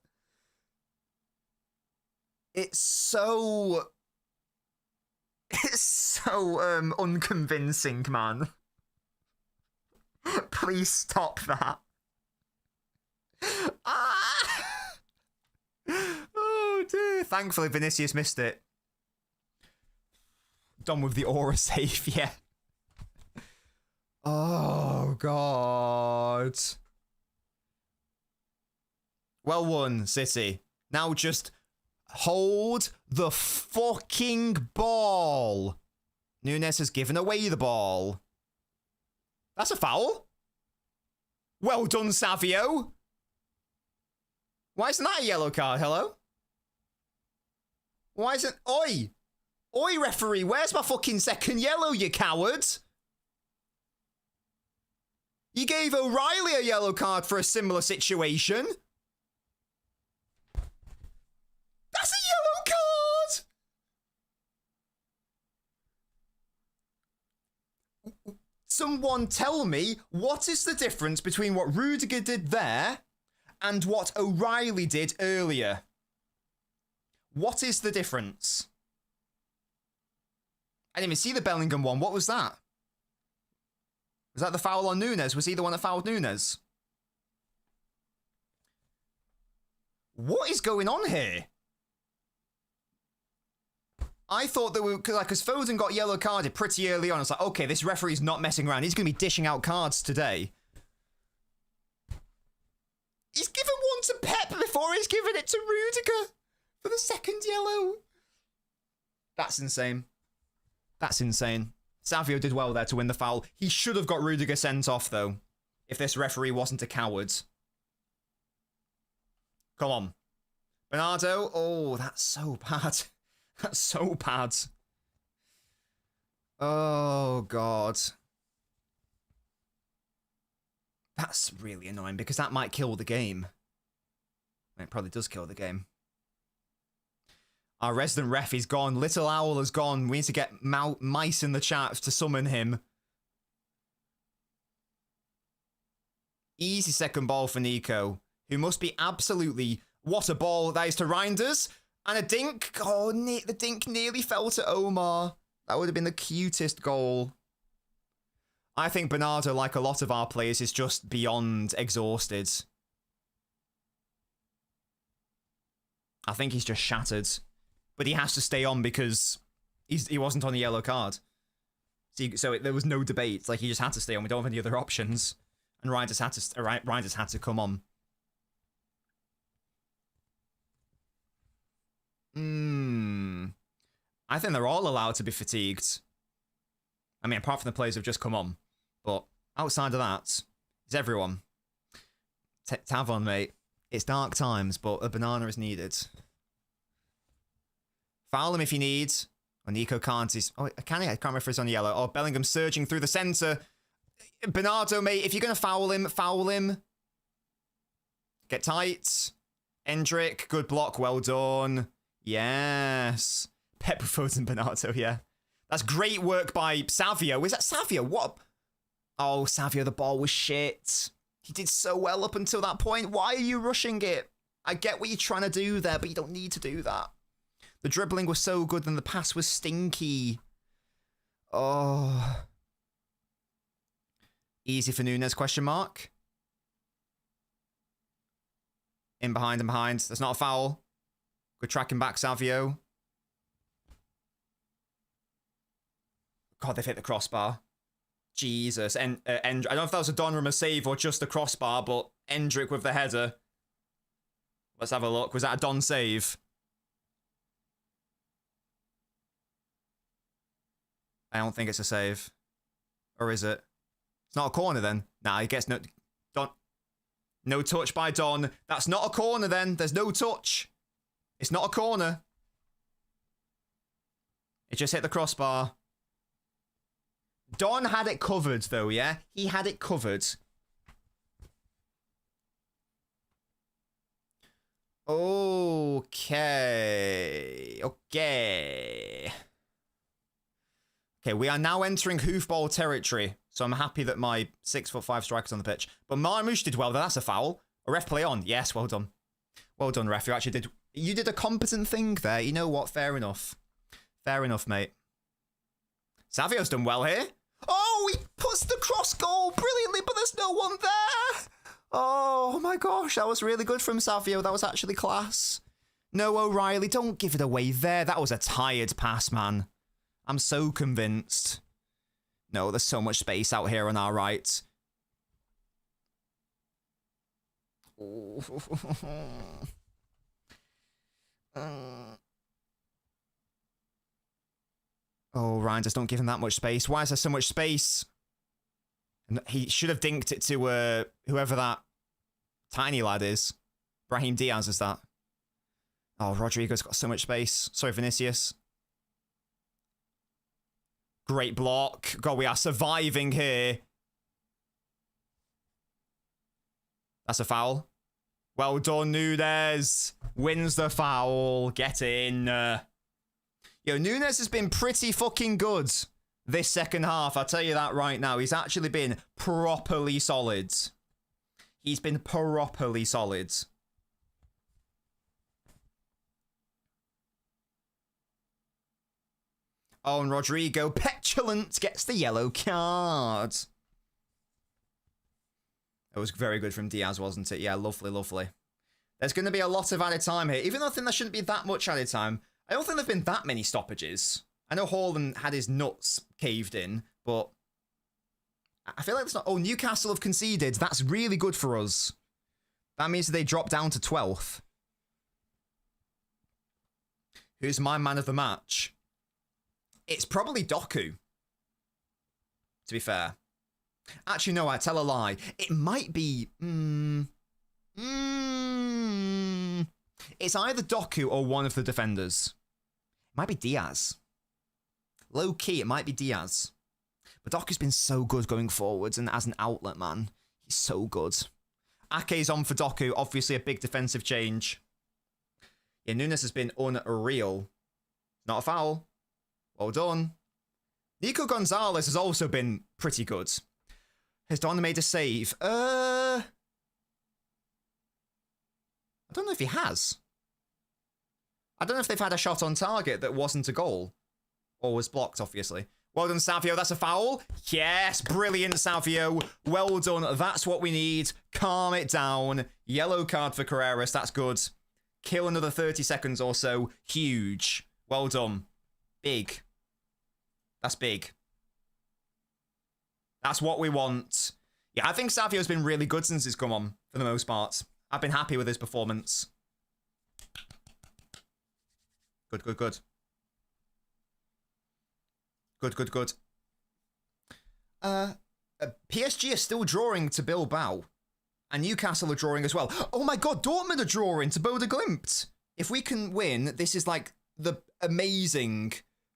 It's so unconvincing, man. Please stop that. Oh dear. Thankfully Vinicius missed it. Done with the aura save, yeah. Oh god. Well won, City. Now just hold the fucking ball. Nunes has given away the ball. That's a foul. Well done, Savio. Why isn't that a yellow card? Hello? Why isn't... Oi! Oi, referee, where's my fucking second yellow, you coward? You gave O'Reilly a yellow card for a similar situation. That's a yellow card! Someone tell me, what is the difference between what Rudiger did there and what O'Reilly did earlier? What is the difference? I didn't even see the Bellingham one. What was that? Was that the foul on Nunes? Was he the one that fouled Nunes? What is going on here? I thought that because Foden got yellow carded pretty early on. It's like, okay, this referee's not messing around. He's going to be dishing out cards today. He's given one to Pep before he's given it to Rudiger for the second yellow. That's insane. That's insane. Savio did well there to win the foul. He should have got Rudiger sent off, though, if this referee wasn't a coward. Come on. Bernardo. Oh, that's so bad. That's so bad. Oh, God. That's really annoying, because that might kill the game. It probably does kill the game. Our resident ref is gone. Little Owl has gone. We need to get mice in the chat to summon him. Easy second ball for Nico, who must be absolutely... What a ball that is to Reinders. And a dink. Oh, the dink nearly fell to Omar. That would have been the cutest goal. I think Bernardo, like a lot of our players, is just beyond exhausted. I think he's just shattered. But he has to stay on because he wasn't on a yellow card. So there was no debate. Like, he just had to stay on. We don't have any other options. And Reinders had to come on. I think they're all allowed to be fatigued. I mean, apart from the players who've just come on. But outside of that, it's everyone. Tavon, mate. It's dark times, but a banana is needed. Foul him if you need. Oh, Nico can't. Oh, can he? I can't remember if he's on yellow. Oh, Bellingham surging through the centre. Bernardo, mate, if you're going to foul him, foul him. Get tight. Endrick, good block. Well done. Yes. Pep Foden Bernardo, yeah. That's great work by Savio. Is that Savio? What? Oh, Savio, the ball was shit. He did so well up until that point. Why are you rushing it? I get what you're trying to do there, but you don't need to do that. The dribbling was so good and the pass was stinky. Oh. Easy for Nunes, question mark. In behind and behind. That's not a foul. Good tracking back, Savio. God, they've hit the crossbar. Jesus. And I don't know if that was a Donnarumma save or just the crossbar, but Endrick with the header. Let's have a look. Was that a Don save? I don't think it's a save. Or is it? It's not a corner then. Nah, he gets no... Don. No touch by Don. That's not a corner then. There's no touch. It's not a corner. It just hit the crossbar. Don had it covered, though, yeah? He had it covered. Okay. Okay, we are now entering hoofball territory, so I'm happy that my 6'5" striker's on the pitch. But Marmouche did well, though. That's a foul. A ref play on. Yes, well done. Well done, ref. You did a competent thing there. You know what? Fair enough. Fair enough, mate. Savio's done well here. Oh, he puts the cross goal brilliantly, but there's no one there. Oh, my gosh. That was really good from Savio. That was actually class. No, O'Reilly, don't give it away there. That was a tired pass, man. I'm so convinced. No, there's so much space out here on our right. Oh, Ryan, just don't give him that much space. Why is there so much space? And he should have dinked it to whoever that tiny lad is. Brahim Diaz is that. Oh, Rodrigo's got so much space. Sorry, Vinicius. Great block. God, we are surviving here. That's a foul. Well done, Nunes. Wins the foul. Get in. Yo, Nunes has been pretty fucking good this second half. I'll tell you that right now. He's actually been properly solid. He's been properly solid. Oh, and Rodrigo, petulant, gets the yellow card. It was very good from Diaz, wasn't it? Yeah, lovely, lovely. There's going to be a lot of added time here. Even though I think there shouldn't be that much added time, I don't think there have been that many stoppages. I know Haaland had his nuts caved in, but I feel like it's not... Oh, Newcastle have conceded. That's really good for us. That means they drop down to 12th. Who's my man of the match? It's probably Doku, to be fair. Actually, no, I tell a lie. It might be... It's either Doku or one of the defenders. It might be Diaz. Low key, it might be Diaz. But Doku's been so good going forwards and as an outlet man. He's so good. Ake's on for Doku. Obviously a big defensive change. Yeah, Nunes has been unreal. Not a foul. Well done. Nico Gonzalez has also been pretty good. Has Don made a save? I don't know if he has. I don't know if they've had a shot on target that wasn't a goal. Or was blocked, obviously. Well done, Savio. That's a foul. Yes, brilliant, Savio. Well done. That's what we need. Calm it down. Yellow card for Carreras. That's good. Kill another 30 seconds or so. Huge. Well done. Big. That's big. That's what we want. Yeah, I think Savio's been really good since he's come on, for the most part. I've been happy with his performance. Good, good, good. Good, good, good. PSG are still drawing to Bilbao. And Newcastle are drawing as well. Oh my god, Dortmund are drawing to Bodo Glimt. If we can win, this is like the amazing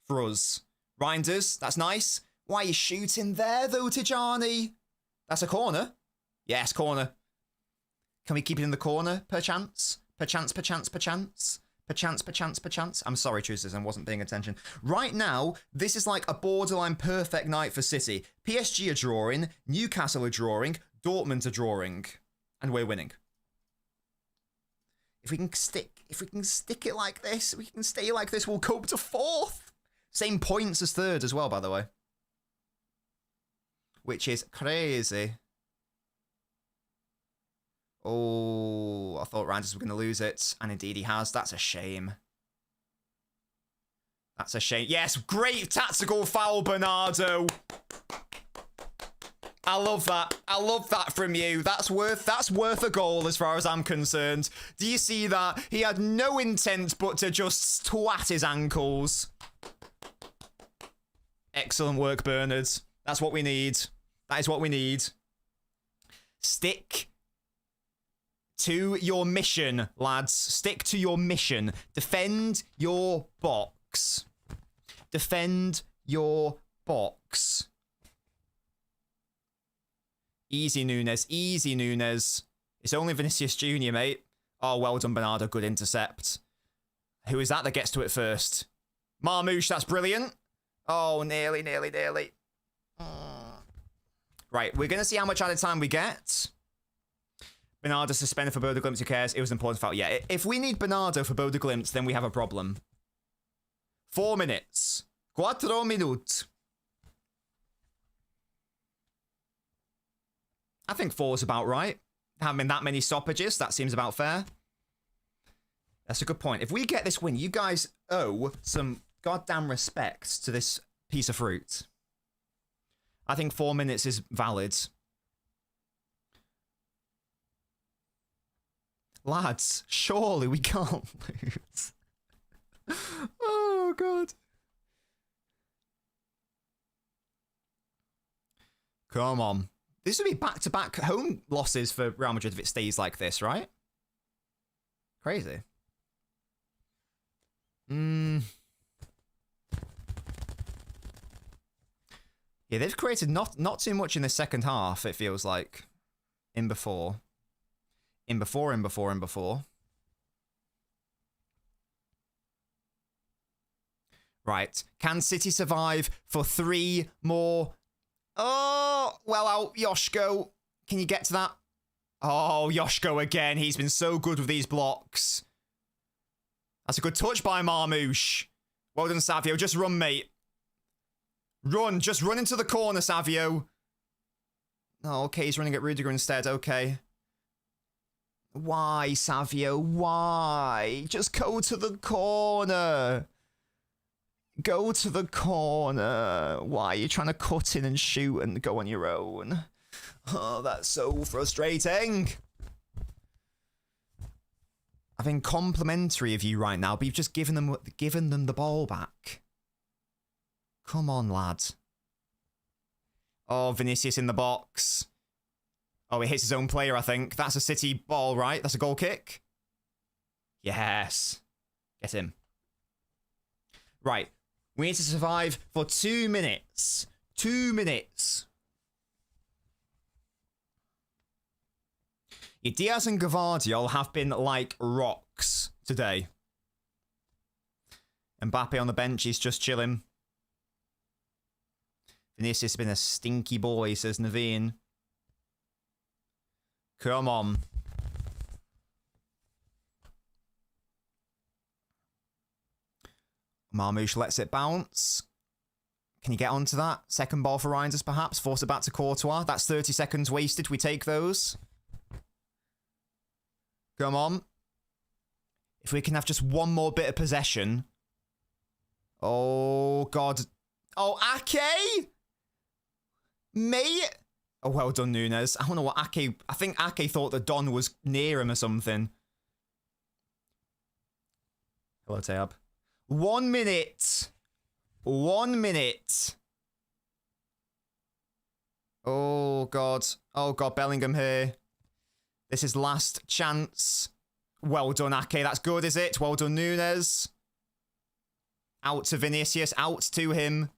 for us. Reinders, that's nice. Why are you shooting there though, Tijani? That's a corner. Yes, corner. Can we keep it in the corner, perchance? Perchance, perchance, perchance. Perchance, perchance, perchance. I'm sorry, choosers, I wasn't paying attention. Right now, this is like a borderline perfect night for City. PSG are drawing, Newcastle are drawing, Dortmund are drawing, and we're winning. If we can stick it like this, we can stay like this, we'll go up to 4th. Same points as 3rd as well, by the way. Which is crazy. Oh, I thought Randers were going to lose it, and indeed he has. That's a shame. That's a shame. Yes, great tactical foul, Bernardo. I love that. I love that from you. That's worth a goal as far as I'm concerned. Do you see that? He had no intent but to just twat his ankles. Excellent work, Bernard. That's what we need. That is what we need. Stick to your mission, lads. Stick to your mission. Defend your box. Defend your box. Easy, Nunes. Easy, Nunes. It's only Vinicius Jr., mate. Oh, well done, Bernardo. Good intercept. Who is that gets to it first? Marmouche, that's brilliant. Oh, nearly, nearly, nearly. Right, we're going to see how much added time we get. Bernardo suspended for Bodo Glimt, who cares? It was an important foul. Yeah, if we need Bernardo for Bodo Glimt, then we have a problem. 4 minutes. 4 minuti. I think 4 is about right. Haven't been that many stoppages. That seems about fair. That's a good point. If we get this win, you guys owe some goddamn respect to this piece of fruit. I think 4 minutes is valid. Lads, surely we can't lose. Oh, God. Come on. This would be back-to-back home losses for Real Madrid if it stays like this, right? Crazy. Yeah, they've created not too much in the second half, it feels like. In before. Right. Can City survive for 3 more? Oh, well out, Yoshko. Can you get to that? Oh, Yoshko again. He's been so good with these blocks. That's a good touch by Marmouche. Well done, Savio. Just run, mate. Run. Just run into the corner, Savio. Oh, okay. He's running at Rudiger instead. Okay. Why, Savio? Why? Just go to the corner. Go to the corner. Why are you trying to cut in and shoot and go on your own? Oh, that's so frustrating. I've been complimentary of you right now, but you've just given them the ball back. Come on, lad. Oh, Vinicius in the box. Oh, he hits his own player, I think. That's a City ball, right? That's a goal kick. Yes. Get him. Right. We need to survive for 2 minutes. 2 minutes. Yeah, Diaz and Gvardiol have been like rocks today. Mbappe on the bench, he's just chilling. Vinicius has been a stinky boy, says Naveen. Come on. Marmouche lets it bounce. Can you get onto that? Second ball for Reinders, perhaps. Force it back to Courtois. That's 30 seconds wasted. We take those. Come on. If we can have just one more bit of possession. Oh, God. Oh, Ake? Mate? Oh, well done, Nunes. I don't know what Ake... I think Ake thought that Don was near him or something. Hello, Tab. 1 minute. 1 minute. Oh, God. Oh, God, Bellingham here. This is last chance. Well done, Ake. That's good, is it? Well done, Nunes. Out to Vinicius. Out to him.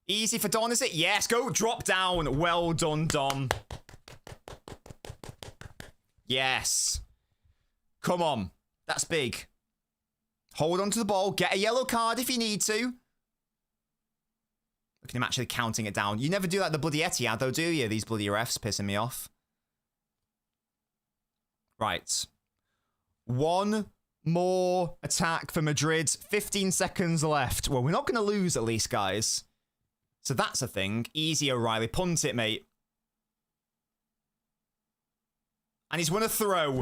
Easy for Don, is it? Yes, go. Drop down. Well done, Dom. Yes. Come on. That's big. Hold on to the ball. Get a yellow card if you need to. Look at him actually counting it down. You never do that the bloody Etihad, though, do you? These bloody refs pissing me off. Right. One more attack for Madrid. 15 seconds left. Well, we're not going to lose at least, guys. So that's a thing. Easy, O'Reilly. Punt it, mate. And he's won a throw.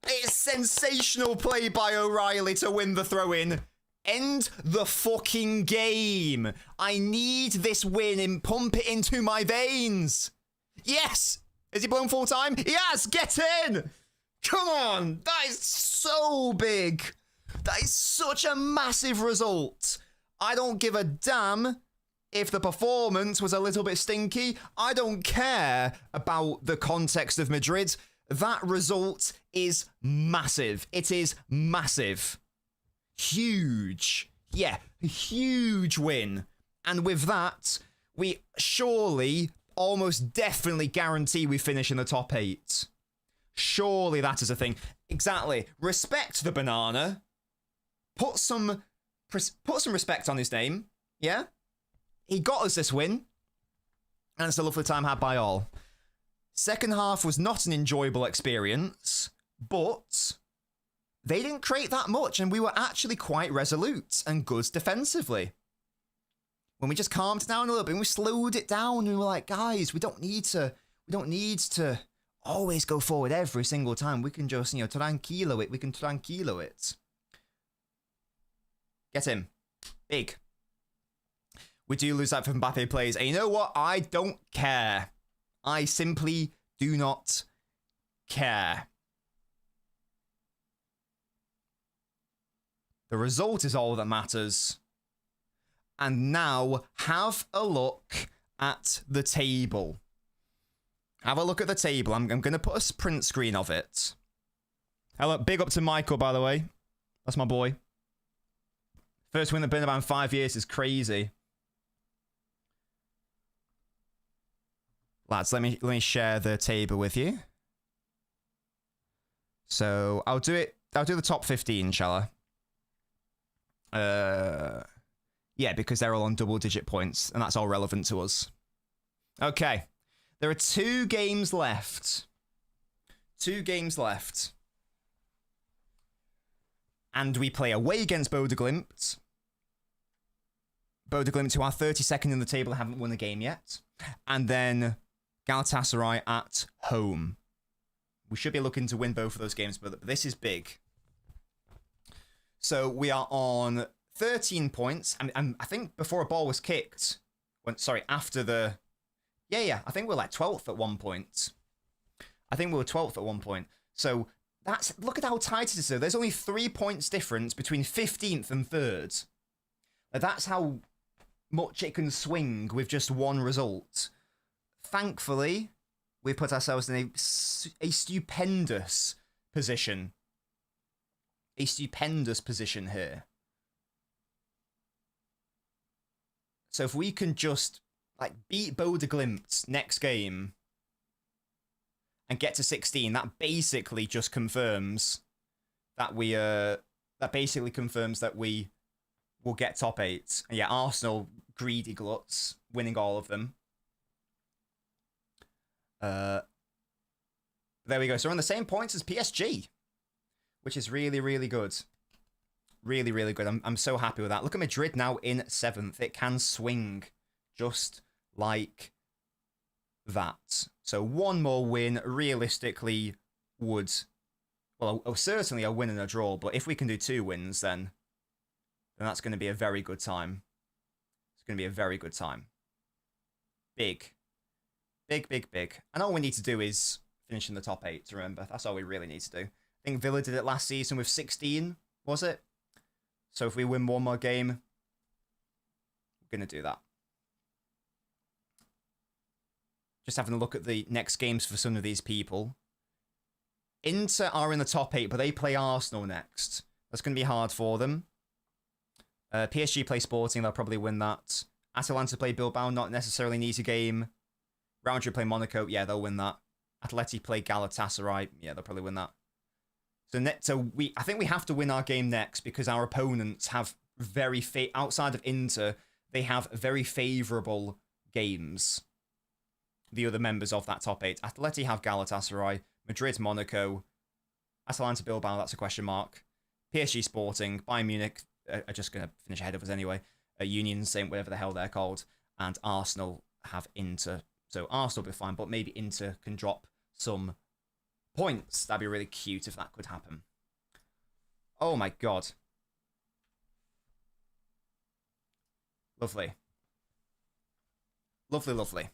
It's sensational play by O'Reilly to win the throw-in. End the fucking game. I need this win and pump it into my veins. Yes. Is he blown full time? He has. Get in. Come on. That is so big. That is such a massive result. I don't give a damn if the performance was a little bit stinky. I don't care about the context of Madrid. That result is massive. It is massive. Huge. Yeah, huge win. And with that, we surely, almost definitely guarantee we finish in the top 8. Surely that is a thing. Exactly. Respect the banana. Put some respect on his name. Yeah? He got us this win. And it's a lovely time had by all. Second half was not an enjoyable experience, but they didn't create that much, and we were actually quite resolute and good defensively. When we just calmed down a little bit and we slowed it down, and we were like, guys, we don't need to always go forward every single time. We can just, tranquilo it. We can tranquilo it. Get him. Big. We do lose that for Mbappe plays. And you know what? I don't care. I simply do not care. The result is all that matters. And now, have a look at the table. Have a look at the table. I'm going to put a print screen of it. Hello, big up to Michael, by the way. That's my boy. First win in about 5 years is crazy. Lads, let me share the table with you. So I'll do the top 15, shall I? Yeah, because they're all on double-digit points, and that's all relevant to us. Okay. There are 2 games left. 2 games left. And we play away against Bodeglimt. Bodeglimt, who are 32nd in the table, haven't won a game yet. And then Galatasaray at home. We should be looking to win both of those games, but this is big. So we are on 13 points. And I think before a ball was kicked, after the... Yeah, I think we're like 12th at one point. I think we were 12th at one point. So look at how tight it is. So there's only 3 points difference between 15th and 3rd. That's how much it can swing with just one result. Thankfully, we put ourselves in a stupendous position. A stupendous position here. So if we can just beat Bodeglimt next game and get to 16, that basically just confirms that we will get top 8. And yeah, Arsenal, greedy gluts, winning all of them. There we go. So we're on the same points as PSG, which is really, really good. Really, really good. I'm so happy with that. Look at Madrid now in 7th. It can swing just like that. So one more win realistically would Well, certainly a win and a draw, but if we can do 2 wins, then that's going to be a very good time. It's going to be a very good time. Big. Big, big, big. And all we need to do is finish in the top 8, remember. That's all we really need to do. I think Villa did it last season with 16, was it? So if we win 1 more game, we're going to do that. Just having a look at the next games for some of these people. Inter are in the top 8, but they play Arsenal next. That's going to be hard for them. PSG play Sporting, they'll probably win that. Atalanta play Bilbao, not necessarily an easy game. Real Madrid play Monaco, yeah, they'll win that. Atleti play Galatasaray, yeah, they'll probably win that. So I think we have to win our game next because our opponents have outside of Inter, they have very favourable games. The other members of that top 8. Atleti have Galatasaray, Madrid, Monaco, Atalanta, Bilbao, that's a question mark. PSG Sporting, Bayern Munich are just going to finish ahead of us anyway. Union Saint, whatever the hell they're called. And Arsenal have Inter. So Arsenal will be fine, but maybe Inter can drop some points. That'd be really cute if that could happen. Oh my god. Lovely. Lovely, lovely.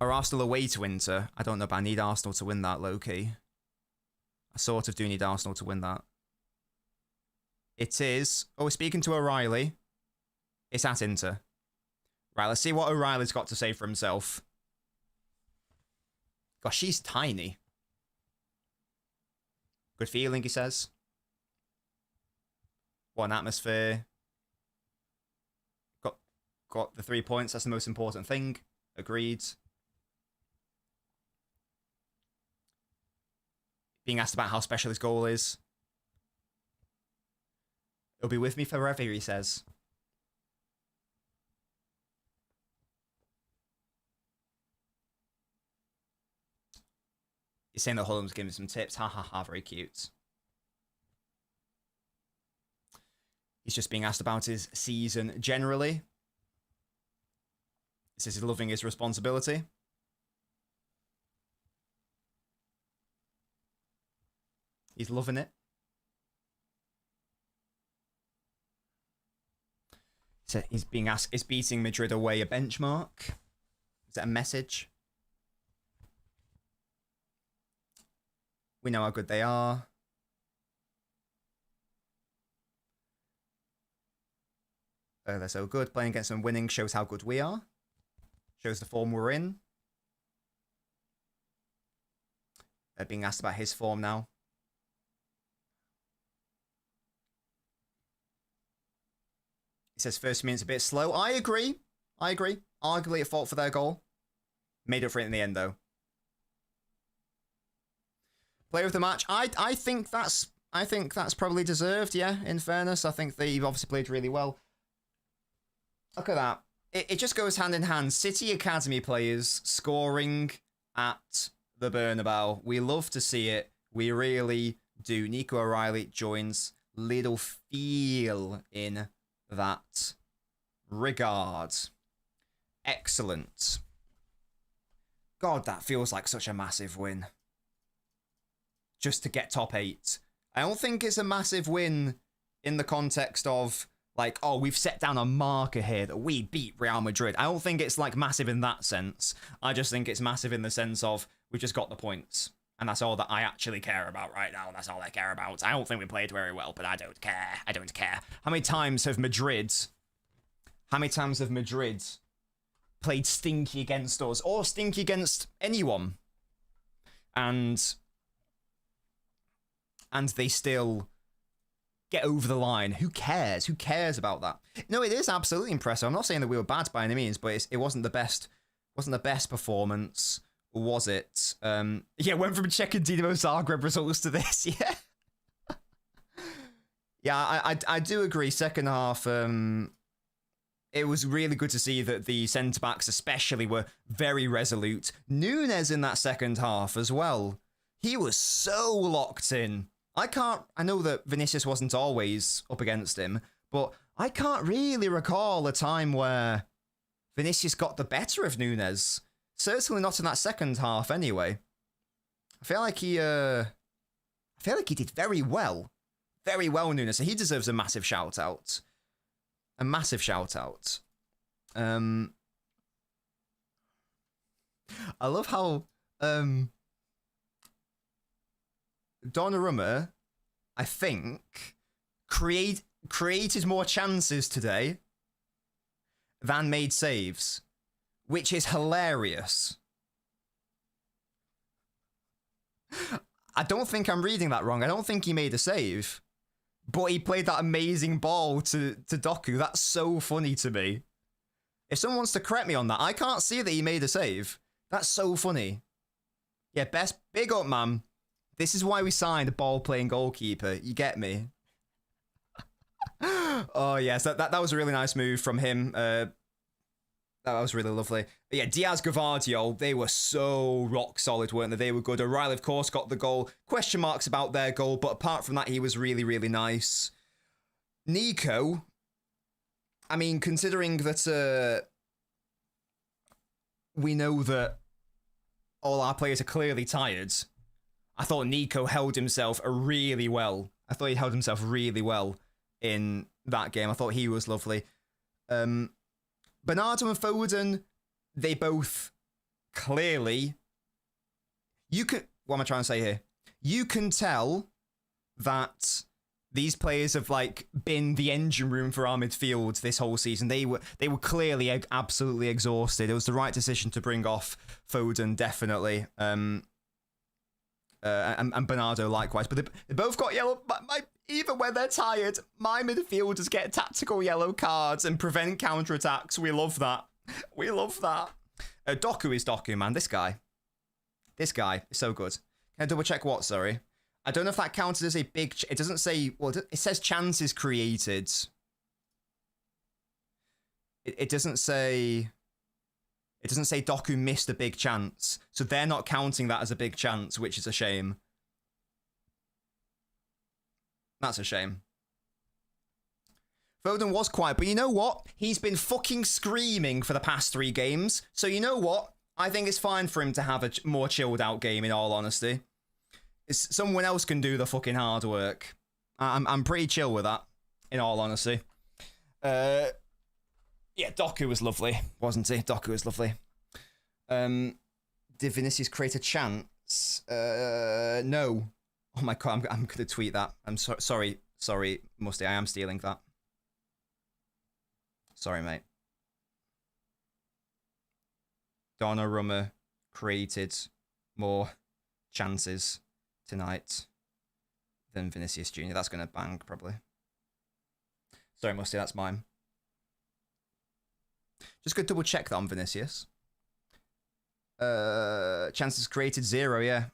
Are Arsenal away to Inter? I don't know, but I need Arsenal to win that, low-key. I sort of do need Arsenal to win that. It is... Oh, we're speaking to O'Reilly. It's at Inter. Right, let's see what O'Reilly's got to say for himself. Gosh, she's tiny. Good feeling, he says. What an atmosphere. Got the 3 points, that's the most important thing. Agreed. Being asked about how special his goal is. He'll be with me forever, he says. He's saying that Holland's giving him some tips. Ha ha ha, very cute. He's just being asked about his season generally. He says he's loving his responsibility. He's loving it. So he's being asked, is beating Madrid away a benchmark? Is that a message? We know how good they are. They're so good. Playing against them, winning shows how good we are. Shows the form we're in. They're being asked about his form now. He says first minute's a bit slow. I agree. Arguably at fault for their goal. Made up for it in the end, though. Player of the match. I think that's probably deserved, yeah, in fairness. I think they've obviously played really well. Look at that. It just goes hand in hand. City Academy players scoring at the Bernabeu. We love to see it. We really do. Nico O'Reilly joins little feel in that regard. Excellent. God, that feels like such a massive win. Just to get top 8. I don't think it's a massive win in the context of, like, oh, we've set down a marker here that we beat Real Madrid. I don't think it's, like, massive in that sense. I just think it's massive in the sense of we've just got the points. And that's all that I actually care about right now. That's all I care about. I don't think we played very well, but I don't care. I don't care. How many times have Madrid played stinky against us or stinky against anyone? And they still get over the line. Who cares? Who cares about that? No, it is absolutely impressive. I'm not saying that we were bad by any means, but it wasn't the best. Wasn't the best performance, was it? Yeah, went from checking Dinamo Zagreb results to this. Yeah, yeah. I do agree. Second half, it was really good to see that the centre backs, especially, were very resolute. Nunes in that second half as well. He was so locked in. I know that Vinicius wasn't always up against him, but I can't really recall a time where Vinicius got the better of Nunes. Certainly not in that second half, anyway. I feel like he feel like he did very well. Very well, Nunes. So he deserves a massive shout out. A massive shout out. I love how Donnarumma, I think, created more chances today than made saves, which is hilarious. I don't think I'm reading that wrong. I don't think he made a save, but he played that amazing ball to Doku. That's so funny to me. If someone wants to correct me on that, I can't see that he made a save. That's so funny. Yeah, best big up, man. This is why we signed a ball-playing goalkeeper. You get me? Oh, yes, that was a really nice move from him. That was really lovely. But yeah, Diaz, Gvardiol, they were so rock solid, weren't they? They were good. O'Reilly, of course, got the goal. Question marks about their goal, but apart from that, he was really, really nice. Nico, I mean, considering that we know that all our players are clearly tired, I thought Nico held himself really well. I thought he held himself really well in that game. I thought he was lovely. Bernardo and Foden, they both clearly... What am I trying to say here? You can tell that these players have like been the engine room for our midfield this whole season. They were clearly absolutely exhausted. It was the right decision to bring off Foden, definitely. And Bernardo likewise. But they both got yellow. Even when they're tired, my midfielders get tactical yellow cards and prevent counterattacks. We love that. We love that. Doku is Doku, man. This guy is so good. Can I double check what? Sorry. I don't know if that counted as a big... It doesn't say... Well, it says chances created. It doesn't say... It doesn't say Doku missed a big chance. So they're not counting that as a big chance, which is a shame. That's a shame. Foden was quiet, but you know what? He's been fucking screaming for the past 3 games. So you know what? I think it's fine for him to have a more chilled out game, in all honesty. Someone else can do the fucking hard work. I'm pretty chill with that, in all honesty. Yeah, Doku was lovely, wasn't he? Doku was lovely. Did Vinicius create a chance? No. Oh my god, I'm gonna tweet that. I'm sorry, Musty. I am stealing that. Sorry, mate. Donnarumma created more chances tonight than Vinicius Jr. That's gonna bang, probably. Sorry, Musty, that's mine. Just go double check that on Vinicius. Chances created 0, yeah.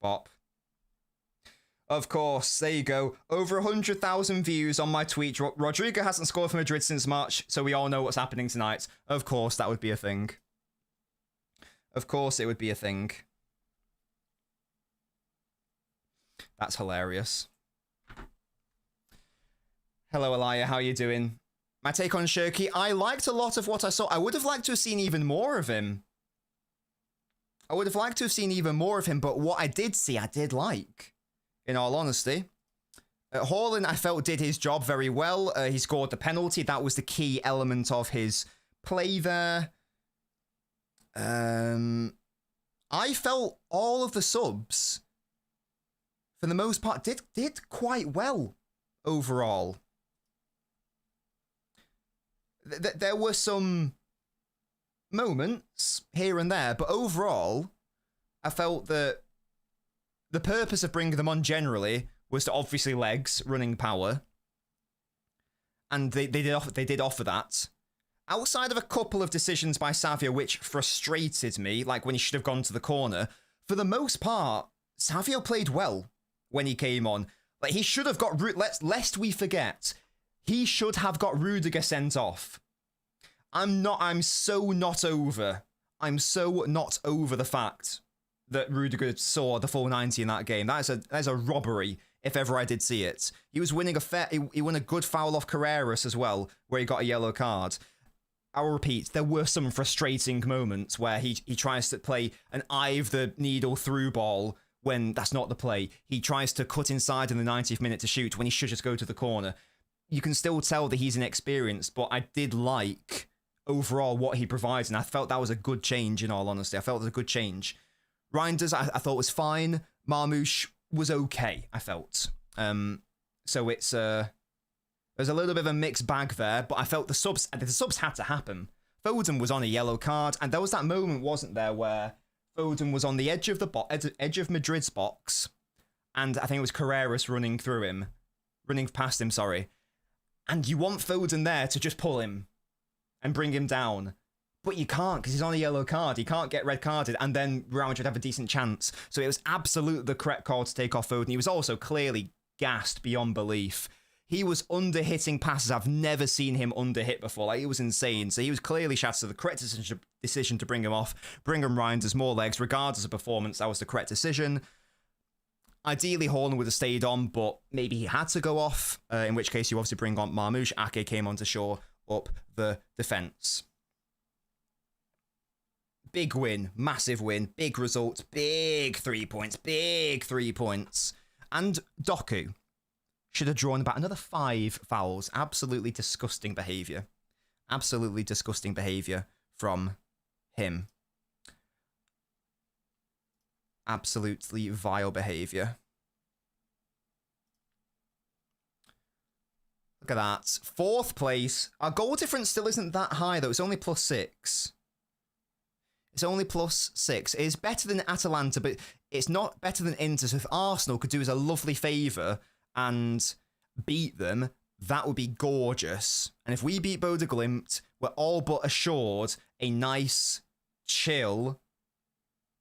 Bop. Of course, there you go. Over 100,000 views on my tweet. Rodrigo hasn't scored for Madrid since March, so we all know what's happening tonight. Of course, that would be a thing. Of course, it would be a thing. That's hilarious. Hello, Elia. How are you doing? My take on Shirky. I liked a lot of what I saw. I would have liked to have seen even more of him. But what I did see, I did like. In all honesty. Haaland, I felt, did his job very well. He scored the penalty. That was the key element of his play there. I felt all of the subs, for the most part, did quite well overall. There were some moments here and there, but overall, I felt that the purpose of bringing them on generally was to obviously legs, running power, and they did offer that. Outside of a couple of decisions by Savio, which frustrated me, like when he should have gone to the corner, for the most part, Savio played well when he came on. Like, he should have got... Lest we forget, he should have got Rudiger sent off. I'm so not over the fact that Rudiger saw the full 90 in that game. That is a robbery, if ever I did see it. He was winning he won a good foul off Carreras as well, where he got a yellow card. I'll repeat, there were some frustrating moments where he tries to play an eye of the needle through ball when that's not the play. He tries to cut inside in the 90th minute to shoot when he should just go to the corner. You can still tell that he's inexperienced, but I did like overall what he provides, and I felt that was a good change, in all honesty. I felt it was a good change. Reinders, I thought was fine. Marmoush was okay, I felt. So it's there's a little bit of a mixed bag there, but I felt the subs had to happen. Foden was on a yellow card, and there was that moment, wasn't there, where Foden was on the edge of edge of Madrid's box, and I think it was Carreras running past him, sorry. And you want Foden there to just pull him and bring him down. But you can't, because he's on a yellow card. He can't get red carded, and then Real Madrid have a decent chance. So it was absolutely the correct call to take off Foden. He was also clearly gassed beyond belief. He was under-hitting passes. I've never seen him under-hit before. Like, it was insane. So he was clearly shattered. So the correct decision to bring him off, bring him Reinders more legs, regardless of performance. That was the correct decision. Ideally, Horner would have stayed on, but maybe he had to go off, in which case you obviously bring on Marmoush. Ake came on to shore up the defence. Big win, massive win, big result, big 3 points. And Doku should have drawn about another 5 fouls. Absolutely disgusting behaviour. Absolutely disgusting behaviour from him. Absolutely vile behaviour. Look at that. 4th place. Our goal difference still isn't that high, though. It's only +6. It's only +6. It's better than Atalanta, but it's not better than Inter. So if Arsenal could do us a lovely favour and beat them, that would be gorgeous. And if we beat Bodø Glimt, we're all but assured a nice, chill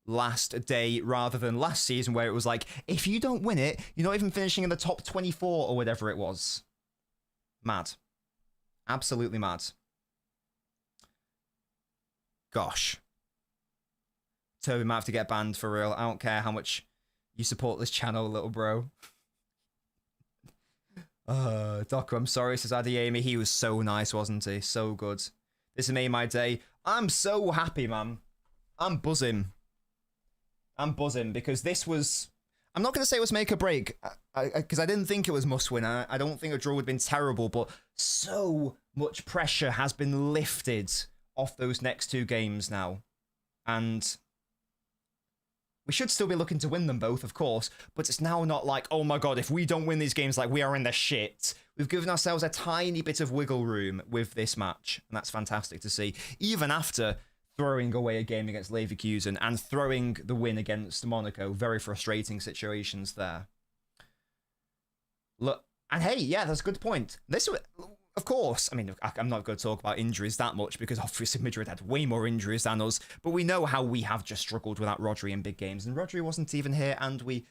last day rather than last season where it was like, if you don't win it, you're not even finishing in the top 24 or whatever it was. Mad. Absolutely mad. Gosh. Toby might have to get banned for real. I don't care how much you support this channel, little bro. Doku, I'm sorry, says Adeyemi. He was so nice, wasn't he? So good. This has made my day. I'm so happy, man. I'm buzzing. I'm buzzing because this was... I'm not going to say it was make or break because I didn't think it was must win. I don't think a draw would have been terrible, but so much pressure has been lifted off those next 2 games now. And we should still be looking to win them both, of course, but it's now not like, oh my god, if we don't win these games, like, we are in the shit. We've given ourselves a tiny bit of wiggle room with this match, and that's fantastic to see. Even after throwing away a game against Leverkusen and throwing the win against Monaco, very frustrating situations there. Look, and hey, yeah, that's a good point. This, of course, I mean, I'm not going to talk about injuries that much because obviously Madrid had way more injuries than us, but we know how we have just struggled without Rodri in big games, and Rodri wasn't even here, and we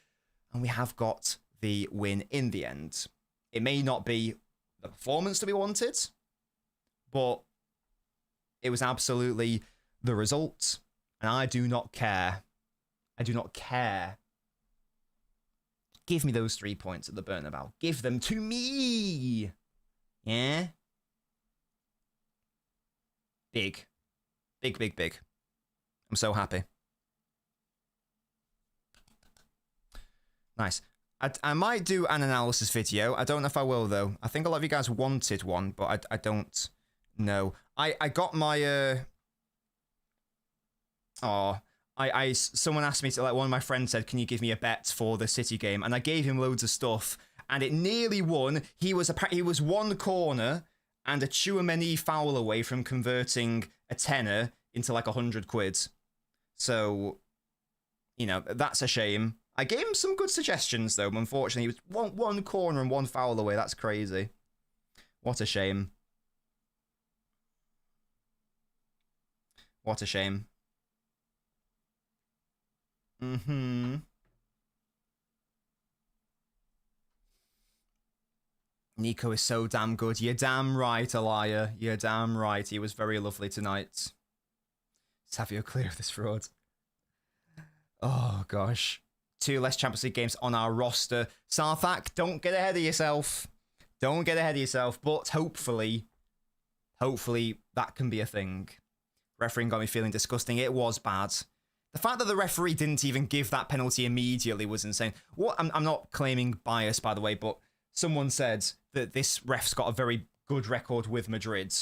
have got the win in the end. It may not be the performance that we wanted, but it was absolutely the result, and I do not care. I do not care. Give me those 3 points at the Bernabeu. Give them to me. Yeah? Big. Big, big, big. I'm so happy. Nice. I might do an analysis video. I don't know if I will, though. I think a lot of you guys wanted one, but I don't know. I got my... someone asked me to, like, one of my friends said, can you give me a bet for the City game? And I gave him loads of stuff, and it nearly won. He was 1 corner and a Tchouaméni foul away from converting a tenner into like 100 quid. So, you know, that's a shame. I gave him some good suggestions, though. Unfortunately, he was one corner and 1 foul away. That's crazy. What a shame. What a shame. Nico is so damn good. You're damn right, Elia. You're damn right. He was very lovely tonight. Savio clear of this fraud. Oh, gosh. 2 less Champions League games on our roster. Sarthak, don't get ahead of yourself. Don't get ahead of yourself. But hopefully, Hopefully that can be a thing. Refereeing got me feeling disgusting. It was bad. The fact that the referee didn't even give that penalty immediately was insane. What I'm not claiming bias, by the way, but someone said that this ref's got a very good record with Madrid.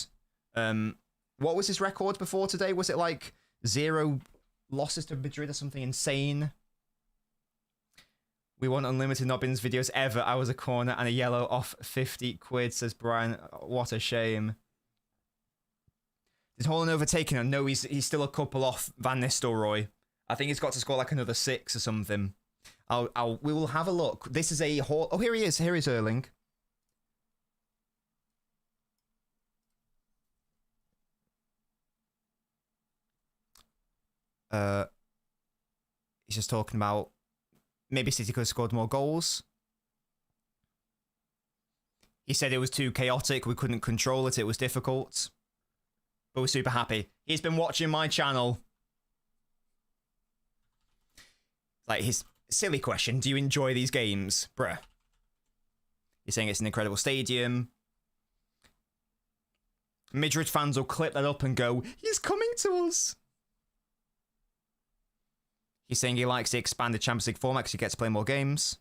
What was his record before today? Was it like 0 losses to Madrid or something insane? We want unlimited Nobbins videos ever. I was a corner and a yellow off 50 quid, says Brian. What a shame. Is Haaland overtaken him? No, he's still a couple off Van Nistelrooy. I think he's got to score like another 6 or something. We will have a look. This is a Oh, here he is. Here is Erling. He's just talking about maybe City could have scored more goals. He said it was too chaotic. We couldn't control it. It was difficult. But we're super happy. He's been watching my channel. Like, his silly question, do you enjoy these games? Bruh. You're saying it's an incredible stadium. Madrid fans will clip that up and go, he's coming to us. He's saying he likes the expanded Champions League format because he gets to play more games.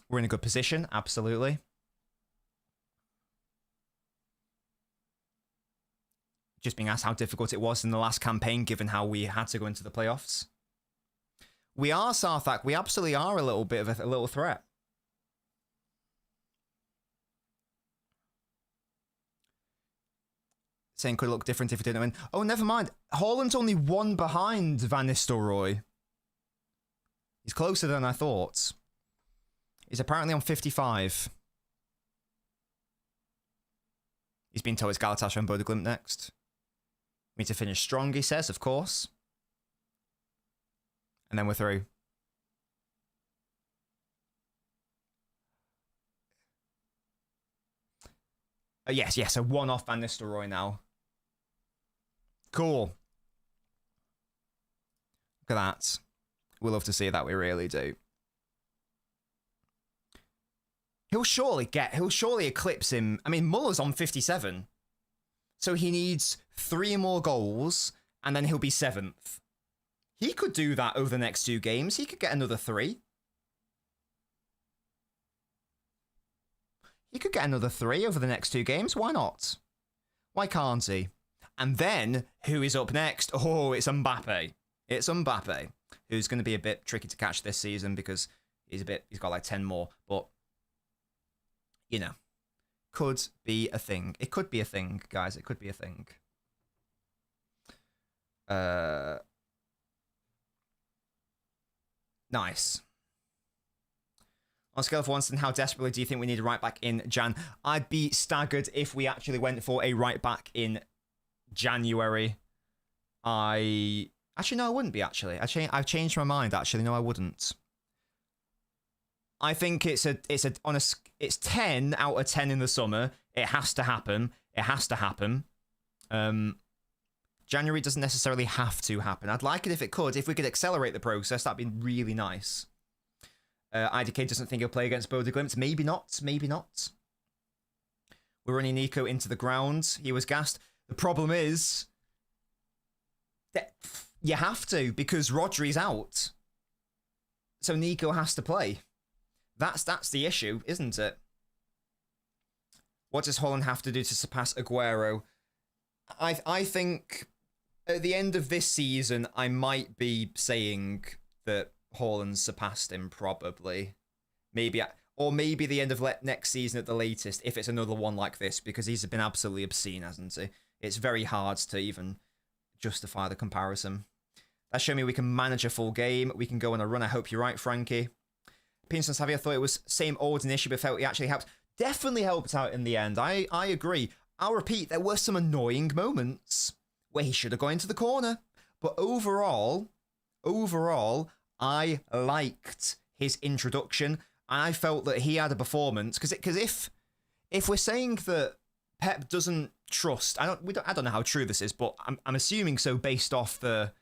We're in a good position, absolutely. Just being asked how difficult it was in the last campaign, given how we had to go into the playoffs. We are, Sarthak. We absolutely are a little bit of a little threat. Saying could look different if he didn't win. Oh, never mind. Haaland's only 1 behind Van Nistelrooy. He's closer than I thought. He's apparently on 55. He's been told it's Galatasaray and Bodø Glimt next. We need to finish strong, he says, of course. And then we're through. Yes, a 1 off Van Nistelrooy now. Cool. Look at that. We love to see that, we really do. He'll surely eclipse him. I mean, Muller's on 57. So he needs 3 more goals, and then he'll be 7th. He could do that over the next 2 games. He could get another 3. He could get another 3 over the next 2 games. Why not? Why can't he? And then, who is up next? Oh, it's Mbappe. It's Mbappe, who's going to be a bit tricky to catch this season because he's got like 10 more. But, you know, could be a thing. It could be a thing, guys. It could be a thing. Nice. On a scale of 1 to 10, how desperately do you think we need a right back in Jan? I'd be staggered if we actually went for a right back in January. Actually, no, I wouldn't be, actually. I've changed my mind, actually. No, I wouldn't. I think it's 10 out of 10 in the summer. It has to happen. It has to happen. January doesn't necessarily have to happen. I'd like it if it could. If we could accelerate the process, that'd be really nice. IDK doesn't think he'll play against Bodø Glimt. Maybe not. Maybe not. We're running Nico into the ground. He was gassed. The problem is that you have to, because Rodri's out. So Nico has to play. That's the issue, isn't it? What does Haaland have to do to surpass Aguero? I think at the end of this season, I might be saying that Haaland surpassed him, probably. Maybe the end of next season at the latest, if it's another one like this, because he's been absolutely obscene, hasn't he? It's very hard to even justify the comparison. That's showing me we can manage a full game. We can go on a run. I hope you're right, Frankie. Pinson Savia thought it was same old initially, but felt he actually helped. Definitely helped out in the end. I agree. I'll repeat, there were some annoying moments where he should have gone into the corner. But overall, I liked his introduction. I felt that he had a performance. Because if we're saying that Pep doesn't trust, I don't know how true this is, but I'm assuming so based off the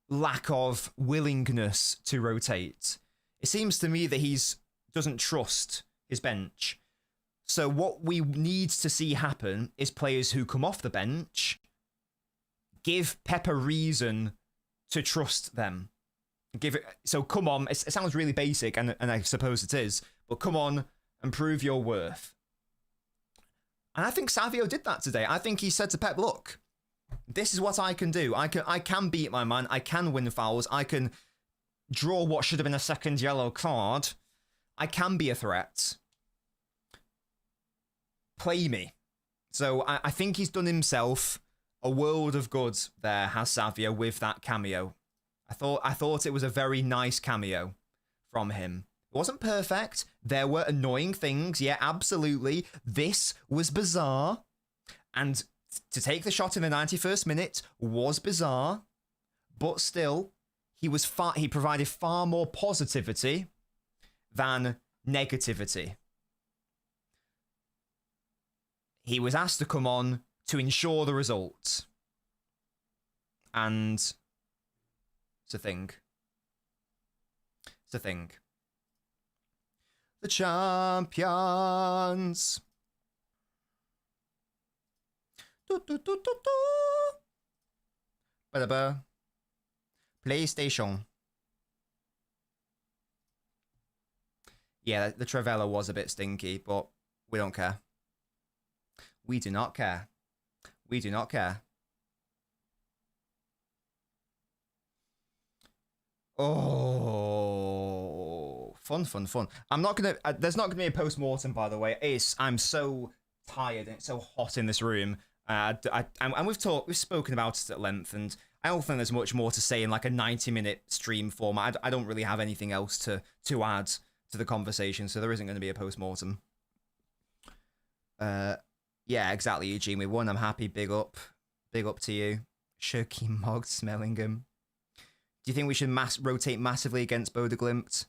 lack of willingness to rotate. It seems to me that doesn't trust his bench. So what we need to see happen is players who come off the bench give Pep a reason to trust them. So come on, it sounds really basic, and I suppose it is, but come on and prove your worth. And I think Savio did that today. I think he said to Pep, look, this is what I can do. I can beat my man. I can win fouls. I can draw what should have been a second yellow card. I can be a threat. Play me. So I think he's done himself a world of good there, has Savio, with that cameo. I thought it was a very nice cameo from him. It wasn't perfect. There were annoying things. Yeah, absolutely. This was bizarre. And to take the shot in the 91st minute was bizarre. But still, he provided far more positivity than negativity. He was asked to come on to ensure the result. And it's a thing. It's a thing. The champions. Ba-da-ba. PlayStation. Yeah, the Trivela was a bit stinky, but we don't care. We do not care. We do not care. Oh, fun. I'm not gonna. There's not gonna be a post-mortem, by the way. I'm so tired and it's so hot in this room. And we've spoken about it at length, and I don't think there's much more to say in like a 90-minute stream format. I don't really have anything else to add to the conversation, so there isn't going to be a post-mortem. Yeah, exactly, Eugene. We won. I'm happy. Big up to you. Shirky Mog Smellingham. Do you think we should rotate massively against Bodeglimt?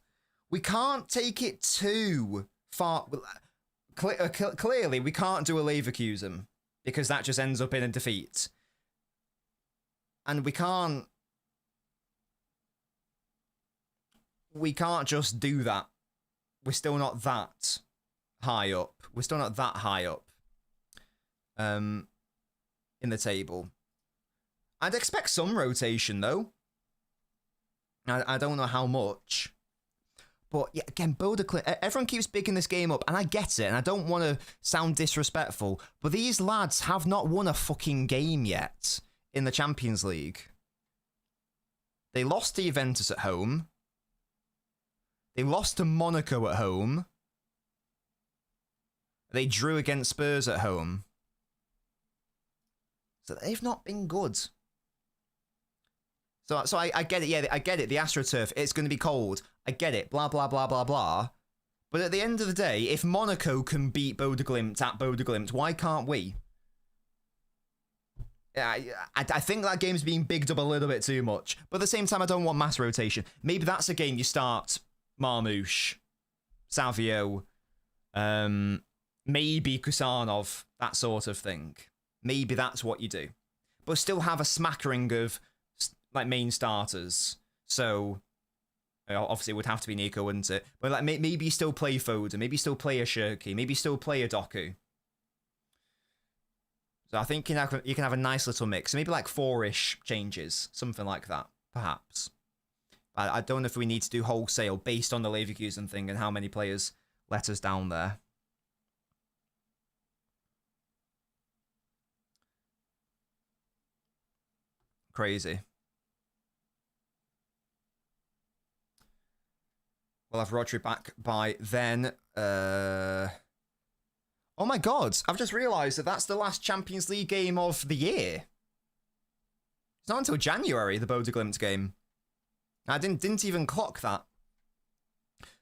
We can't take it too far. Clearly, we can't do a Leverkusen because that just ends up in a defeat. And we can't just do that. We're still not that high up. We're still not that high up in the table. I'd expect some rotation, though. I don't know how much. But yeah, again, Bodeglimt, everyone keeps bigging this game up, and I get it, and I don't want to sound disrespectful, but these lads have not won a fucking game yet in the Champions League. They lost to Juventus at home. They lost to Monaco at home. They drew against Spurs at home. So they've not been good. So I get it, yeah, I get it, the AstroTurf, it's going to be cold. I get it, blah, blah, blah, blah, blah. But at the end of the day, if Monaco can beat Bodeglimt at Bodeglimt, why can't we? I think that game's being bigged up a little bit too much. But at the same time, I don't want mass rotation. Maybe that's a game you start Marmouche, Savio, maybe Kusanov, that sort of thing. Maybe that's what you do. But still have a smattering of like main starters. So obviously it would have to be Nico, wouldn't it? But like maybe you still play Foden, maybe you still play a Shirky, maybe you still play a Doku. So I think you can have a nice little mix. Maybe like 4-ish changes, something like that, perhaps. I don't know if we need to do wholesale based on the Leverkusen thing and how many players let us down there. Crazy. We'll have Rodri back by then. Oh my god, I've just realised that that's the last Champions League game of the year. It's not until January, the Bodeglimt game. I didn't even clock that.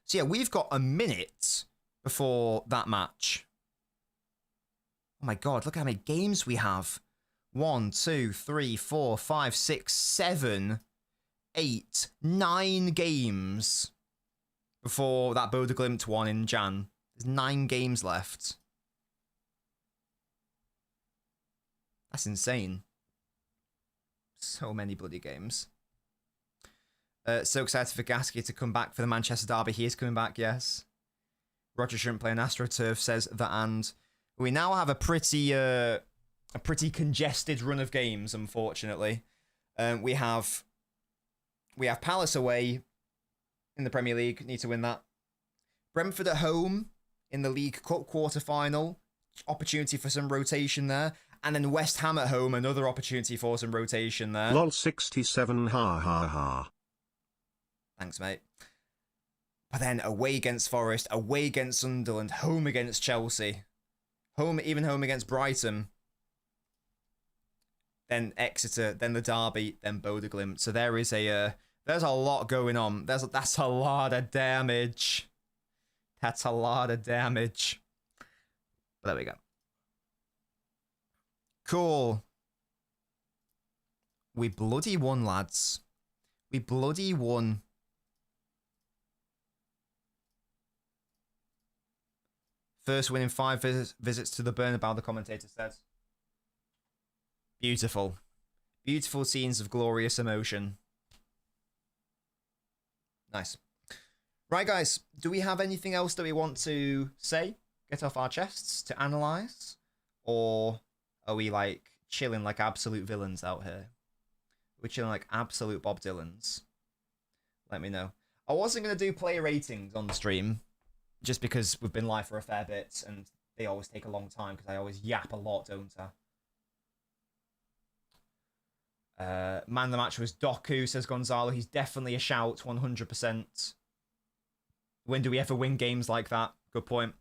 So yeah, we've got a minute before that match. Oh my god, look how many games we have. 1, 2, 3, 4, 5, 6, 7, 8, 9 games before that Bodeglimt one in Jan. There's 9 games left. That's insane. So many bloody games. So excited for Gasky to come back for the Manchester derby. He is coming back, yes. Roger shouldn't play an AstroTurf, says that, and we now have a pretty congested run of games, unfortunately. We have Palace away in the Premier League, need to win that. Brentford at home in the League Cup quarter-final, opportunity for some rotation there. And then West Ham at home, another opportunity for some rotation there. Lol 67, ha ha ha. Thanks, mate. But then away against Forest, away against Sunderland, home against Chelsea, even home against Brighton. Then Exeter, then the Derby, then Bodø/Glimt. So there's a lot going on. That's a lot of damage. That's a lot of damage. But there we go. Cool. We bloody won, lads. We bloody won. First win in 5 visits to the Bernabeu, the commentator says. Beautiful. Beautiful scenes of glorious emotion. Nice. Right, guys. Do we have anything else that we want to say? Get off our chests to analyse? Or are we, like, chilling like absolute villains out here? We're chilling like absolute Bob Dylans. Let me know. I wasn't going to do player ratings on the stream, just because we've been live for a fair bit, and they always take a long time, because I always yap a lot, don't I? Man of the match was Doku, says Gonzalo. He's definitely a shout, 100%. When do we ever win games like that? Good point.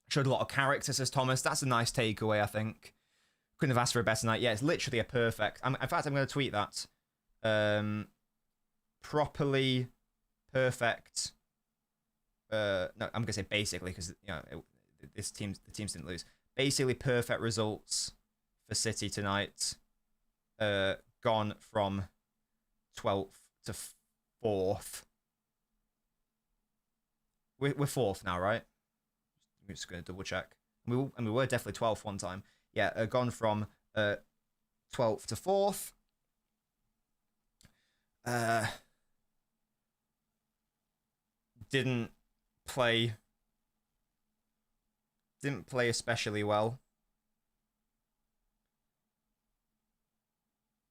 Showed a lot of character, says Thomas. That's a nice takeaway, I think. Couldn't have asked for a better night. Yeah, it's literally a perfect... in fact, I'm going to tweet that. Properly perfect... no, I'm going to say basically, because the teams didn't lose. Basically perfect results for City tonight. Gone from 12th to 4th. We're 4th now, right? I'm just going to double check. We were definitely 12th one time. Yeah, gone from 12th to 4th. Didn't play especially well.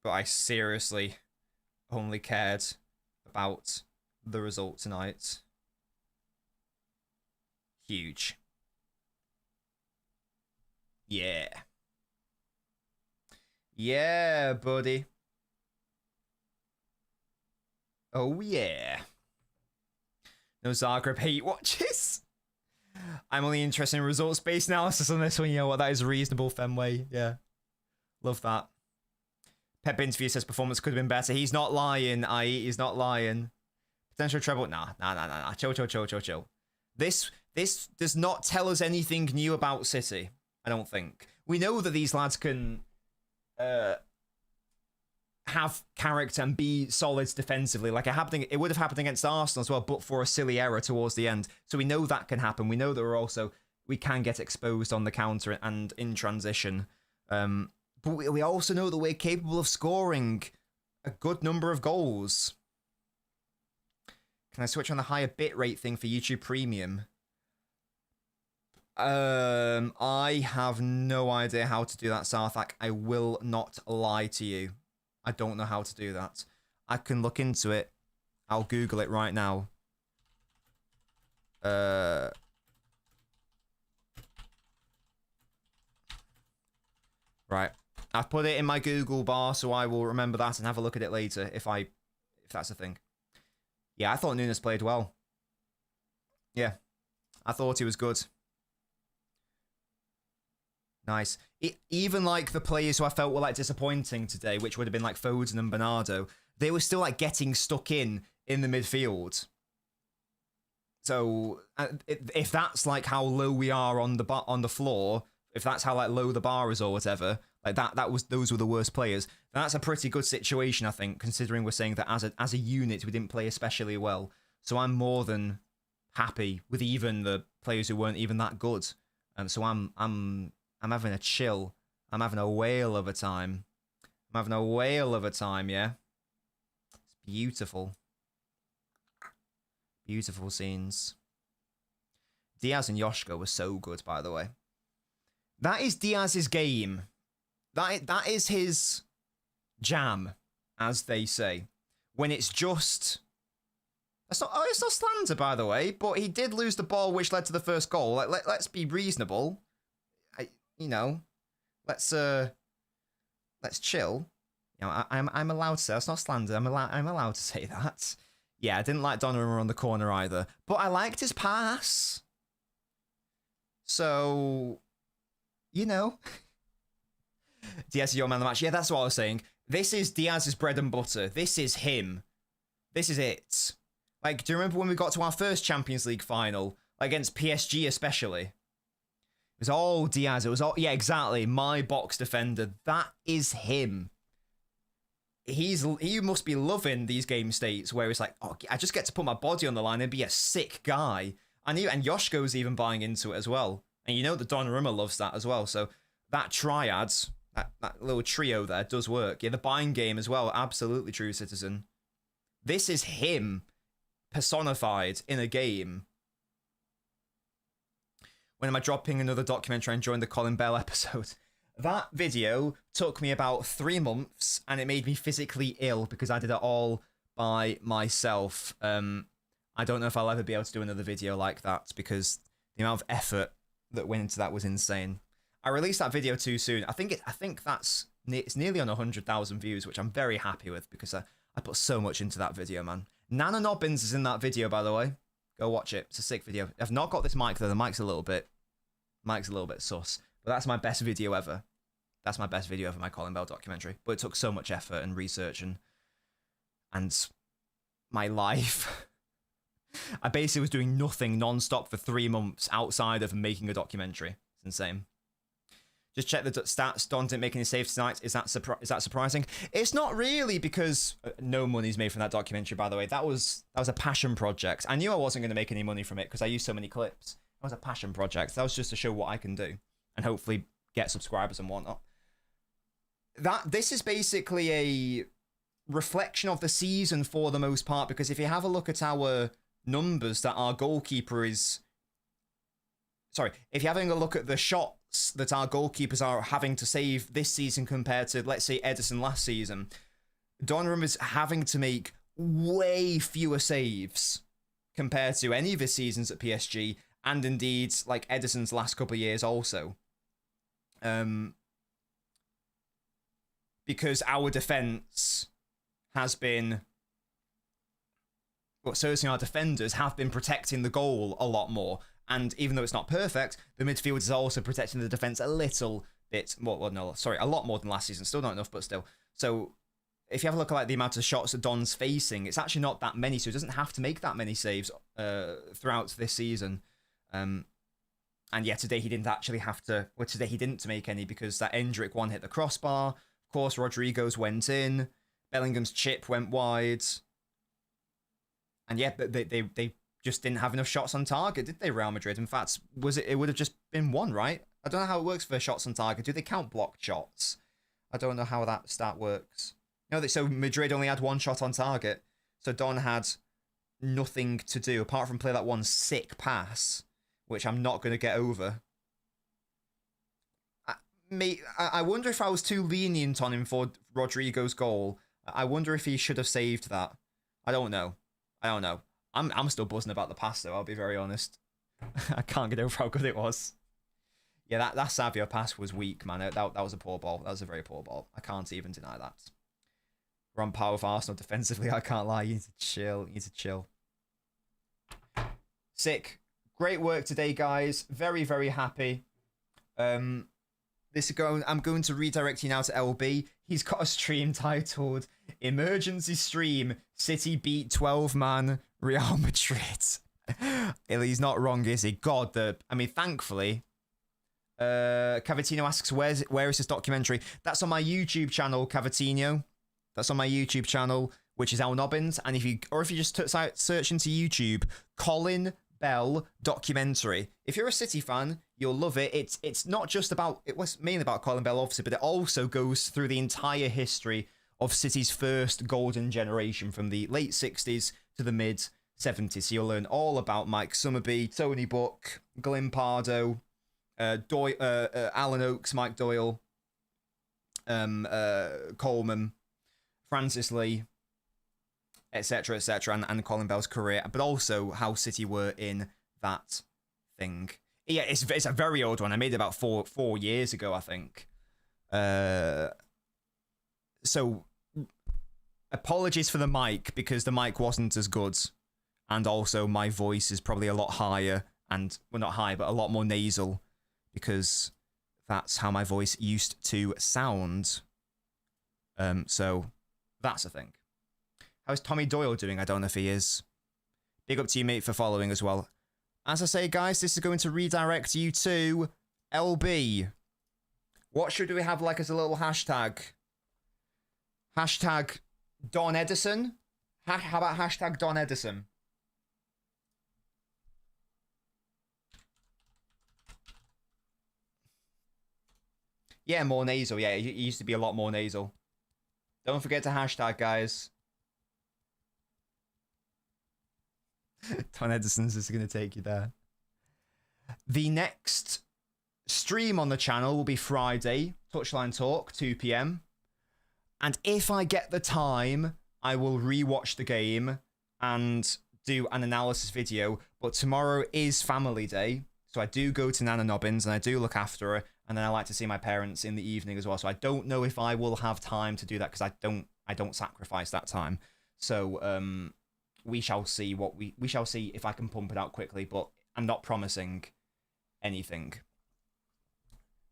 But I seriously only cared about the result tonight. Huge. Yeah. Yeah, buddy. Oh, yeah. No Zagreb hate watches. I'm only interested in results-based analysis on this one. You know what? That is reasonable, Fenway. Yeah. Love that. Pep interview says performance could have been better. He's not lying, i.e. he's not lying. Potential treble. Nah. Chill. This does not tell us anything new about City, I don't think. We know that these lads can have character and be solid defensively. Like it would have happened against Arsenal as well, but for a silly error towards the end. So we know that can happen. We know that we can get exposed on the counter and in transition. But we also know that we're capable of scoring a good number of goals. Can I switch on the higher bitrate thing for YouTube Premium? I have no idea how to do that, Sarthak. I will not lie to you. I don't know how to do that. I can look into it. I'll Google it right now. Right. I've put it in my Google bar, so I will remember that and have a look at it later if that's a thing. Yeah, I thought Nunes played well. Yeah. I thought he was good. Nice. Even like the players who I felt were like disappointing today, which would have been like Foden and Bernardo, they were still like getting stuck in the midfield. So if that's like how low we are on the floor, if that's how like low the bar is or whatever, like those were the worst players. That's a pretty good situation, I think, considering we're saying that as a unit we didn't play especially well. So I'm more than happy with even the players who weren't even that good. And so I'm having a chill. I'm having a whale of a time. Yeah. It's beautiful. Beautiful scenes. Diaz and Yoshko were so good, by the way. That is Diaz's game. That is his jam, as they say. When it's just... It's not slander, by the way, but he did lose the ball, which led to the first goal. Let's be reasonable. Let's chill. You know, I'm allowed to say that's not slander. I'm allowed to say that. Yeah, I didn't like Donnarumma on the corner either, but I liked his pass. So, you know, Diaz is your man of the match. Yeah, that's what I was saying. This is Diaz's bread and butter. This is him. This is it. Like, do you remember when we got to our first Champions League final against PSG, especially? It was all Diaz. It was all, yeah, exactly. My box defender. That is him. He must be loving these game states where it's like, oh, I just get to put my body on the line and be a sick guy. And Yoshko's even buying into it as well. And you know that Donnarumma loves that as well. So that triad, that little trio there does work. Yeah, the buying game as well. Absolutely true, Citizen. This is him personified in a game. When am I dropping another documentary and join the Colin Bell episode? That video took me about 3 months and it made me physically ill because I did it all by myself. I don't know if I'll ever be able to do another video like that because the amount of effort that went into that was insane. I released that video too soon. I think it's nearly on 100,000 views, which I'm very happy with because I put so much into that video, man. LNobbins is in that video, by the way. Go watch it. It's a sick video. I've not got this mic though. The mic's a little bit sus, but that's my best video ever. That's my best video ever, my Colin Bell documentary. But it took so much effort and research and my life. I basically was doing nothing non-stop for 3 months outside of making a documentary. It's insane. Just check the stats. Don didn't make any saves tonight. Is that surprising? It's not really because no money's made from that documentary, by the way. That was a passion project. I knew I wasn't going to make any money from it because I used so many clips. That was a passion project. That was just to show what I can do and hopefully get subscribers and whatnot. This is basically a reflection of the season for the most part, because if you have a look at our numbers that our goalkeeper is... Sorry, if you're having a look at the shots that our goalkeepers are having to save this season compared to, let's say, Edison last season, Donnarumma is having to make way fewer saves compared to any of his seasons at PSG, and indeed, like, Edison's last couple of years also. Because our defence has been... Well, certainly our defenders have been protecting the goal a lot more. And even though it's not perfect, the midfielders are also protecting the defence a little bit more. Well, no, sorry, a lot more than last season. Still not enough, but still. So if you have a look at like the amount of shots that Don's facing, it's actually not that many. So he doesn't have to make that many saves throughout this season. And yeah, today he didn't actually have to. Well, today he didn't make any because that Endrick one hit the crossbar. Of course, Rodrigo's went in. Bellingham's chip went wide. And yeah, they just didn't have enough shots on target, did they, Real Madrid? In fact, it would have just been one, right? I don't know how it works for shots on target. Do they count blocked shots? I don't know how that stat works. No, so Madrid only had one shot on target. So Don had nothing to do apart from play that one sick pass, which I'm not going to get over. I wonder if I was too lenient on him for Rodrigo's goal. I wonder if he should have saved that. I don't know. I'm still buzzing about the pass, though, I'll be very honest. I can't get over how good it was. Yeah, that Savio pass was weak, man. That was a poor ball. That was a very poor ball. I can't even deny that. We're on par with Arsenal defensively, I can't lie. You need to chill. Sick. Great work today, guys. Very, very happy. I'm going to redirect you now to LB. He's got a stream titled Emergency Stream, City Beat 12-man Real Madrid. He's not wrong, is he? God, thankfully. Cavatino asks, where is this documentary? That's on my YouTube channel, Cavatino. That's on my YouTube channel, which is LNobbins. And if you just search into YouTube, Colin Bell documentary. If you're a City fan, you'll love it. It's not just about... It was mainly about Colin Bell, obviously, but it also goes through the entire history of City's first golden generation from the late 60s to the mid 70s. So you'll learn all about Mike Summerby, Tony Buck, Glyn Pardo, Alan Oakes, Mike Doyle, Coleman, Francis Lee, etc., etc., and Colin Bell's career, but also how City were in that thing. Yeah, it's a very old one. I made it about four years ago, I think. So apologies for the mic, because the mic wasn't as good, and also my voice is probably a lot higher, and well, not high, but a lot more nasal, because that's how my voice used to sound. So that's a thing. How's Tommy Doyle doing? I don't know if he is. Big up to you, mate, for following as well. As I say, guys, this is going to redirect you to LB. What should we have like as a little hashtag? Hashtag Don Edison? How about hashtag Don Edison? Yeah, more nasal. Yeah, he used to be a lot more nasal. Don't forget to hashtag, guys. Don Edison's is going to take you there. The next stream on the channel will be Friday, Touchline Talk, 2 p.m. And if I get the time, I will rewatch the game and do an analysis video. But tomorrow is family day, so I do go to Nana Nobbins and I do look after her. And then I like to see my parents in the evening as well. So I don't know if I will have time to do that, because I don't sacrifice that time. So we shall see what we shall see if I can pump it out quickly, but I'm not promising anything.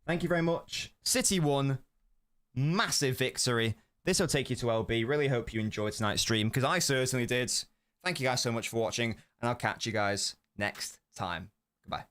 Thank you very much. City won. Massive victory. This will take you to LB. Really hope you enjoyed tonight's stream, because I certainly did. Thank you guys so much for watching, and I'll catch you guys next time. Goodbye.